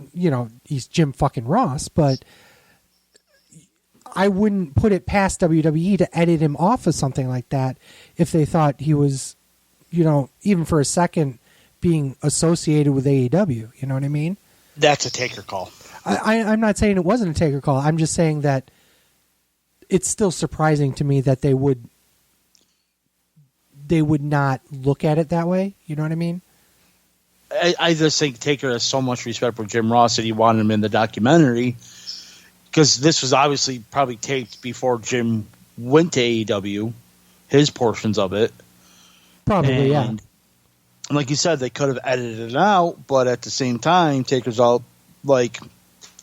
Speaker 4: Jim fucking Ross, but I wouldn't put it past WWE to edit him off of something like that if they thought he was, even for a second being associated with AEW. You know what I mean?
Speaker 5: That's a taker call.
Speaker 4: I'm not saying it wasn't a taker call. I'm just saying that it's still surprising to me that they would not look at it that way. You know what I mean?
Speaker 5: I just think Taker has so much respect for Jim Ross that he wanted him in the documentary, because this was obviously probably taped before Jim went to AEW, his portions of it.
Speaker 4: Probably, yeah.
Speaker 5: And like you said, they could have edited it out, but at the same time, Taker's all like,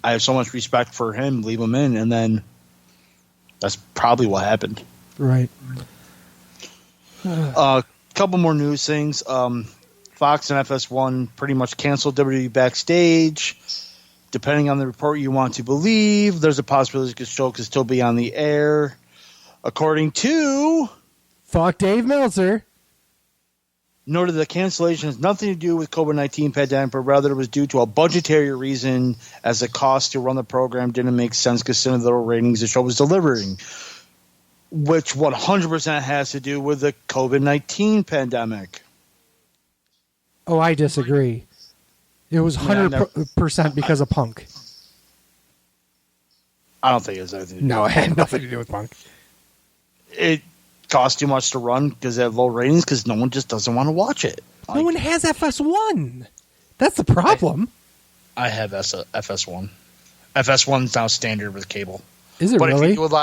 Speaker 5: I have so much respect for him, leave him in, and then that's probably what happened.
Speaker 4: Right.
Speaker 5: A couple more news things. Fox and FS1 pretty much canceled WWE Backstage. Depending on the report you want to believe, there's a possibility the show could still be on the air. According to...
Speaker 4: Fuck Dave Meltzer.
Speaker 5: Noted the cancellation has nothing to do with COVID-19 pandemic, but rather it was due to a budgetary reason, as the cost to run the program didn't make sense considering the ratings the show was delivering, which 100% has to do with the COVID-19 pandemic.
Speaker 4: Oh, I disagree. It was 100% because of Punk.
Speaker 5: I don't think it has anything to do
Speaker 4: No,
Speaker 5: with
Speaker 4: it had nothing to do with Punk.
Speaker 5: It cost too much to run because they have low ratings because no one just doesn't want to watch it.
Speaker 4: No one has FS1. That's the problem.
Speaker 5: I have FS1. FS1 is now standard with cable.
Speaker 4: Is it
Speaker 5: but
Speaker 4: really?
Speaker 5: If you do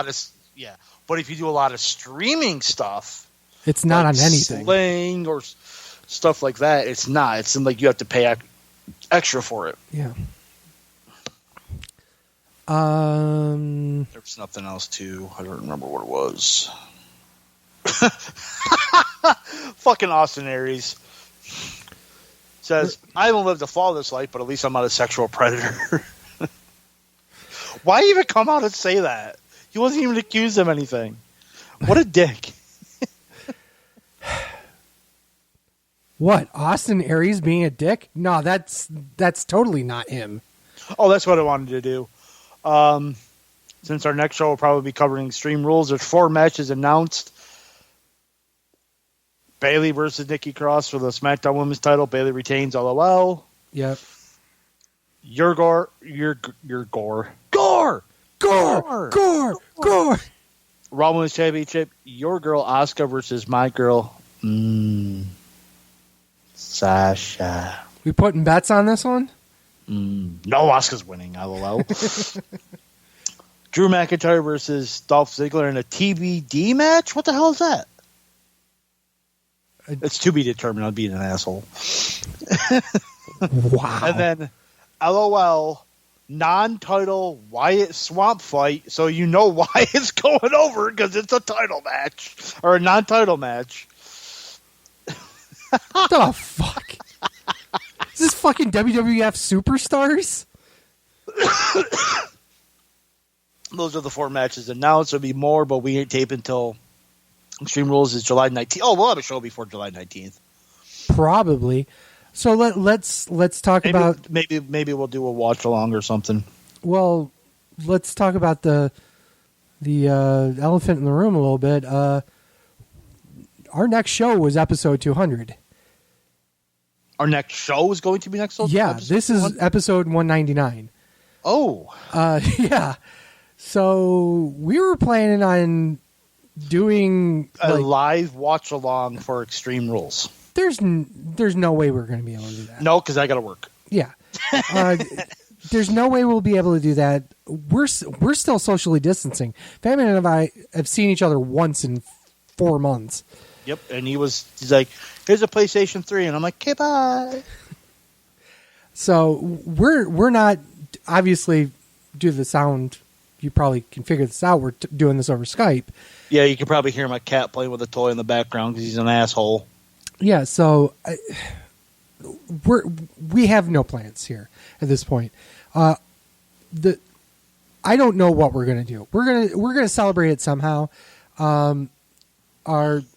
Speaker 5: but if you do a lot of streaming stuff,
Speaker 4: it's not
Speaker 5: like
Speaker 4: on anything.
Speaker 5: Sling or stuff like that, it's not. It's like you have to pay extra for it.
Speaker 4: Yeah.
Speaker 5: There was nothing else too. I don't remember what it was. Fucking Austin Aries says, I haven't lived a flawless life, but at least I'm not a sexual predator. Why even come out and say that? He wasn't even accused of anything. What a dick.
Speaker 4: What? Austin Aries being a dick? No, that's totally not him.
Speaker 5: Oh, that's what I wanted to do. Since our next show will probably be covering Extreme Rules, there's 4 matches announced. Bayley versus Nikki Cross for the SmackDown Women's title. Bayley retains, LOL.
Speaker 4: Yep.
Speaker 5: Gore. Raw Women's Championship. Your girl Asuka versus my girl Sasha.
Speaker 4: We putting bets on this one?
Speaker 5: No, Asuka's winning. LOL. Drew McIntyre versus Dolph Ziggler in a TBD match. What the hell is that? It's to be determined. I'm being an asshole.
Speaker 4: Wow.
Speaker 5: And then, LOL, non-title Wyatt Swamp fight. So you know why it's going over, because it's a title match or a non-title match.
Speaker 4: What the fuck? Is this fucking WWF Superstars?
Speaker 5: Those are the 4 matches announced. There'll be more, but we ain't taping until Extreme Rules is July 19th. Oh, we'll have a show before July 19th.
Speaker 4: Probably. So let's talk about...
Speaker 5: Maybe we'll do a watch-along or something.
Speaker 4: Well, let's talk about the elephant in the room a little bit. Our next show was episode 200.
Speaker 5: Our next show is going to be next episode?
Speaker 4: Yeah, this is episode 199.
Speaker 5: Oh.
Speaker 4: Yeah. So we were planning on doing
Speaker 5: a live watch-along for Extreme Rules.
Speaker 4: There's no way we're going to be able to do that.
Speaker 5: No, because I got to work.
Speaker 4: Yeah. There's no way we'll be able to do that. We're still socially distancing. Family and I have seen each other once in 4 months.
Speaker 5: Yep, and he's like, here's a PlayStation 3, and I'm like, okay, bye.
Speaker 4: So we're not, obviously, due to the sound, you probably can figure this out. We're doing this over Skype.
Speaker 5: Yeah, you can probably hear my cat playing with a toy in the background because he's an asshole.
Speaker 4: Yeah, so we have no plans here at this point. I don't know what we're gonna do. We're gonna celebrate it somehow.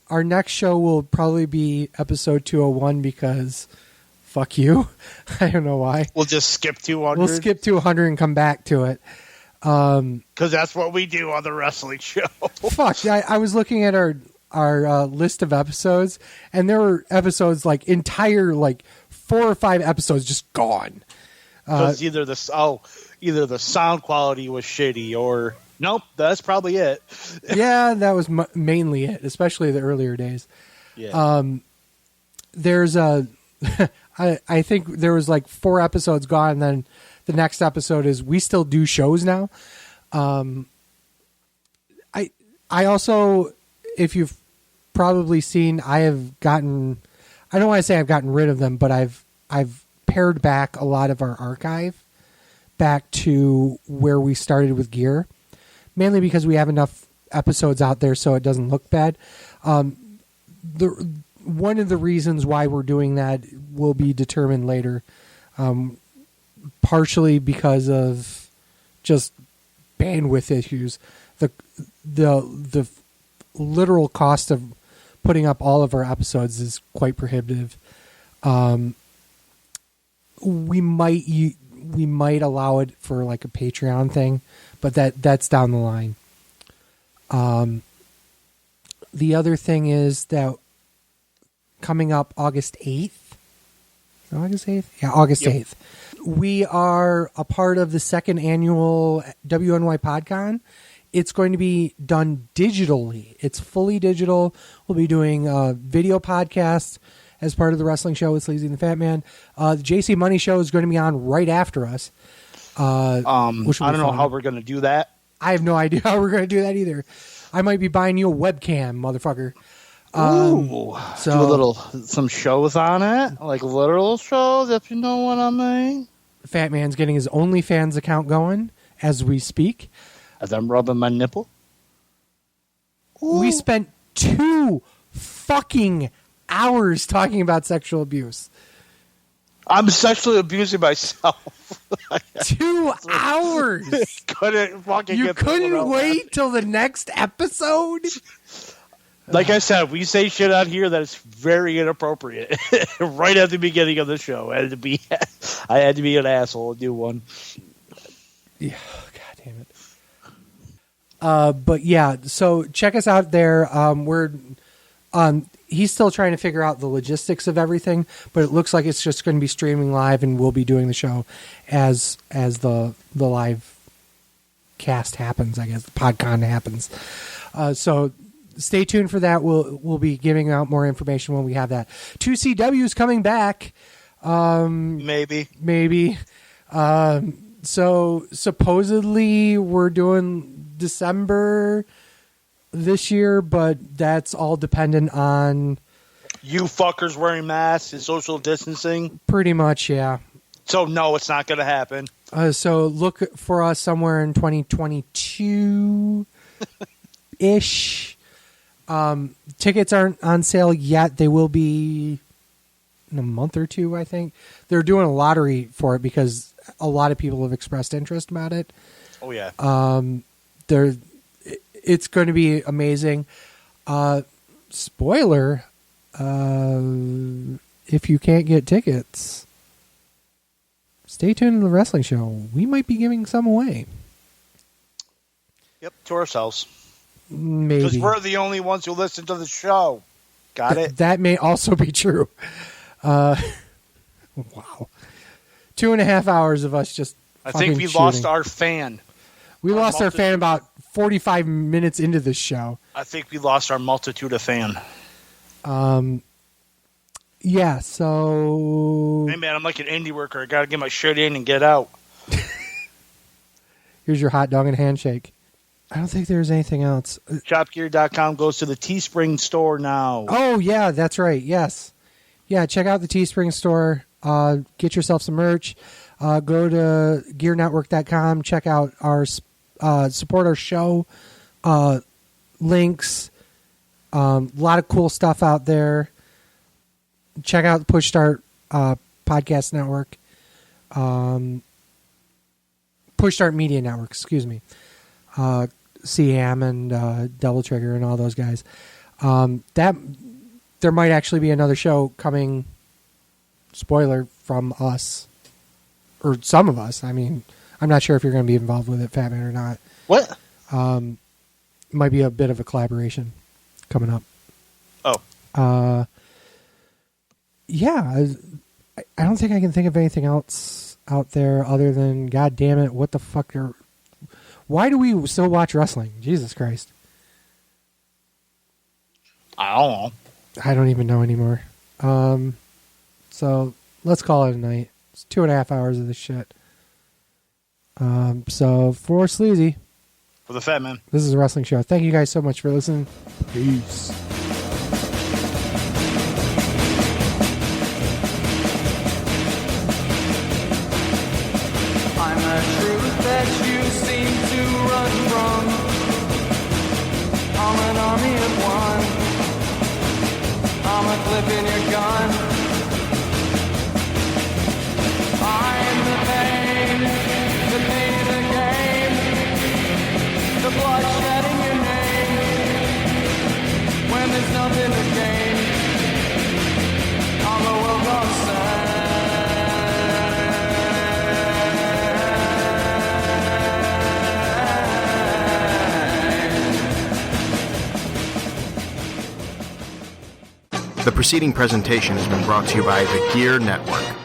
Speaker 4: Our next show will probably be episode 201 because fuck you. I don't know why.
Speaker 5: We'll just skip 200.
Speaker 4: We'll skip 200 and come back to it.
Speaker 5: Because that's what we do on the wrestling show.
Speaker 4: Fuck, I was looking at our list of episodes, and there were episodes like entire 4 or 5 episodes just gone.
Speaker 5: Because either the sound quality was shitty, or nope, that's probably it.
Speaker 4: Yeah, that was mainly it, especially the earlier days.
Speaker 5: Yeah.
Speaker 4: There's a, I think there was 4 episodes gone, and then the next episode is we still do shows now. I also, if you've probably seen, I have gotten, I don't want to say I've gotten rid of them, but I've pared back a lot of our archive back to where we started with gear, mainly because we have enough episodes out there so it doesn't look bad. One of the reasons why we're doing that will be determined later, partially because of just bandwidth issues. The literal cost of putting up all of our episodes is quite prohibitive. We might allow it for a Patreon thing, but that's down the line. The other thing is that coming up August 8th. August 8th? Yeah, August 8th. We are a part of the 2nd annual WNY PodCon. It's going to be done digitally. It's fully digital. We'll be doing video podcasts as part of the wrestling show with Sleazy and the Fat Man. The JC Money Show is going to be on right after us.
Speaker 5: I don't know how we're going to do that.
Speaker 4: I have no idea how we're going to do that either. I might be buying you a webcam, motherfucker.
Speaker 5: Do some shows on it, like literal shows, if you know what I mean.
Speaker 4: Fat Man's getting his OnlyFans account going as we speak.
Speaker 5: As I'm rubbing my nipple. Ooh.
Speaker 4: We spent 2 fucking hours talking about sexual abuse.
Speaker 5: I'm sexually abusing myself.
Speaker 4: 2 hours. You couldn't wait till the next episode?
Speaker 5: Like I said, we say shit out here that is very inappropriate. Right at the beginning of the show, I had to be an asshole and do one.
Speaker 4: Yeah, god damn it. But yeah, so check us out there. He's still trying to figure out the logistics of everything, but it looks like it's just going to be streaming live, and we'll be doing the show as the live cast happens. I guess the PodCon happens. So stay tuned for that. We'll be giving out more information when we have that. 2CW is coming back.
Speaker 5: Maybe.
Speaker 4: So supposedly we're doing December this year, but that's all dependent on
Speaker 5: you fuckers wearing masks and social distancing.
Speaker 4: Pretty much, yeah.
Speaker 5: So no, it's not going to happen.
Speaker 4: So look for us somewhere in 2022 ish. Tickets aren't on sale yet. They will be in a month or two, I think. They're doing a lottery for it because a lot of people have expressed interest about it.
Speaker 5: Oh yeah.
Speaker 4: It's going to be amazing. Spoiler, if you can't get tickets, stay tuned to the wrestling show. We might be giving some away.
Speaker 5: Yep, to ourselves.
Speaker 4: Maybe.
Speaker 5: Because we're the only ones who listen to the show. Got it?
Speaker 4: That may also be true. Wow. 2.5 hours of us just
Speaker 5: I think we lost our fan.
Speaker 4: We lost our fan about 45 minutes into this show.
Speaker 5: I think we lost our multitude of fan.
Speaker 4: Yeah, so...
Speaker 5: Hey, man, I'm like an indie worker. I got to get my shit in and get out.
Speaker 4: Here's your hot dog and handshake. I don't think there's anything else.
Speaker 5: Shopgear.com goes to the Teespring store now.
Speaker 4: Oh, yeah, that's right. Yes. Yeah, check out the Teespring store. Get yourself some merch. Go to gearnetwork.com. Check out our support our show links. A lot of cool stuff out there. Check out the Push Start podcast network. Push Start Media Network, excuse me. CM and Double Trigger and all those guys. That there might actually be another show coming, spoiler, from us. Or some of us. I mean, I'm not sure if you're going to be involved with it, Fat Man, or not.
Speaker 5: What?
Speaker 4: Might be a bit of a collaboration coming up.
Speaker 5: Oh.
Speaker 4: Yeah. I don't think I can think of anything else out there other than, God damn it, what the fuck why do we still watch wrestling? Jesus Christ.
Speaker 5: I don't know.
Speaker 4: I don't even know anymore. So let's call it a night. It's 2.5 hours of this shit. So for Sleazy,
Speaker 5: For the Fat Man.
Speaker 4: this is a wrestling show. Thank you guys so much for listening. Peace.
Speaker 6: I'm a truth that you seem to run from. I'm an army of one. I'm a clip in your gun. I'm the pain of the game. The bloodshed in your name. When there's nothing to gain, I'm the world gone sad.
Speaker 2: The preceding presentation has been brought to you by the Gear Network.